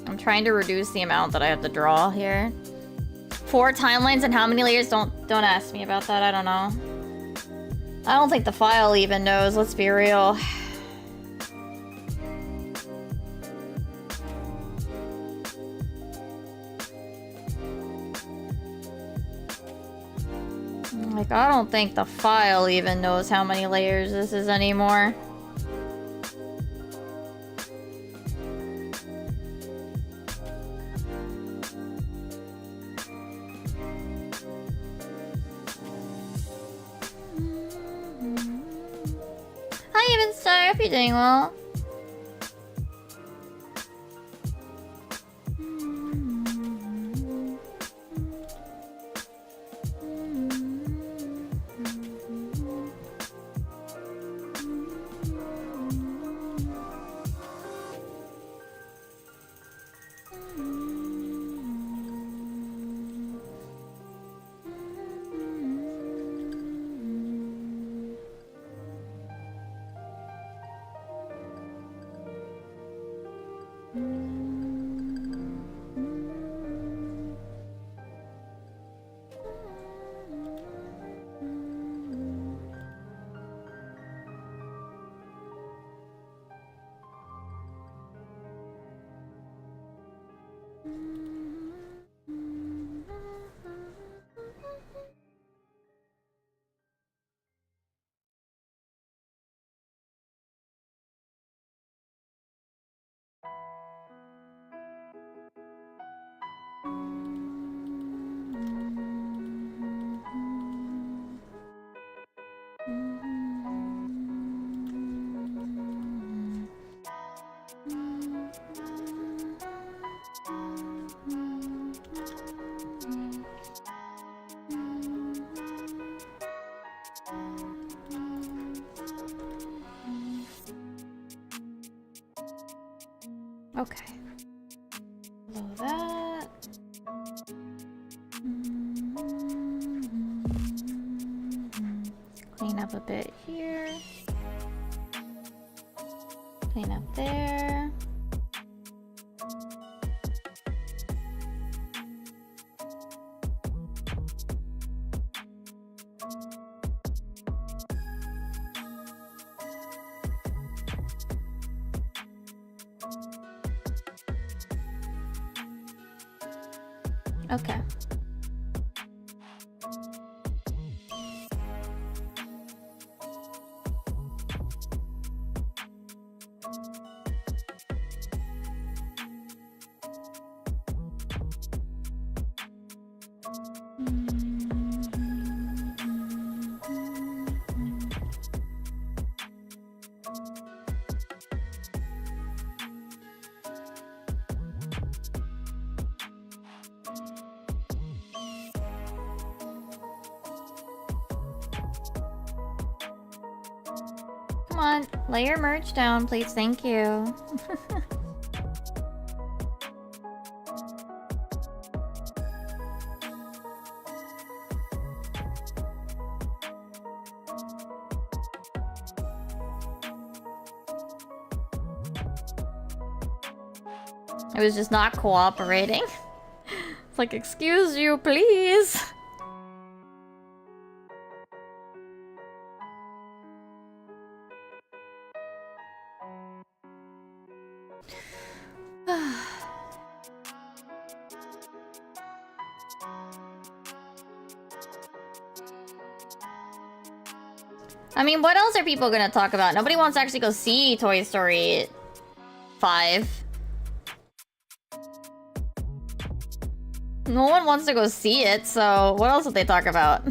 I'm trying to reduce the amount that I have to draw here. 4 timelines and how many layers? Don't ask me about that. I don't know. I don't think the file even knows, let's be real. Like, I don't think the file even knows how many layers this is anymore. I hope you're doing well. Okay. Below that. Clean up a bit here. Clean up there. Okay. Come on, lay your merch down, please. Thank you. It was just not cooperating. It's like, excuse you, please. I mean, what else are people gonna talk about? Nobody wants to actually go see Toy Story 5. No one wants to go see it, so what else would they talk about?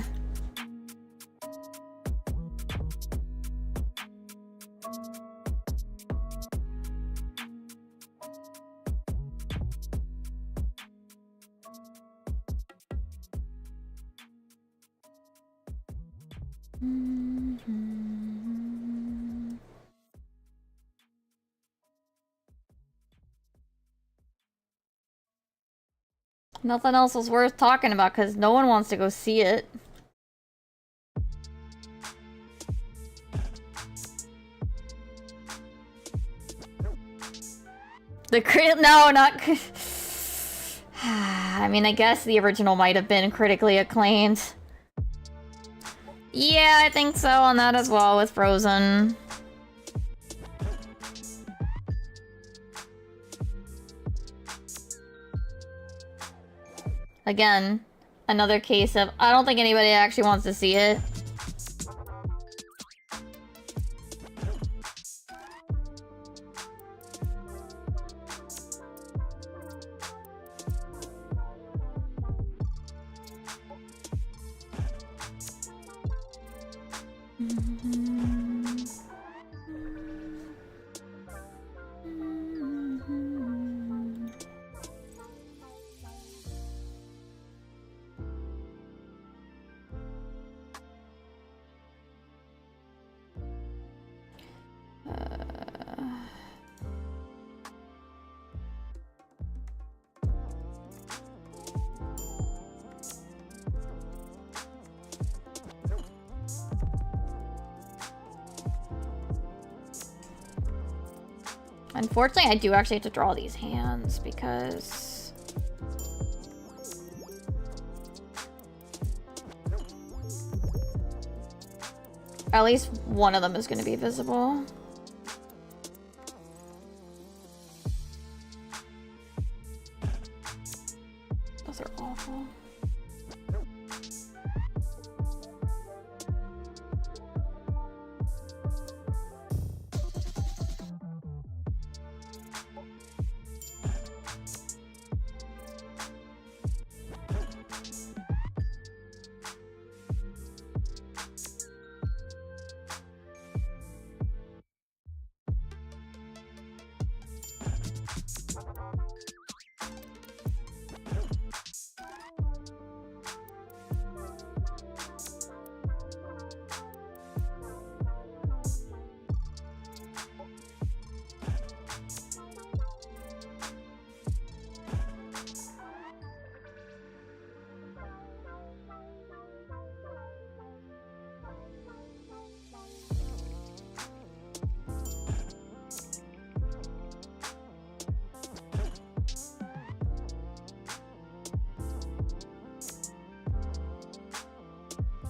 Nothing else was worth talking about because no one wants to go see it. No, not... I mean, I guess the original might have been critically acclaimed. Yeah, I think so on that as well with Frozen. Again, another case of I don't think anybody actually wants to see it. Unfortunately, I do actually have to draw these hands because... at least one of them is going to be visible. Those are awful.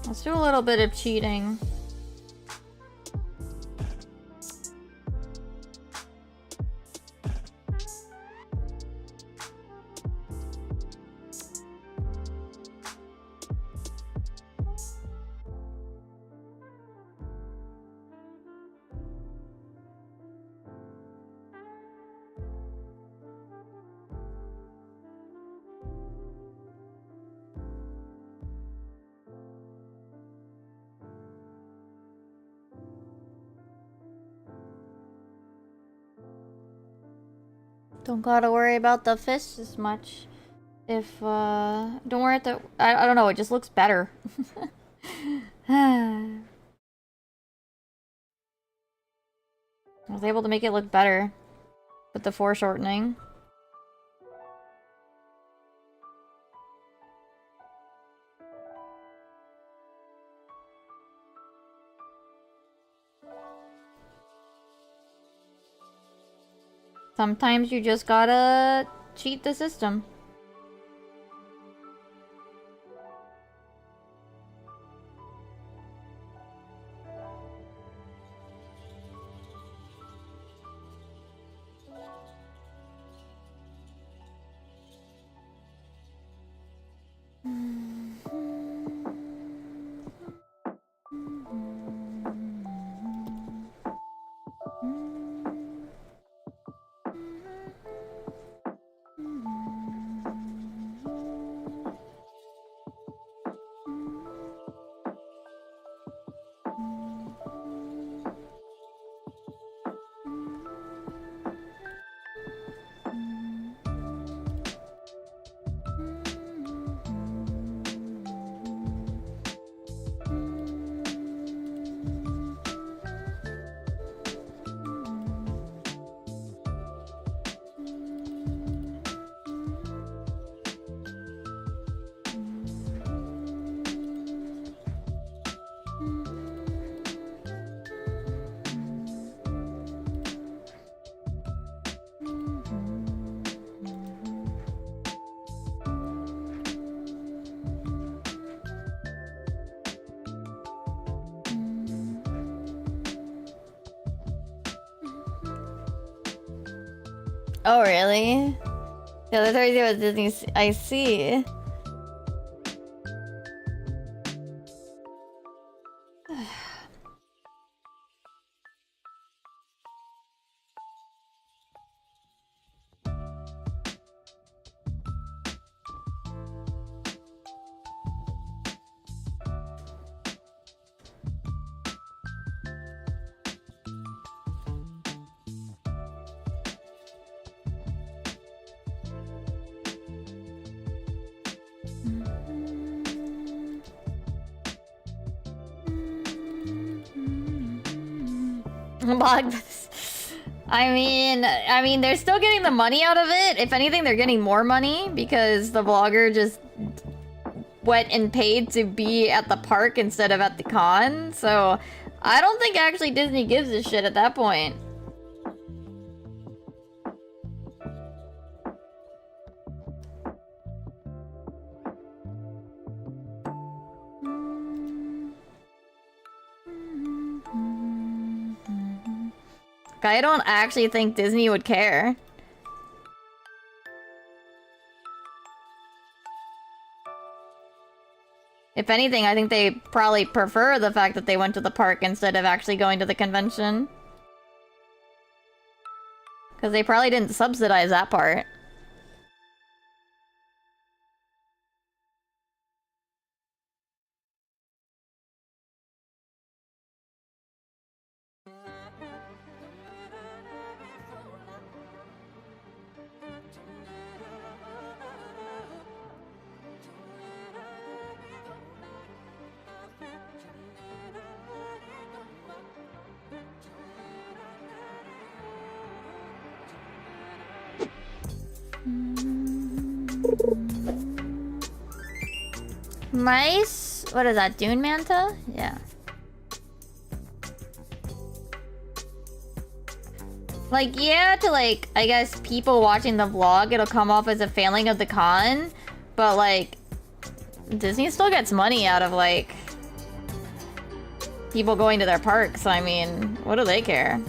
Let's do a little bit of cheating. Don't gotta worry about the fish as much. If, don't worry at the... I don't know, it just looks better. I was able to make it look better with the foreshortening. Sometimes you just gotta cheat the system. Oh, really? The other Thursday was Disney. I see. I mean, they're still getting the money out of it. If anything, they're getting more money because the vlogger just went and paid to be at the park instead of at the con. So I don't think actually Disney gives a shit at that point. I don't actually think Disney would care. If anything, I think they probably prefer the fact that they went to the park instead of actually going to the convention. Because they probably didn't subsidize that part. Mice? What is that? Dune Manta? Yeah. Like, yeah, to like, I guess people watching the vlog, it'll come off as a failing of the con. But like, Disney still gets money out of like people going to their parks. I mean, what do they care?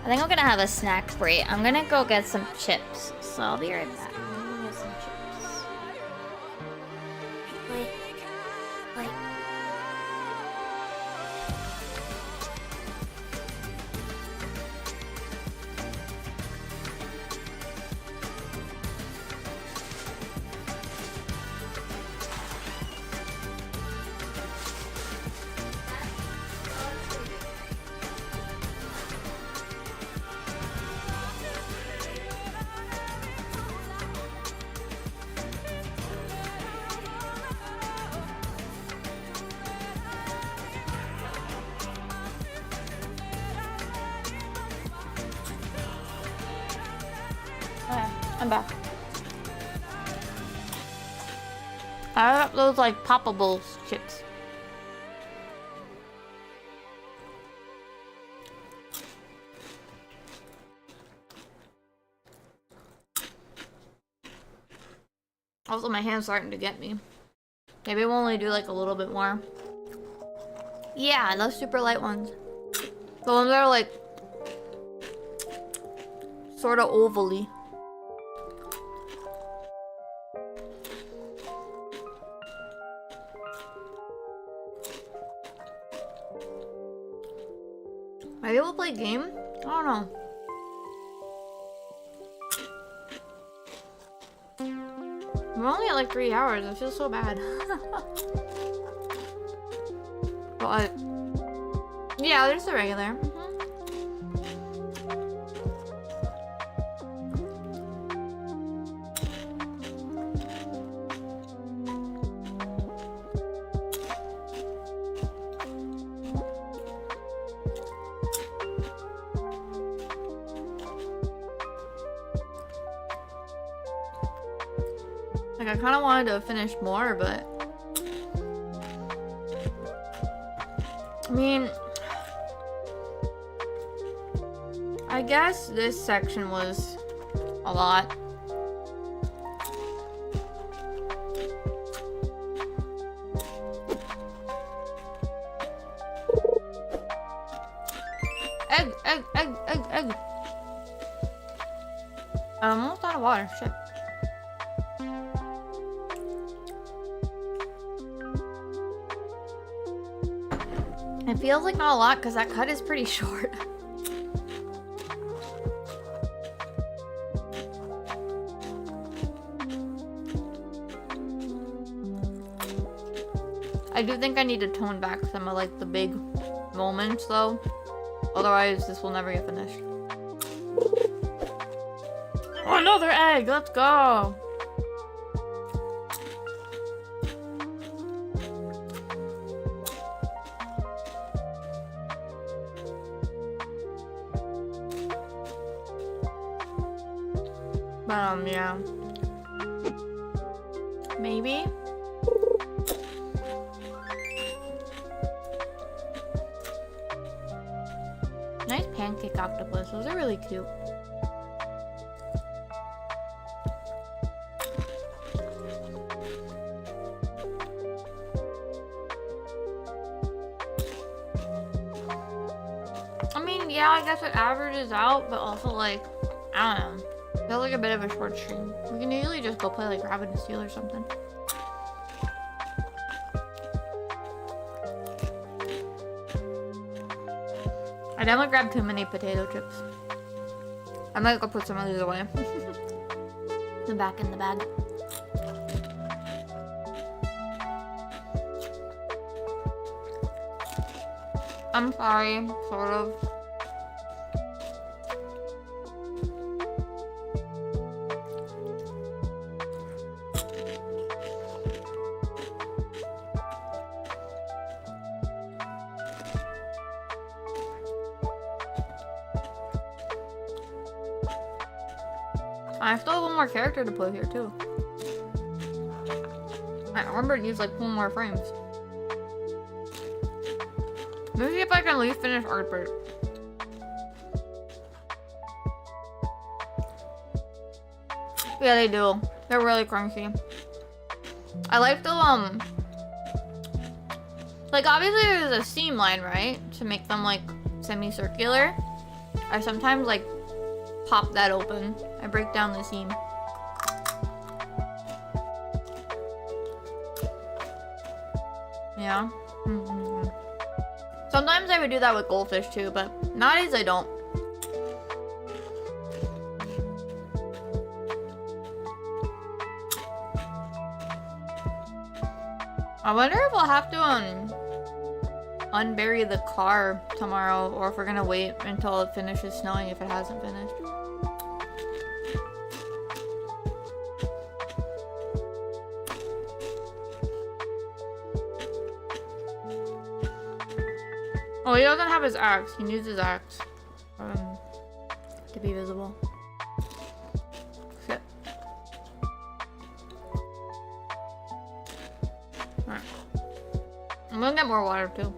I think I'm gonna have a snack break. I'm gonna go get some chips, so I'll be right back. I'm gonna get some chips. Wait. I'm back. I got those like poppables chips. Also, my hand's starting to get me. Maybe we'll only do like a little bit more. Yeah, those super light ones. The ones that are like sort of ovally. Maybe we'll play a game? I don't know. We're only at like 3 hours. I feel so bad. But yeah, there's the regular. Like, I kind of wanted to finish more, but I mean, I guess this section was a lot. Egg. I'm almost out of water. Shit. It feels like not a lot because that cut is pretty short. I do think I need to tone back some of like the big moments though. Otherwise this will never get finished. Oh, another egg! Let's go! Yeah. Maybe. Nice pancake octopus. Those are really cute. I mean, yeah, I guess it averages out, but also like, I don't know. Feels like a bit of a short stream. We can usually just go play like Rabbit and Steel or something. I definitely grabbed too many potato chips. I might go put some of these away. They're back in the bag. I'm sorry, sort of. I still have one more character to put here too. My armor needs like 2 more frames. Maybe if I can at least finish Artbird. Yeah, they do. They're really crunchy. I like the like obviously there's a seam line, right? To make them like semicircular. I sometimes like pop that open. I break down the seam. Yeah. Sometimes I would do that with goldfish too, but nowadays I don't. I wonder if I'll have to unbury the car tomorrow, or if we're gonna wait until it finishes snowing if it hasn't finished. Oh, he doesn't have his axe. He needs his axe to be visible. Shit. gonna get more water too.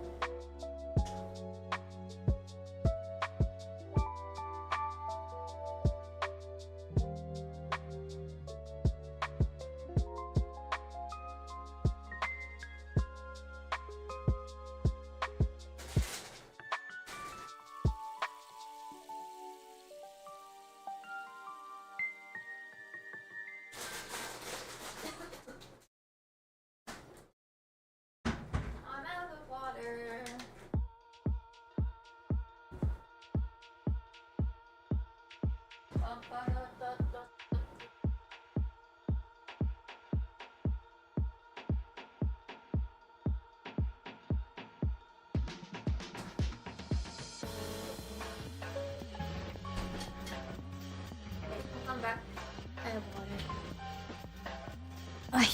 I'm out of water. Come back. I have water. Ay,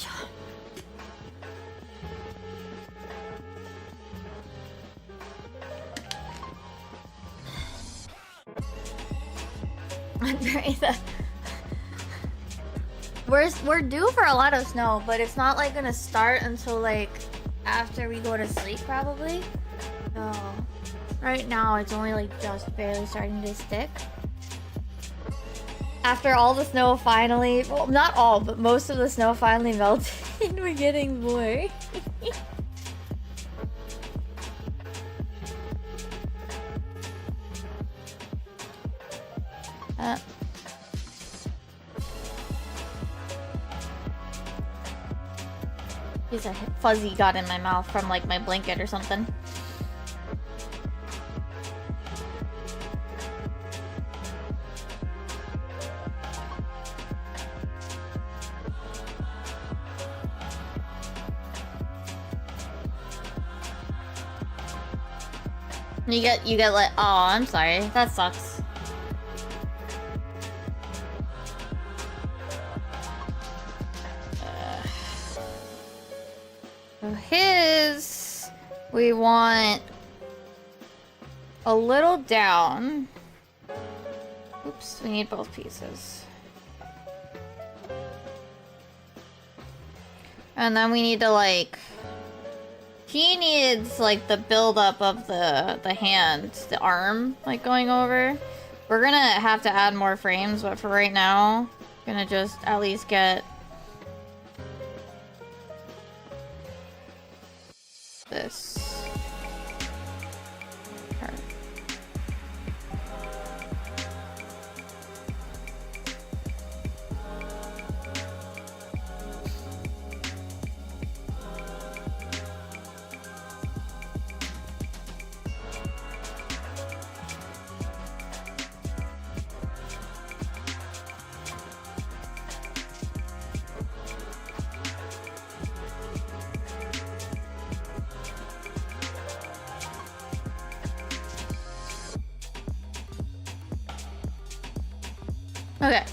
I'm very we're due for a lot of snow, but it's not like gonna start until like after we go to sleep probably. So right now it's only like just barely starting to stick. After all the snow finally, well, not all, but most of the snow finally melted, we're getting more. Piece of fuzzy got in my mouth from like my blanket or something. You get like, oh, I'm sorry. That sucks. So his, we want a little down. Oops, we need both pieces. And then we need to like, he needs like the buildup of the hand, the arm, like going over. We're gonna have to add more frames, but for right now, gonna just at least get this. Okay.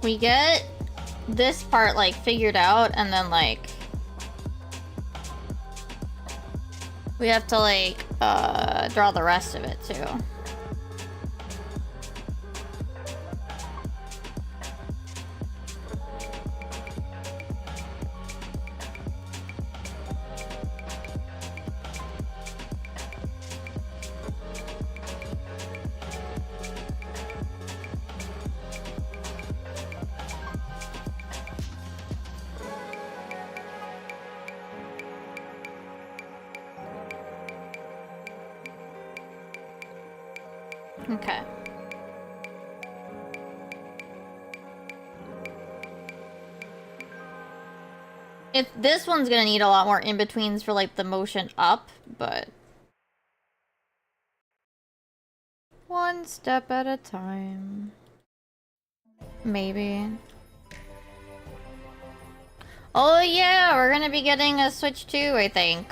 We get this part like figured out, and then like we have to like draw the rest of it too. Okay. This one's gonna need a lot more in-betweens for like the motion up, but one step at a time. Maybe. Oh yeah, we're gonna be getting a Switch 2, I think.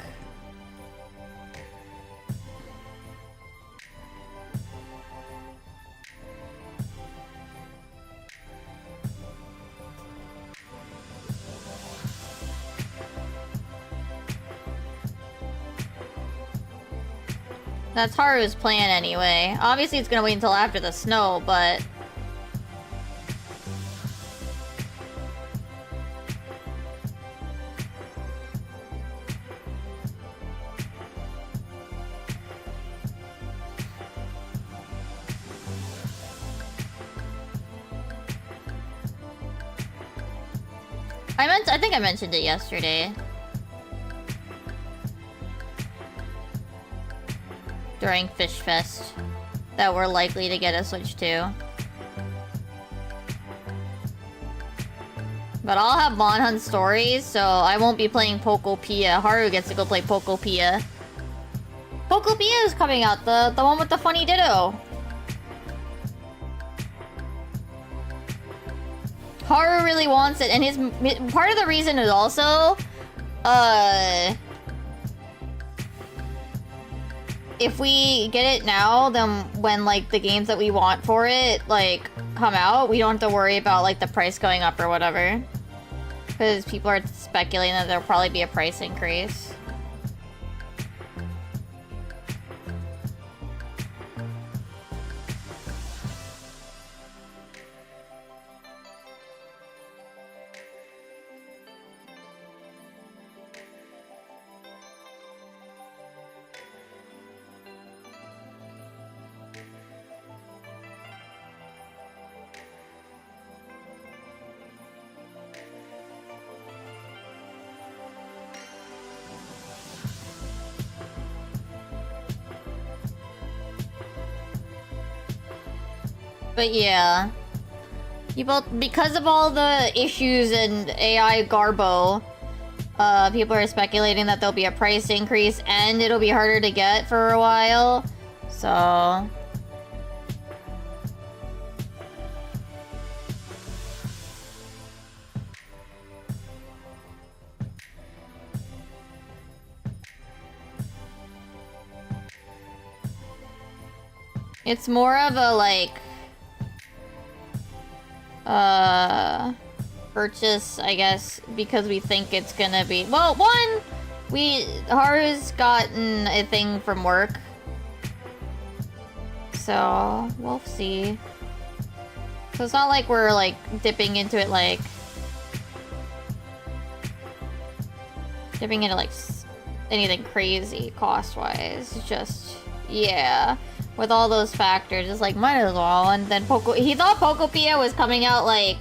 That's Haru's plan anyway. Obviously it's gonna wait until after the snow, but... I think I mentioned it yesterday. During Fish Fest. That we're likely to get a Switch 2. But I'll have Monhun stories, so I won't be playing Pokopia. Haru gets to go play Pokopia. Pokopia is coming out, the one with the funny ditto. Haru really wants it, and his part of the reason is also, if we get it now, then when like the games that we want for it like come out, we don't have to worry about like the price going up or whatever, because people are speculating that there'll probably be a price increase. But yeah, people, because of all the issues and AI garbo, people are speculating that there'll be a price increase and it'll be harder to get for a while. So it's more of a like purchase, I guess, because we think it's gonna be, well, one, Haru's gotten a thing from work, so we'll see. So it's not like we're like dipping into it like anything crazy cost-wise. It's just, yeah, with all those factors, it's like, might as well. And then he thought Pokopia was coming out like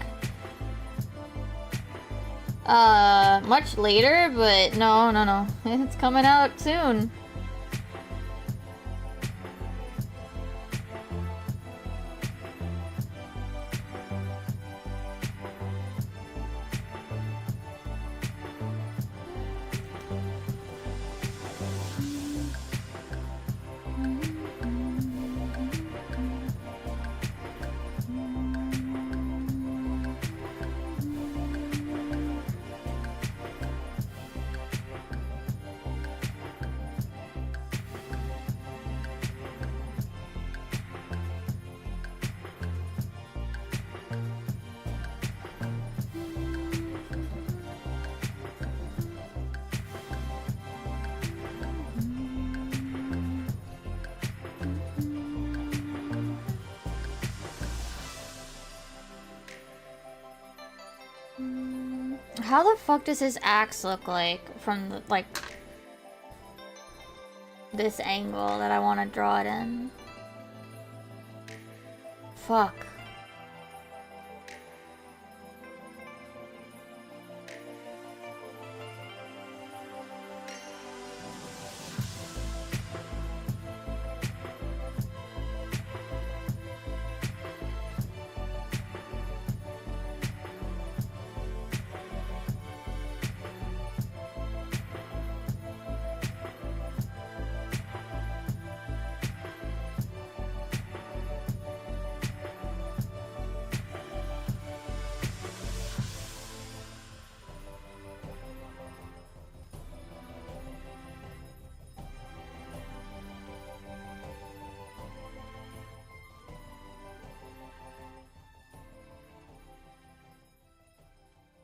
much later, but no, it's coming out soon. How the fuck does his axe look like from the, like, this angle that I want to draw it in? Fuck.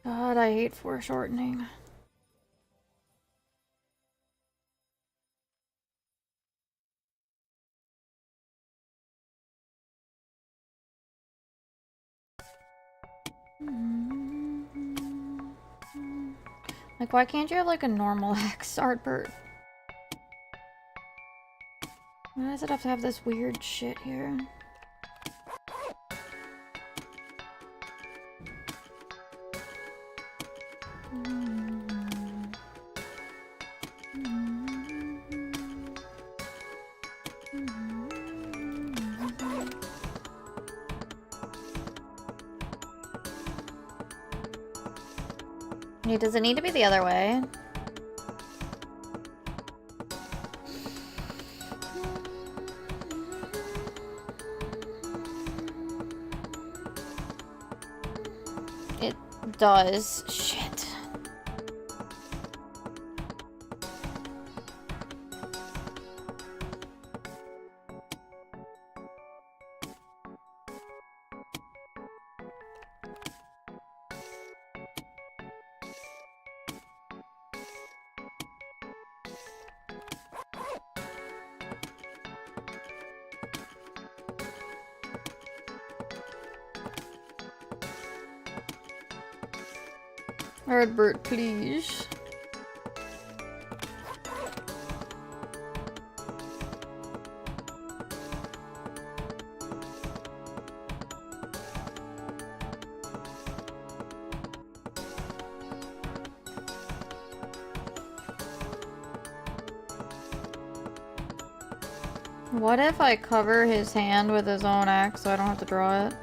God, I hate foreshortening. Like, why can't you have like a normal X Artbert? Why does it have to have this weird shit here? Does it need to be the other way? It does. Shit. Artbert, please. What if I cover his hand with his own axe so I don't have to draw it?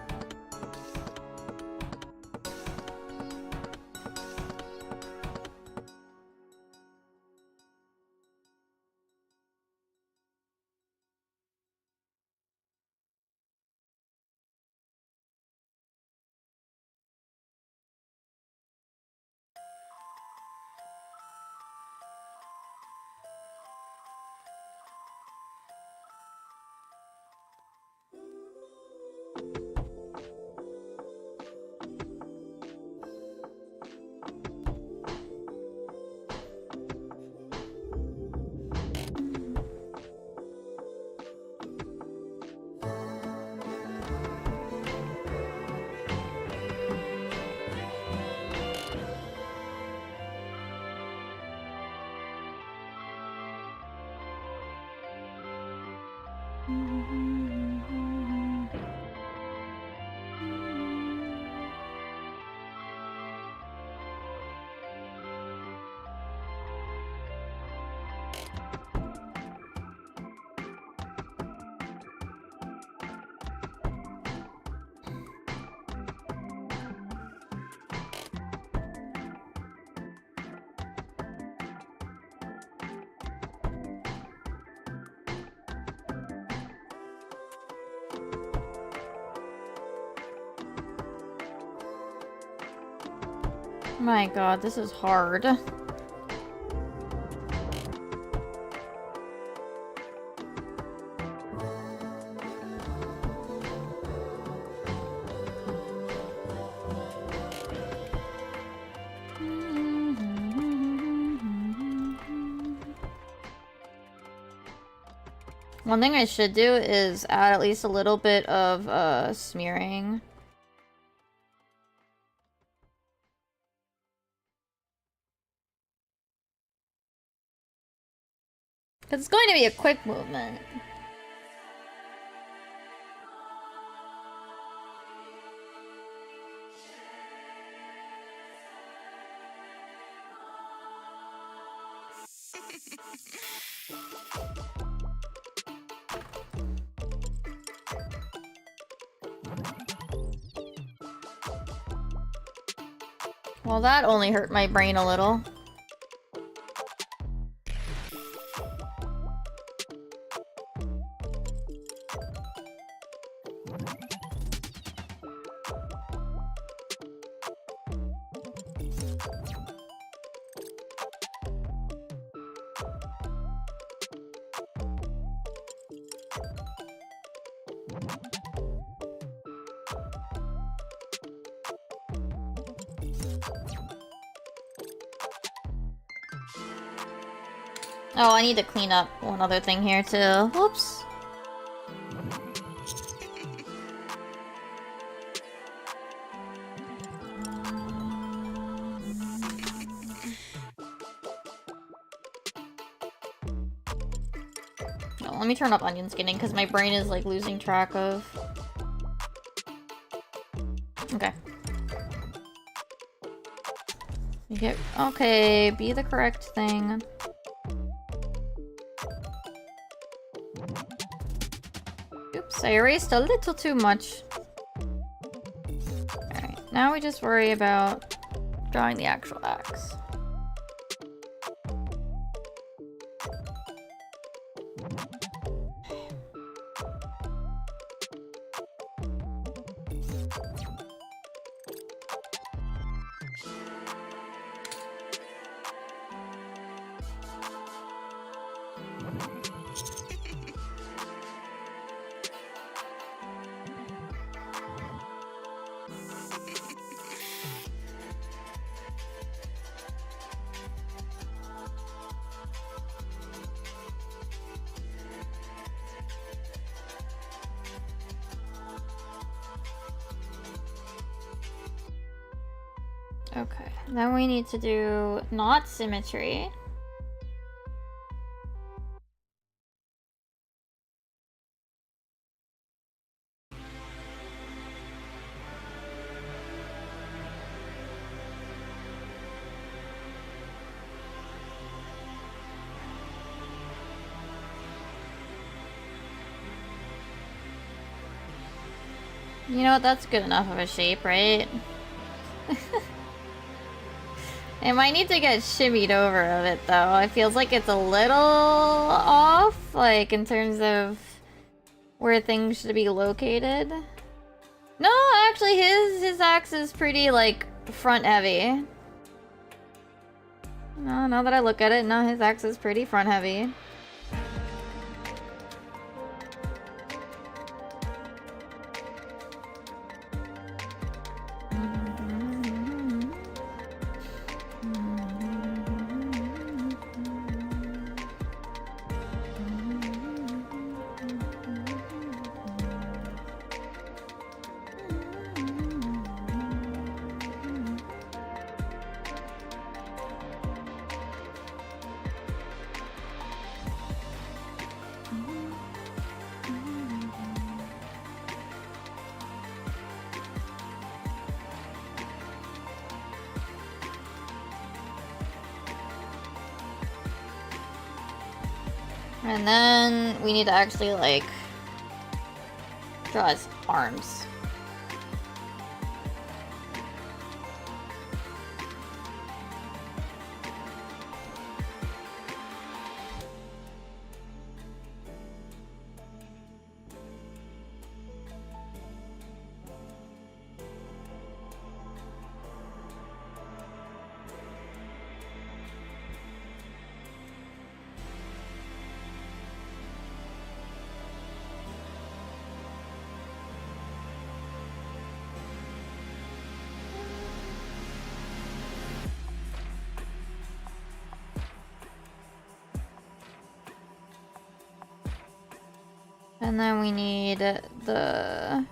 My god, this is hard. One thing I should do is add at least a little bit of smearing. Because it's going to be a quick movement. Well, that only hurt my brain a little. Oh, I need to clean up one other thing here too. Whoops. Let me turn up onion skinning because my brain is like losing track of. Okay. Okay, be the correct thing. Oops, I erased a little too much. Alright, now we just worry about drawing the actual axe. Okay, then we need to do not symmetry. You know what, that's good enough of a shape, right? It might need to get shimmied over a bit, though. It feels like it's a little off, like, in terms of where things should be located. No, actually, his axe is pretty, like, front-heavy. No, now that I look at it, no, his axe is pretty front-heavy. And then we need to actually, like, draw his arms. And then we need the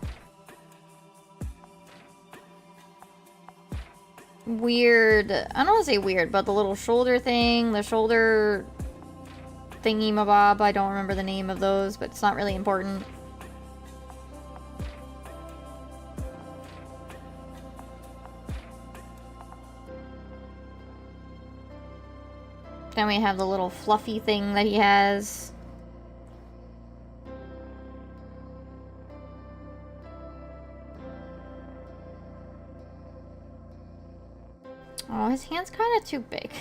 weird, I don't want to say weird, but the little shoulder thing, the shoulder thingy-mabob. I don't remember the name of those, but it's not really important. Then we have the little fluffy thing that he has. Oh, his hand's kind of too big.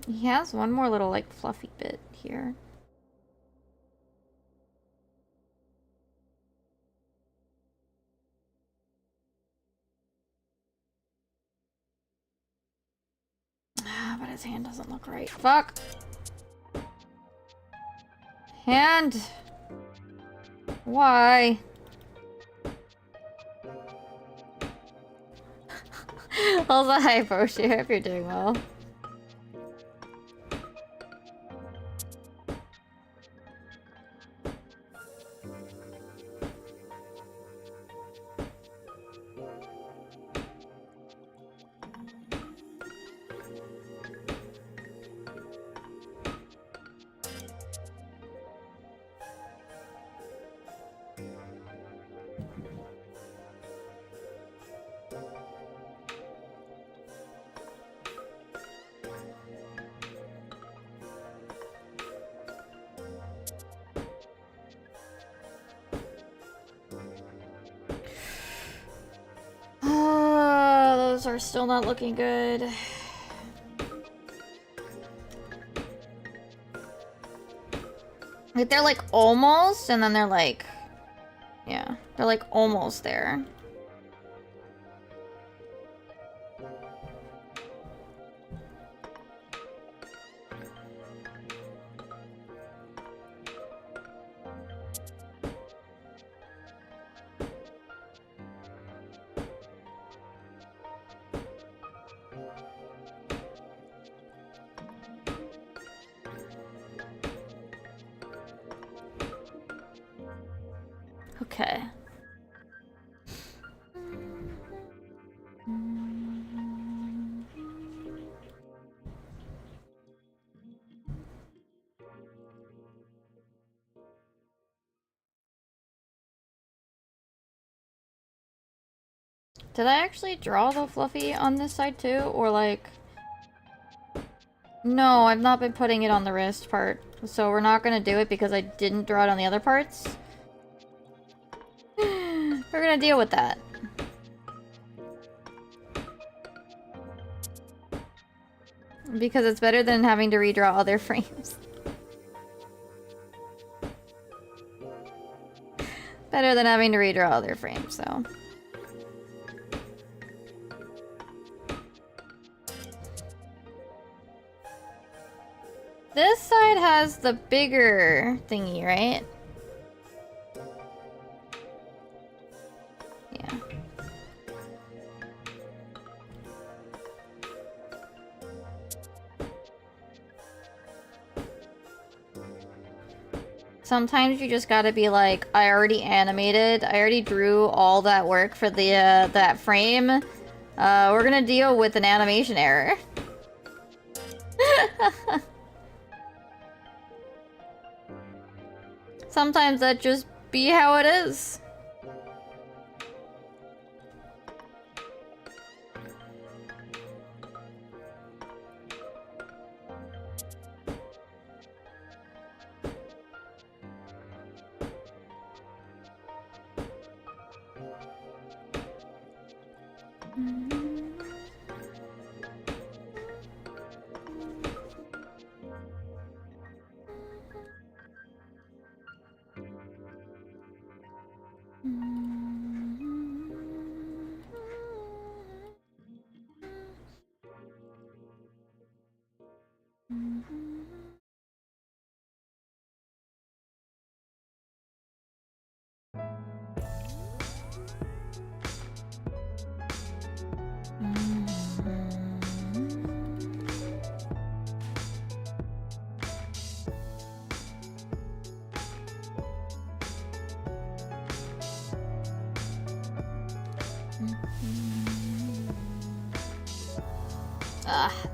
He has one more little, like, fluffy bit here. But his hand doesn't look right. Fuck! Hand! Why? Also, hi, Boshi. I hope you're doing well. shadows are still not looking good. Like, they're like almost, and then they're like... Yeah, they're like almost there. Okay. Did I actually draw the fluffy on this side too? Or like... No, I've not been putting it on the wrist part. So we're not gonna do it because I didn't draw it on the other parts. We're gonna deal with that. Because it's better than having to redraw other frames. Better than having to redraw other frames, so... This side has the bigger thingy, right? Yeah. Sometimes you just gotta be like, I already animated, I already drew all that work for the, that frame. We're gonna deal with an animation error. Sometimes that just be how it is.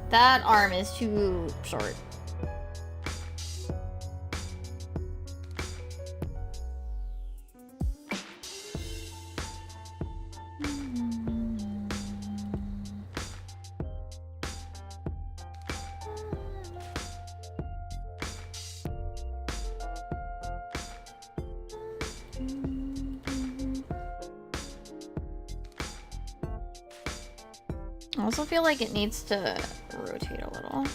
That arm is too short. I also feel like it needs to rotate a little.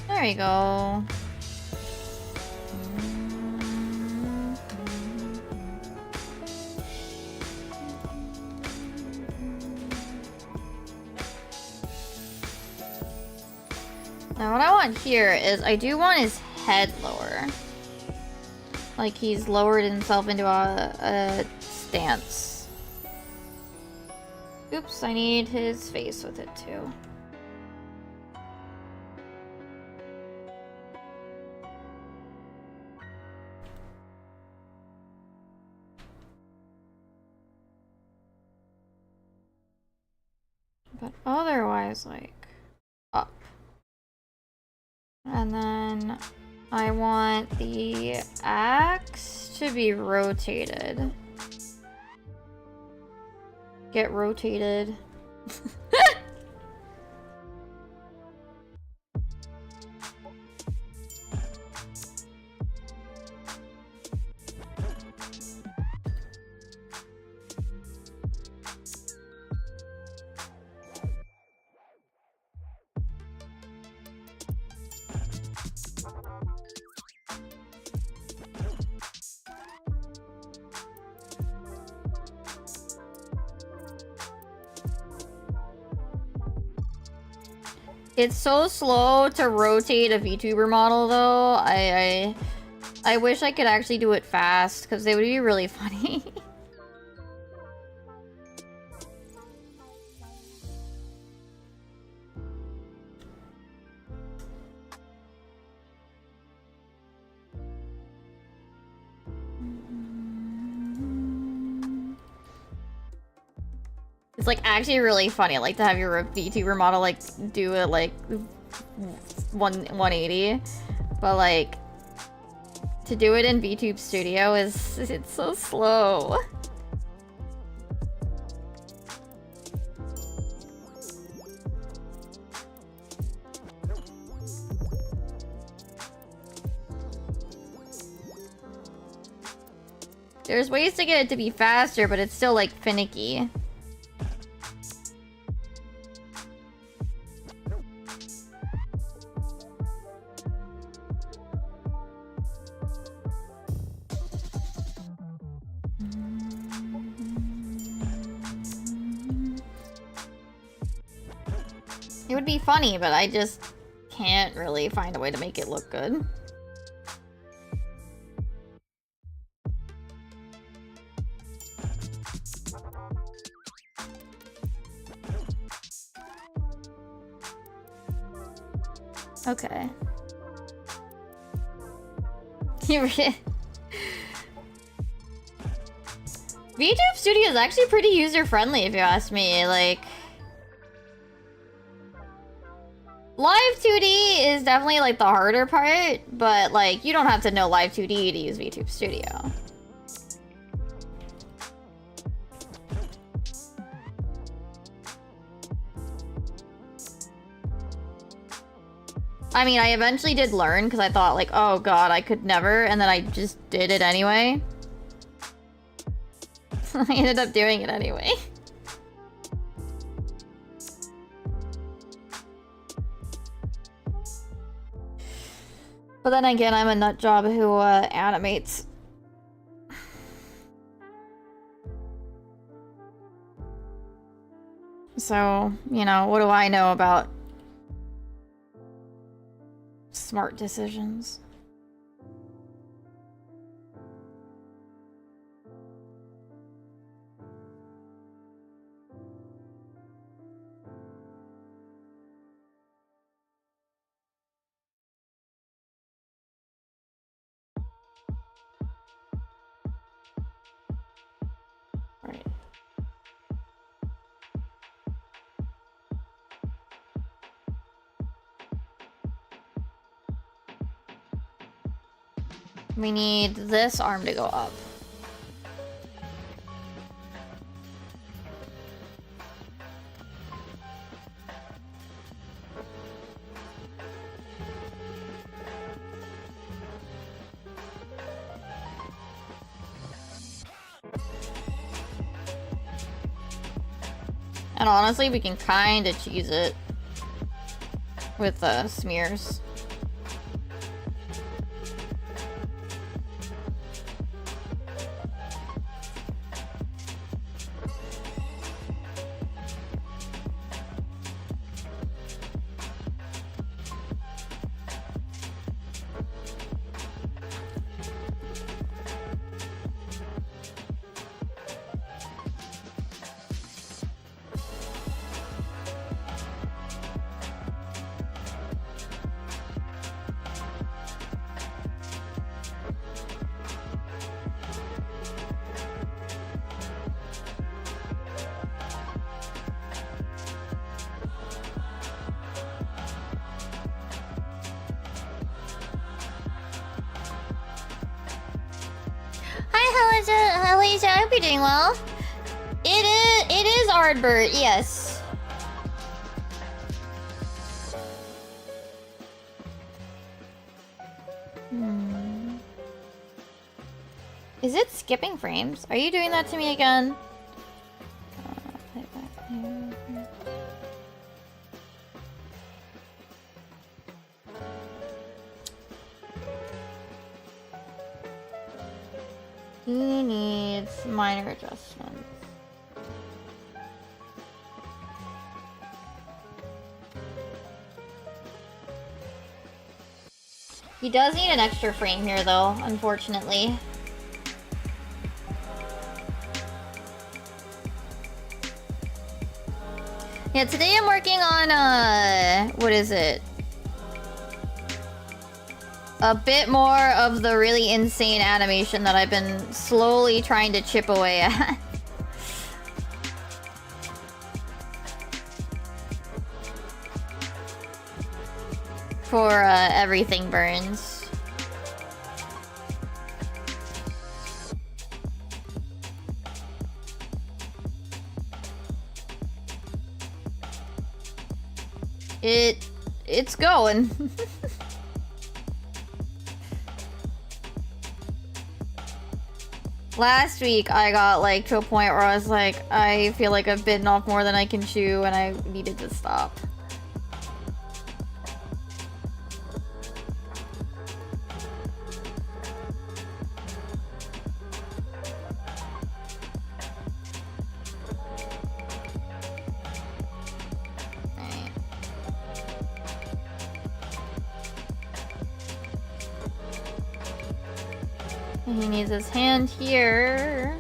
There you go. Now what I want here is I do want his head lower. Like he's lowered himself into a stance. Oops, I need his face with it too. But otherwise, like, up. And then I want the axe to be rotated. Get rotated. It's so slow to rotate a VTuber model, though. I wish I could actually do it fast, because they would be really funny. It's like actually really funny, like to have your VTuber model like do it like 180, but like to do it in VTube Studio it's so slow. There's ways to get it to be faster, but it's still like finicky. It would be funny, but I just can't really find a way to make it look good. Okay. VTube Studio is actually pretty user-friendly, if you ask me. Like, Live 2D is definitely like the harder part, but like you don't have to know Live 2D to use VTube Studio. I mean, I eventually did learn because I thought like, oh god, I could never, and then I just did it anyway. I ended up doing it anyway. But then again, I'm a nut job who animates. So, you know, what do I know about smart decisions? Right. We need this arm to go up. And honestly, we can kind of cheese it with smears. Hi, Alicia. I hope you're doing well. It is Ardbert, yes. Is it skipping frames? Are you doing that to me again? Play back here. He needs minor adjustments. He does need an extra frame here though, unfortunately. Yeah, today I'm working on, what is it? A bit more of the really insane animation that I've been slowly trying to chip away at. For, everything burns. It's going. Last week I got like to a point where I was like, I feel like I've bitten off more than I can chew and I needed to stop. He needs his hand here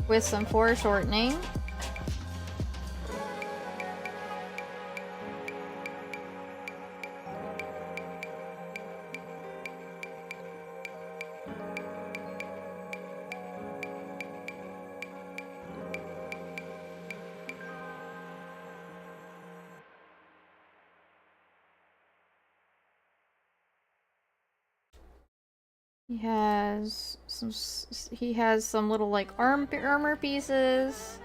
with some foreshortening. He has some little like armor pieces.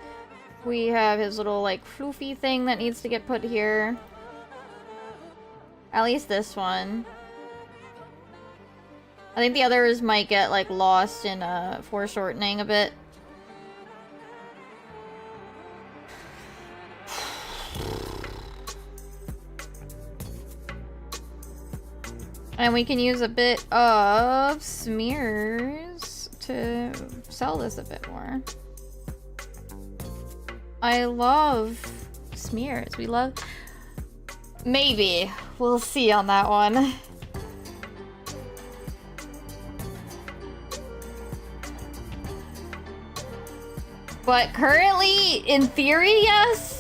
We have his little like floofy thing that needs to get put here. At least this one. I think the others might get like lost in foreshortening a bit. And we can use a bit of smears to sell this a bit more. I love smears. We love... Maybe. We'll see on that one. But currently, in theory, yes.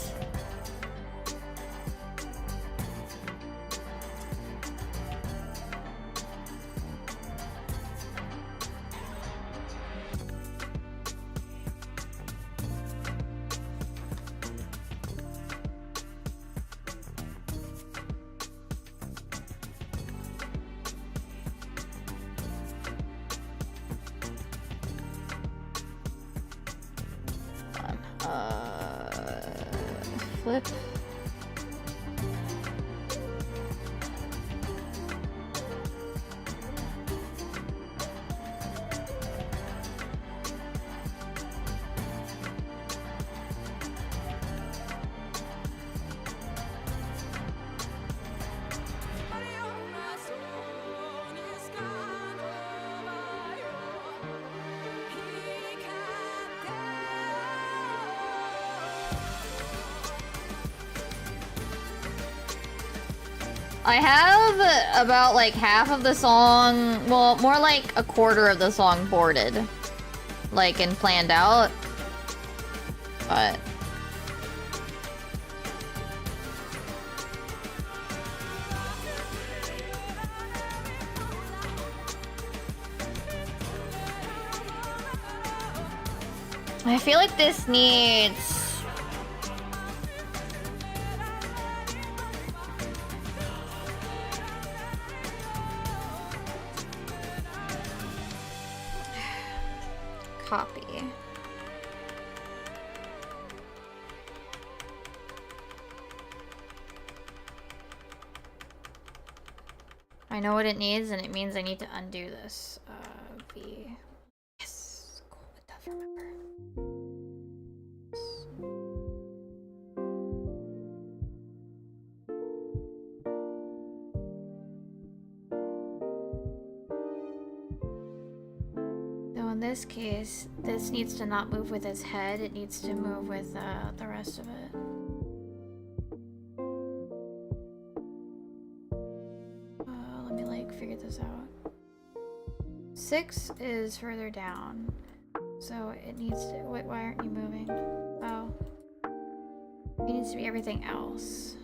Flip. I have about like half of the song, well, more like a quarter of the song boarded, like and planned out, but I feel like this needs Copy. I know what it needs, and it means I need to undo this. V. Yes. Cool. It does remember. So in this case, this needs to not move with his head. It needs to move with the rest of it. Figure this out. 6 is further down, so it needs to. Wait, why aren't you moving? Oh, it needs to be everything else.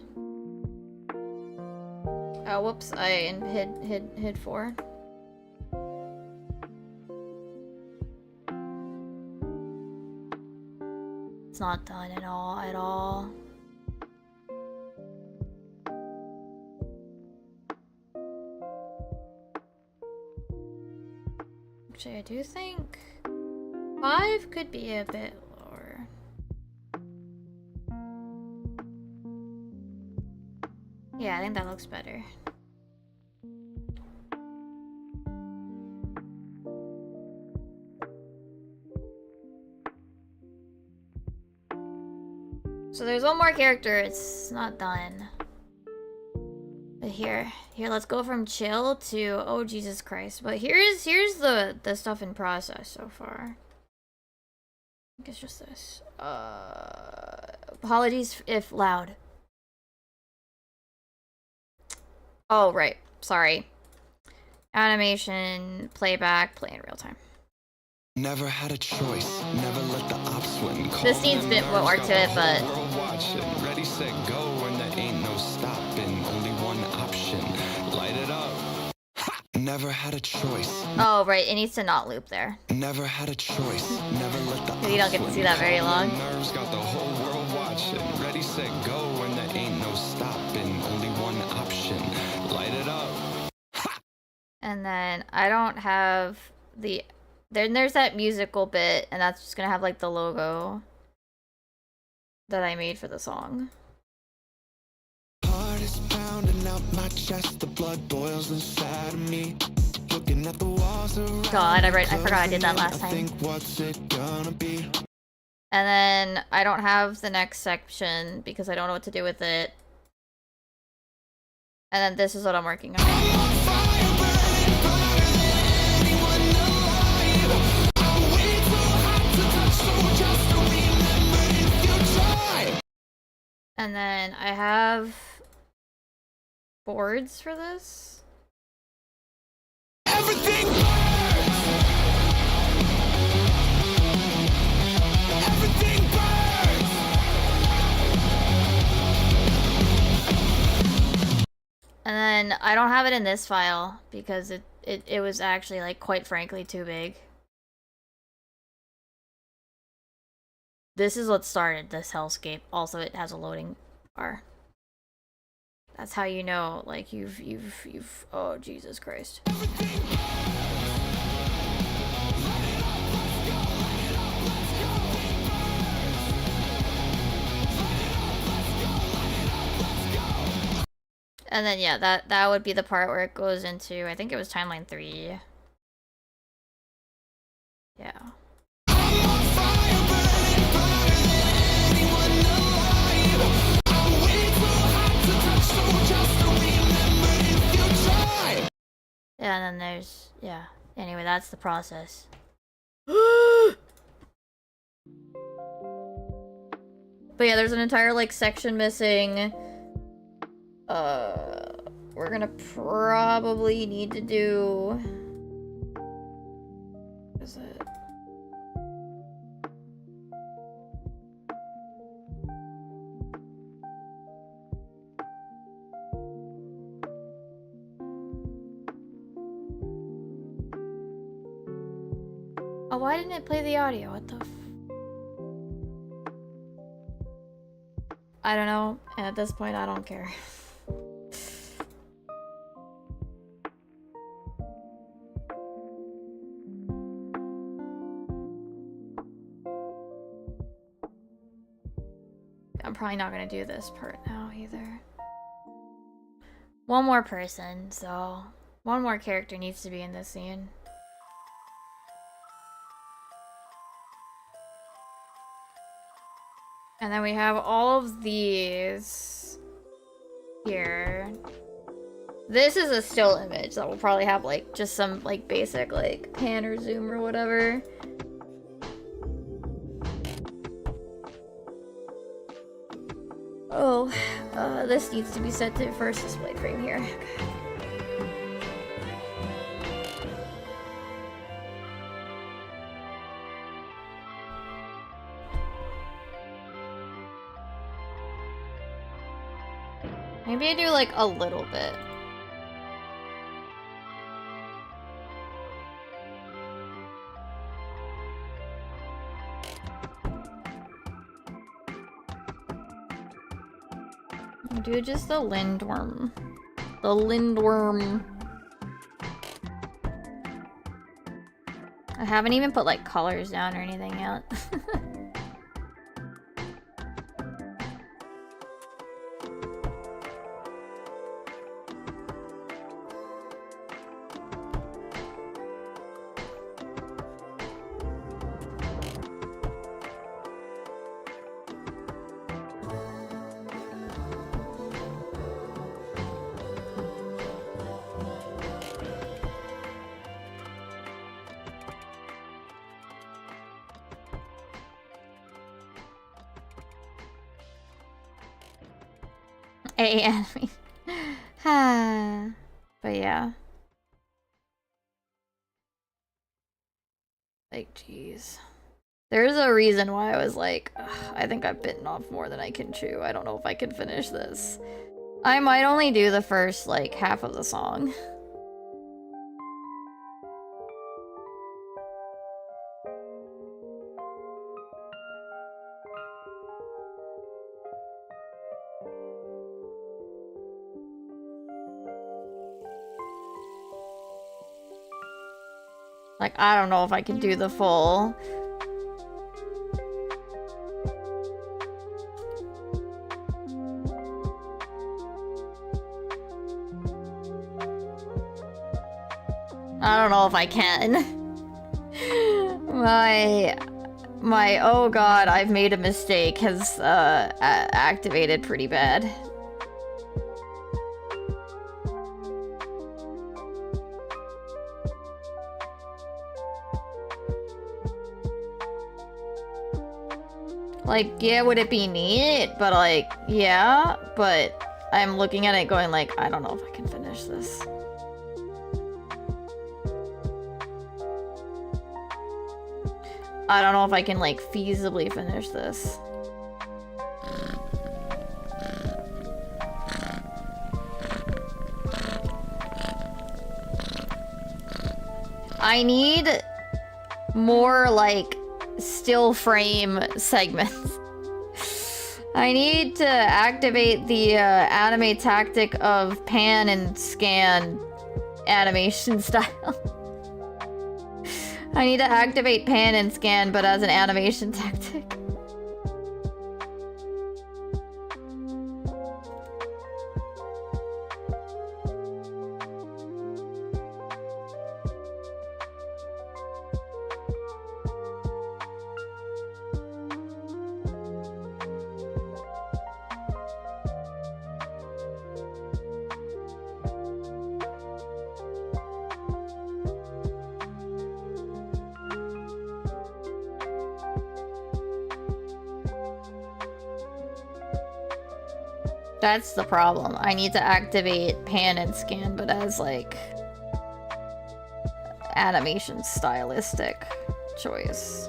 Oh, whoops! I hid 4. It's not done at all. Actually, I do think 5 could be a bit lower. Yeah, I think that looks better. So there's one more character, it's not done. But here, let's go from chill to, oh Jesus Christ. But here's the stuff in process so far. I think it's just this. Apologies if loud. Oh, right. Sorry. Animation, playback, play in real time. Never had a choice, never let the ops win. This needs a bit more art to it, but ready, set, go, and there ain't no stopping. Only one option, light it up. Ha! Never had a choice. Oh, right, it needs to not loop there. Never had a choice, never let the you don't get to see that very long. Nerves got the whole world watching. Ready, set, go, and there ain't no stopping. Only one option, light it up. Ha! And then I don't have the. Then there's that musical bit, and that's just gonna have like the logo that I made for the song. Heart is pounding out my chest, the blood boils inside of me. Looking at the walls around. God, I forgot I did that last time. Think what's it gonna be? And then I don't have the next section because I don't know what to do with it. And then this is what I'm working on. And then I have boards for this. Everything burns. Everything burns. And then I don't have it in this file because it was actually, like, quite frankly too big. This is what started this hellscape. Also, it has a loading bar. That's how you know, like, you've, oh, Jesus Christ. And then, yeah, that would be the part where it goes into, I think it was timeline 3. Yeah. Yeah, and then there's, yeah. Anyway, that's the process. But yeah, there's an entire, like, section missing. We're gonna probably need to do... What is it? Oh, why didn't it play the audio? What the f... I don't know, and at this point I don't care. I'm probably not gonna do this part now either. One more person, so one more character needs to be in this scene. And then we have all of these here. This is a still image that will probably have like just some like basic like pan or zoom or whatever. Oh, this needs to be set to first display frame here. Maybe I do like a little bit. I'll do just the lindworm. The lindworm. I haven't even put like colors down or anything yet. Anime. But yeah. Like, jeez. There's a reason why I was like, I think I've bitten off more than I can chew. I don't know if I can finish this. I might only do the first, like, half of the song. Like, I don't know if I can do the full. I don't know if I can. My oh god, I've made a mistake has activated pretty bad. Like, yeah, would it be neat? But like, yeah, but I'm looking at it going like, I don't know if I can finish this. I don't know if I can like feasibly finish this. I need more like still frame segments. I need to activate the anime tactic of pan and scan animation style. I need to activate pan and scan, but as an animation tactic. That's the problem. I need to activate pan and scan, but as like animation stylistic choice.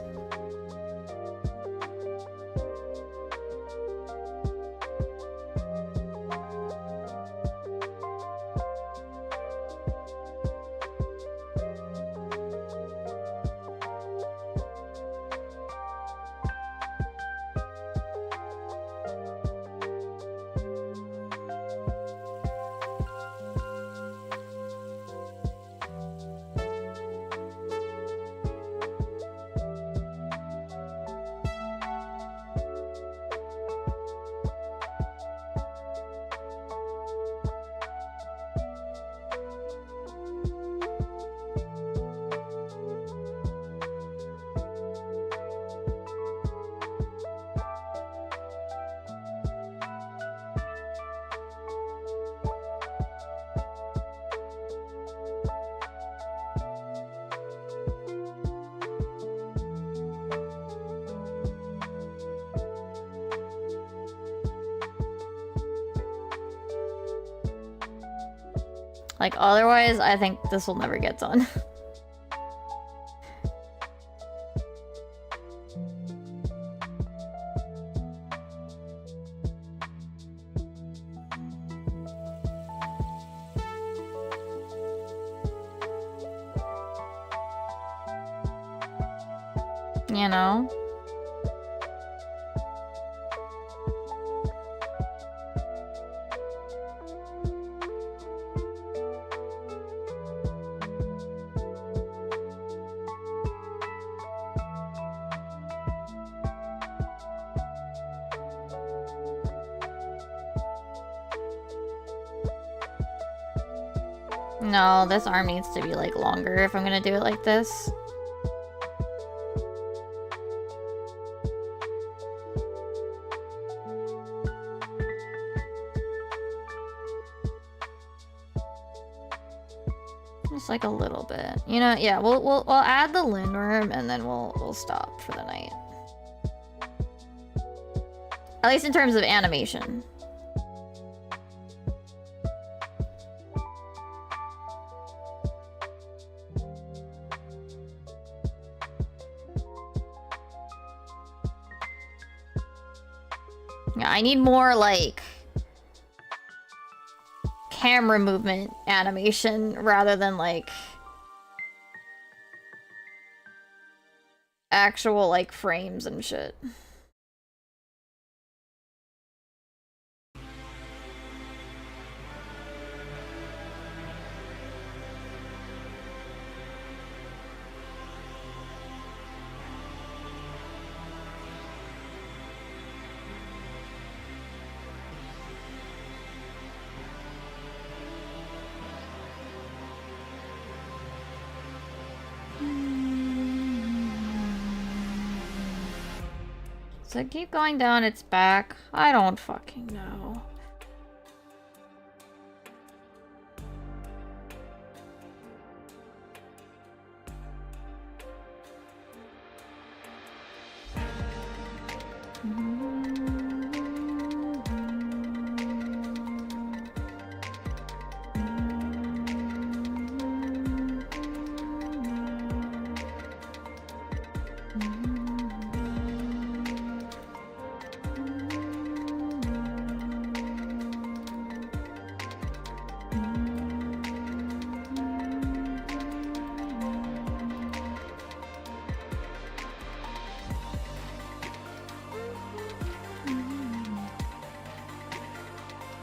Like, otherwise, I think this will never get done. You know? No, this arm needs to be like longer if I'm gonna do it like this. Just like a little bit. You know, yeah, we'll add the lindworm and then we'll stop for the night. At least in terms of animation. Yeah, I need more like camera movement animation rather than like actual like frames and shit. So keep going down its back. I don't fucking know.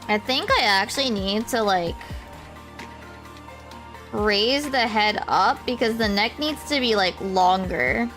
I think I actually need to like raise the head up because the neck needs to be like longer.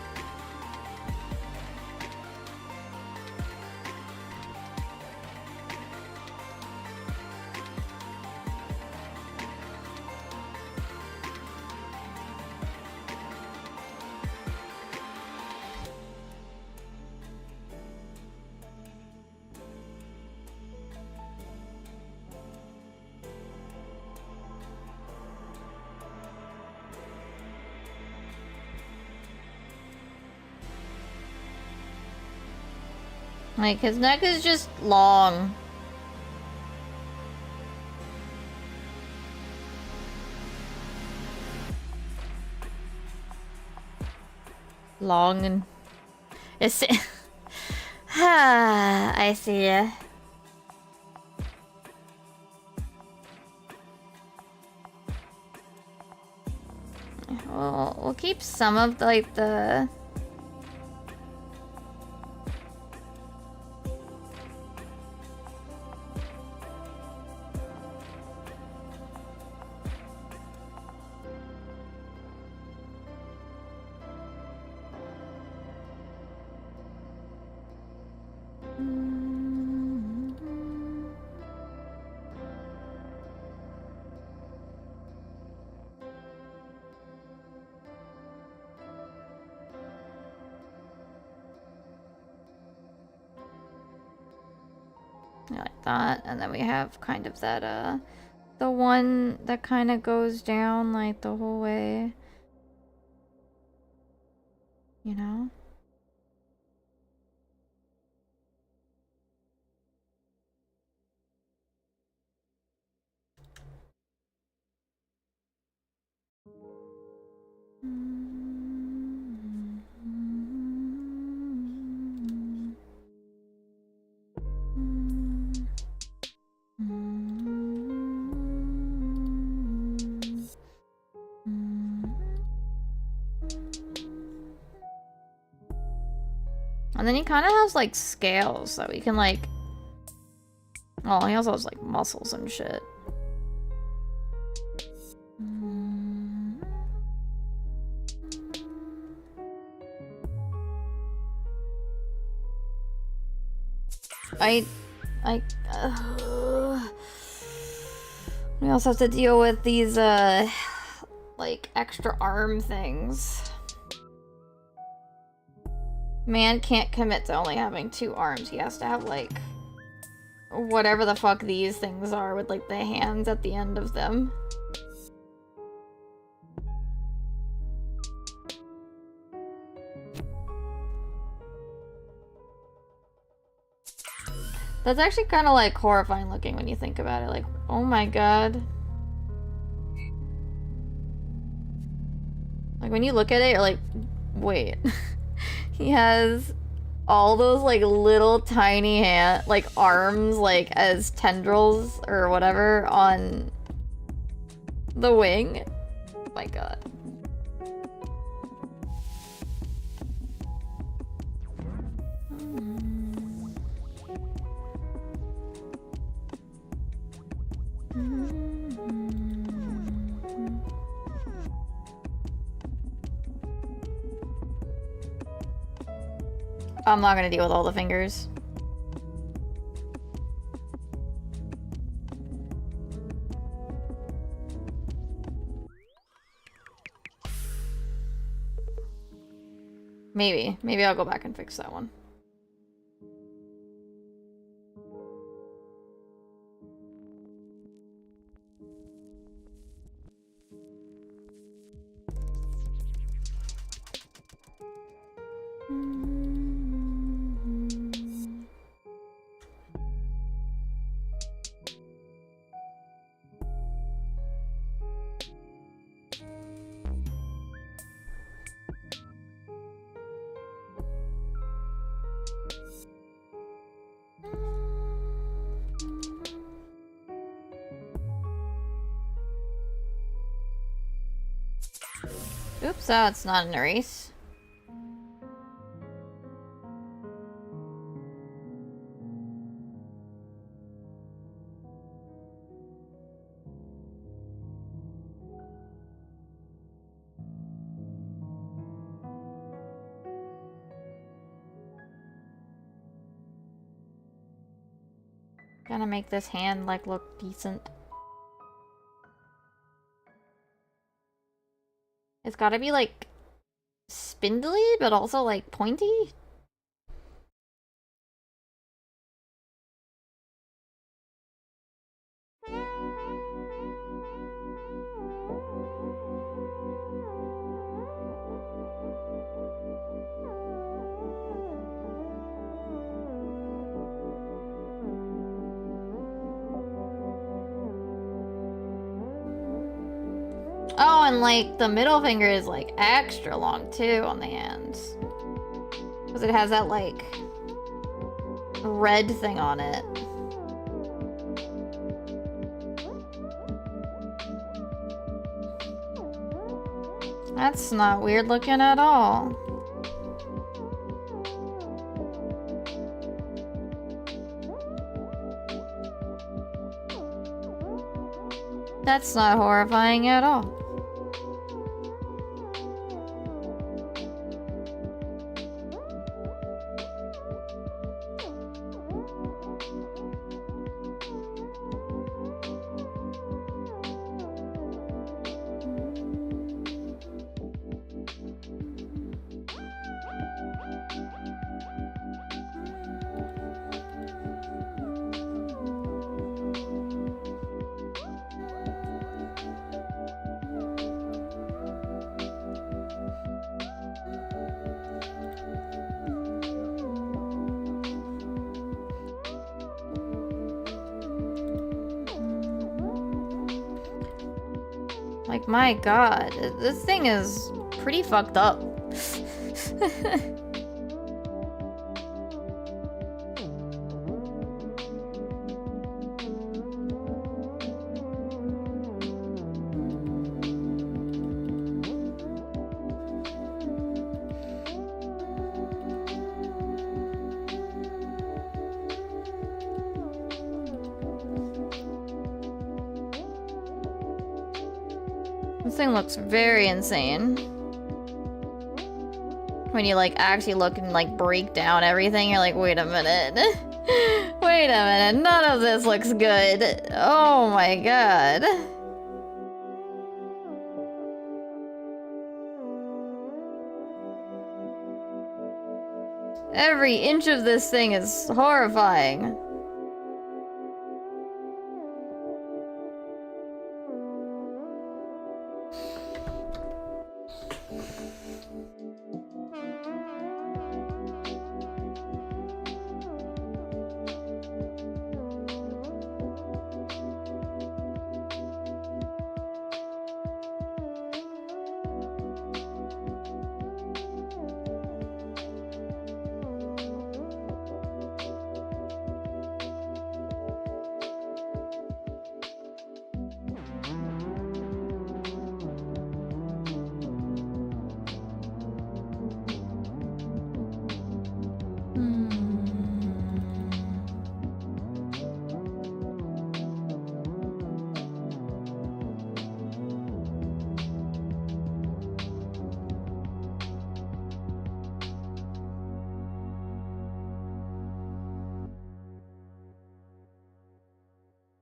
Like, his neck is just long. Long and... It's... I see. We'll keep some of, like, the... like that, and then we have kind of that the one that kind of goes down like the whole way, you know. And then he kind of has like scales that we can like... Oh, he also has like muscles and shit. We also have to deal with these, like, extra arm things. Man can't commit to only having 2 arms. He has to have, like, whatever the fuck these things are with, like, the hands at the end of them. That's actually kind of like horrifying looking when you think about it. Like, oh my god. Like when you look at it, you're like, wait. He has all those like little tiny like arms, like as tendrils or whatever on the wing. Oh my god. I'm not gonna deal with all the fingers. Maybe I'll go back and fix that one. Oops, oh, it's not an erase. Gonna make this hand like look decent. It's gotta be like spindly, but also like pointy. Oh, and like the middle finger is like extra long too on the hands. Because it has that like red thing on it. That's not weird looking at all. That's not horrifying at all. Like, my god, this thing is pretty fucked up. This thing looks very insane. When you like actually look and like break down everything, you're like, wait a minute. Wait a minute, none of this looks good. Oh my god. Every inch of this thing is horrifying.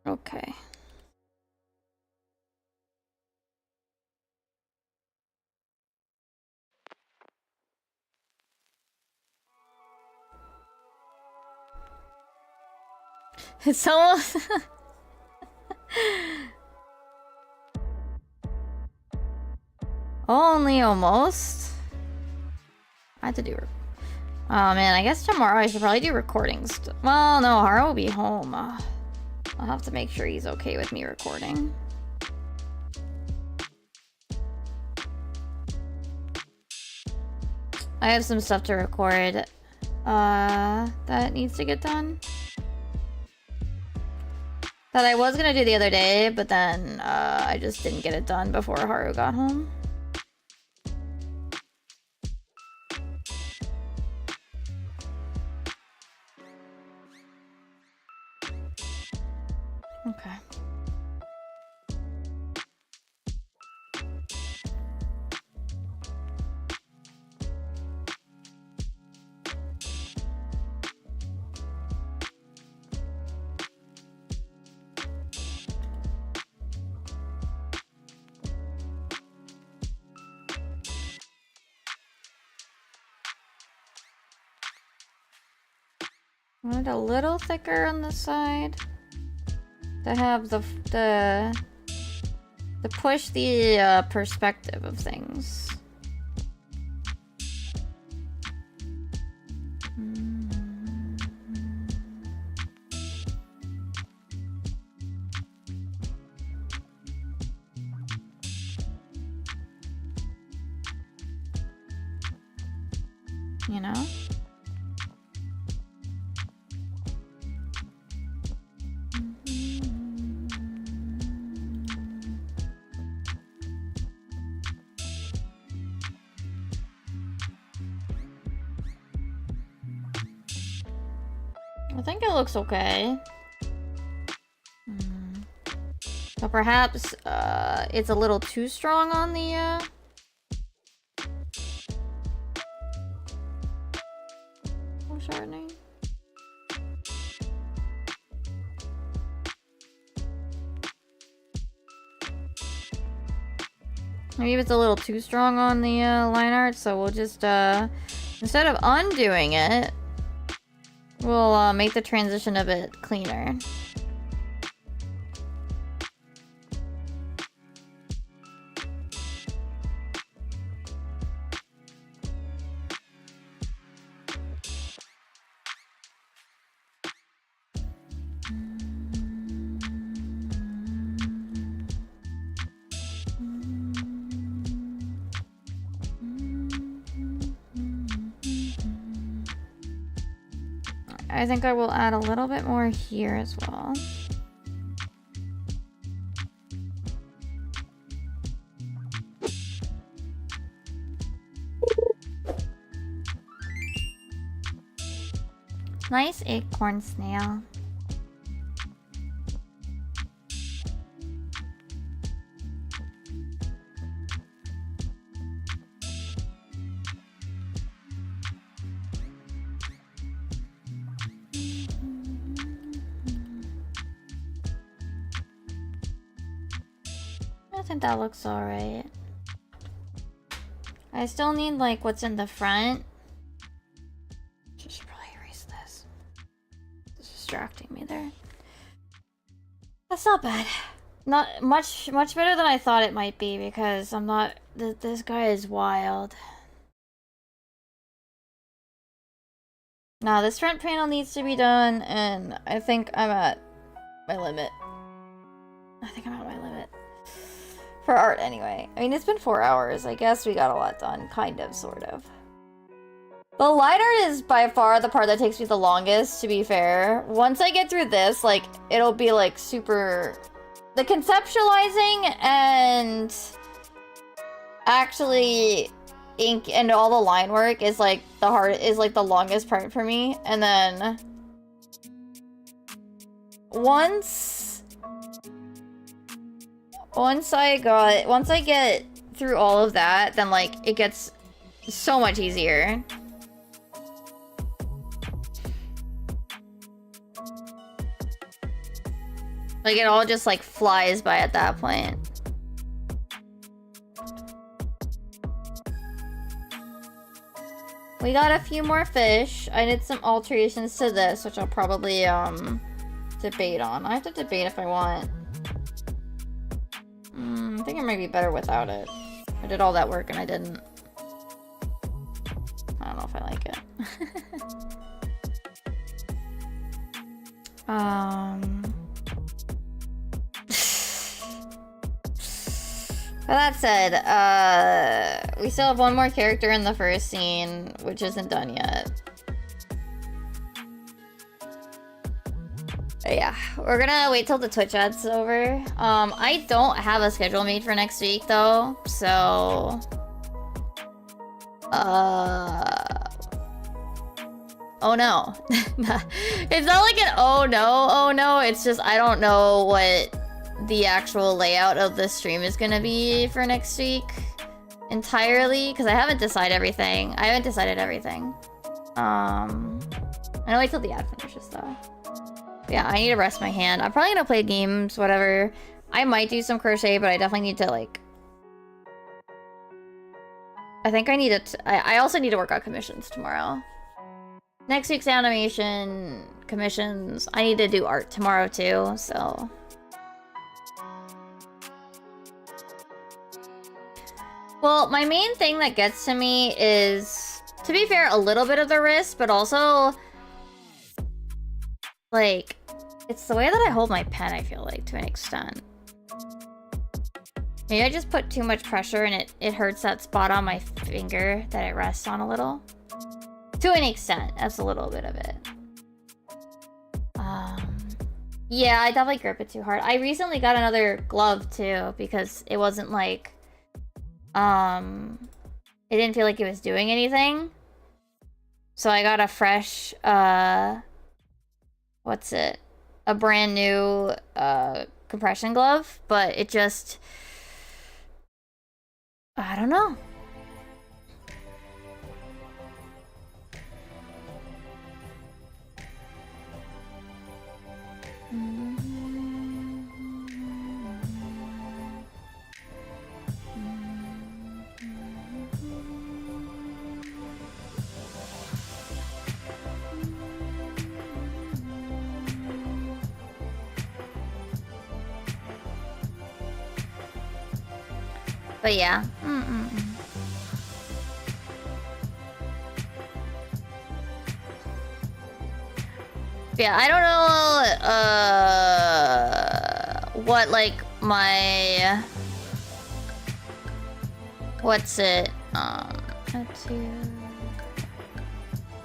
Okay. It's almost... Only almost. I have to do... Oh man, I guess tomorrow I should probably do recordings. Well, no, Haro will be home. I'll have to make sure he's okay with me recording. I have some stuff to record that needs to get done. That I was gonna do the other day, but then I just didn't get it done before Haru got home. Okay. I want it a little thicker on the side to have the push the perspective of things. You know? I think it looks okay. So perhaps it's a little too strong on the shortening. Maybe it's a little too strong on the line art, so we'll just instead of undoing it, we'll make the transition a bit cleaner. I think I will add a little bit more here as well. Nice acorn snail. think that looks alright. I still need like what's in the front. Just probably erase this. It's distracting me there. That's not bad. Not much better than I thought it might be because I'm not. This guy is wild. Now this front panel needs to be done, and I think I'm at my limit. I think I'm at my limit. For art, anyway. I mean, it's been 4 hours. I guess we got a lot done. Kind of, sort of. The line art is by far the part that takes me the longest, to be fair. Once I get through this, like, it'll be, like, super... The conceptualizing and... actually ink and all the line work is, like, the longest part for me. And then... Once I get through all of that, then like it gets so much easier. Like it all just like flies by at that point. We got a few more fish. I did some alterations to this, which I'll probably debate on. I have to debate if I want. I think it might be better without it. I did all that work and I didn't. I don't know if I like it. But that said, we still have one more character in the first scene, which isn't done yet. Yeah, we're gonna wait till the Twitch ad's over. I don't have a schedule made for next week though, so... Oh no. It's not like an oh no, it's just I don't know what the actual layout of the stream is gonna be for next week entirely, because I haven't decided everything. I'm gonna wait till the ad finishes though. Yeah, I need to rest my hand. I'm probably gonna play games, whatever. I might do some crochet, but I definitely need to, like... I think I need to... I also need to work on commissions tomorrow. Next week's animation, commissions. I need to do art tomorrow, too, so... Well, my main thing that gets to me is, to be fair, a little bit of the wrist, but also... Like, it's the way that I hold my pen, I feel like, to an extent. Maybe I just put too much pressure and it hurts that spot on my finger that it rests on a little. To an extent, that's a little bit of it. Yeah, I definitely grip it too hard. I recently got another glove too, because it wasn't like... It didn't feel like it was doing anything. So I got a fresh, what's it? A brand new compression glove, but it just... I don't know. But yeah. Yeah, I don't know what like my what's it? Let's see.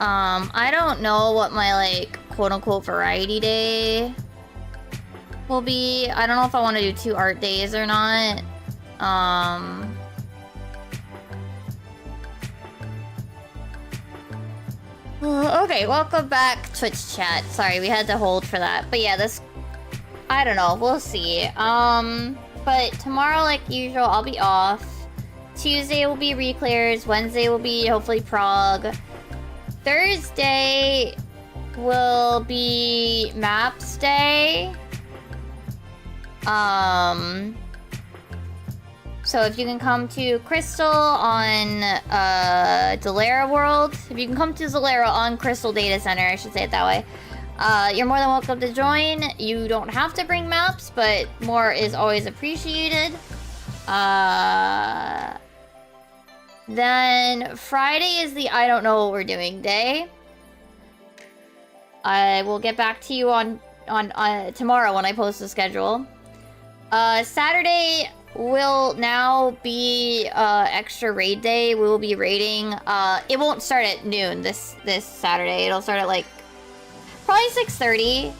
I don't know what my like quote unquote variety day will be. I don't know if I want to do 2 art days or not. Okay, welcome back, Twitch chat. Sorry, we had to hold for that. But yeah, this... I don't know, we'll see. But tomorrow, like usual, I'll be off. Tuesday will be Reclears. Wednesday will be, hopefully, Prague. Thursday will be Maps Day. So if you can come to Crystal on Delaera World, if you can come to Delaera on Crystal Data Center, I should say it that way, you're more than welcome to join. You don't have to bring maps, but more is always appreciated. Then Friday is the I don't know what we're doing day. I will get back to you on tomorrow when I post the schedule. Saturday will now be extra raid day. We will be raiding. It won't start at noon this Saturday. It'll start at like probably 6:30.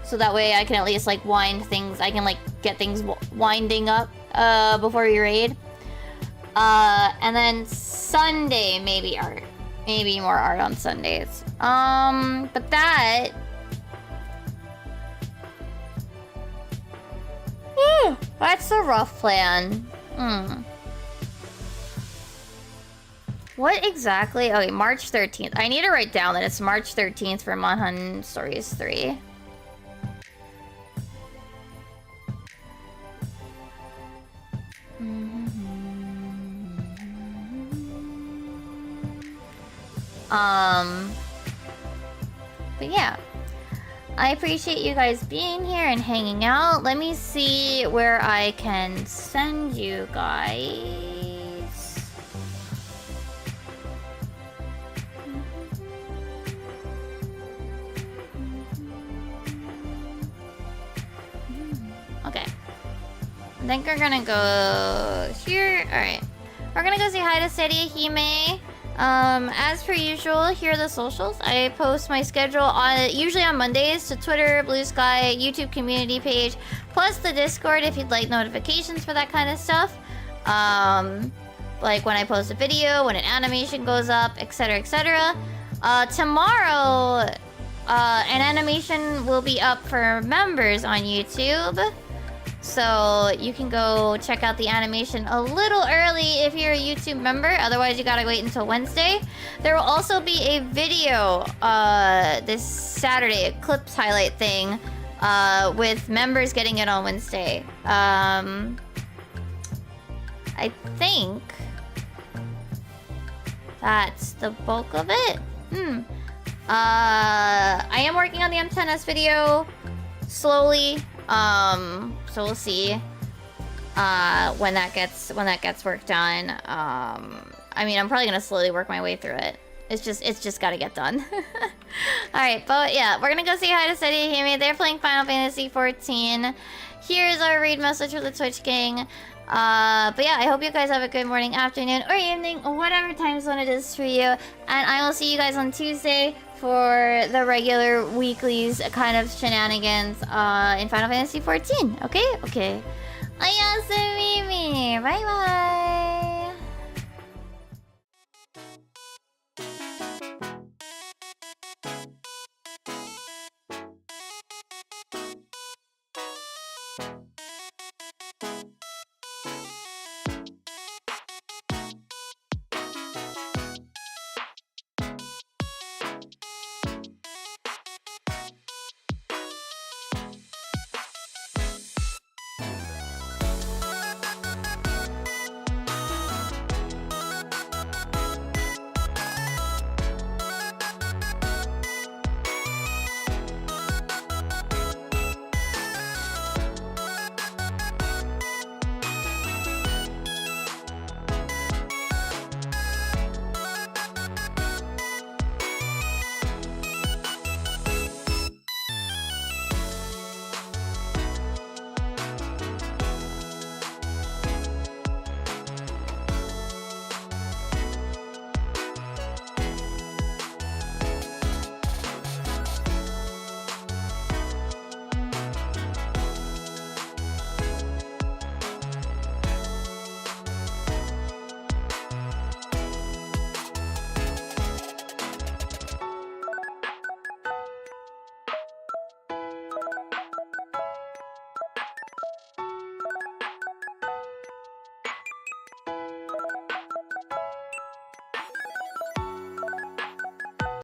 So that way I can at least like wind things. I can like get things winding up before we raid. And then Sunday maybe art. Maybe more art on Sundays. But that. That's a rough plan. What exactly? Okay, March 13th. I need to write down that it's March 13th for Manhunt Stories 3. But yeah. I appreciate you guys being here and hanging out. Let me see where I can send you guys. Okay. I think we're gonna go here. Alright. We're gonna go say hi to Seria Hime. As per usual, here are the socials. I post my schedule usually on Mondays to Twitter, Blue Sky, YouTube community page, plus the Discord if you'd like notifications for that kind of stuff. Like when I post a video, when an animation goes up, etc, etc. Tomorrow, an animation will be up for members on YouTube. So you can go check out the animation a little early if you're a YouTube member. Otherwise, you gotta wait until Wednesday. There will also be a video this Saturday, a clips highlight thing, with members getting it on Wednesday. I think that's the bulk of it. I am working on the M10S video slowly. So we'll see when that gets work done. I mean, I'm probably gonna slowly work my way through it. It's just gotta get done. Alright, but yeah, we're gonna go say hi to Seria Hime. They're playing Final Fantasy 14. Here's our raid message for the Twitch gang. But yeah, I hope you guys have a good morning, afternoon, or evening, or whatever time zone it is for you. And I will see you guys on Tuesday for the regular weeklies kind of shenanigans in Final Fantasy 14. Okay? Okay. Ayasumimi! Bye bye!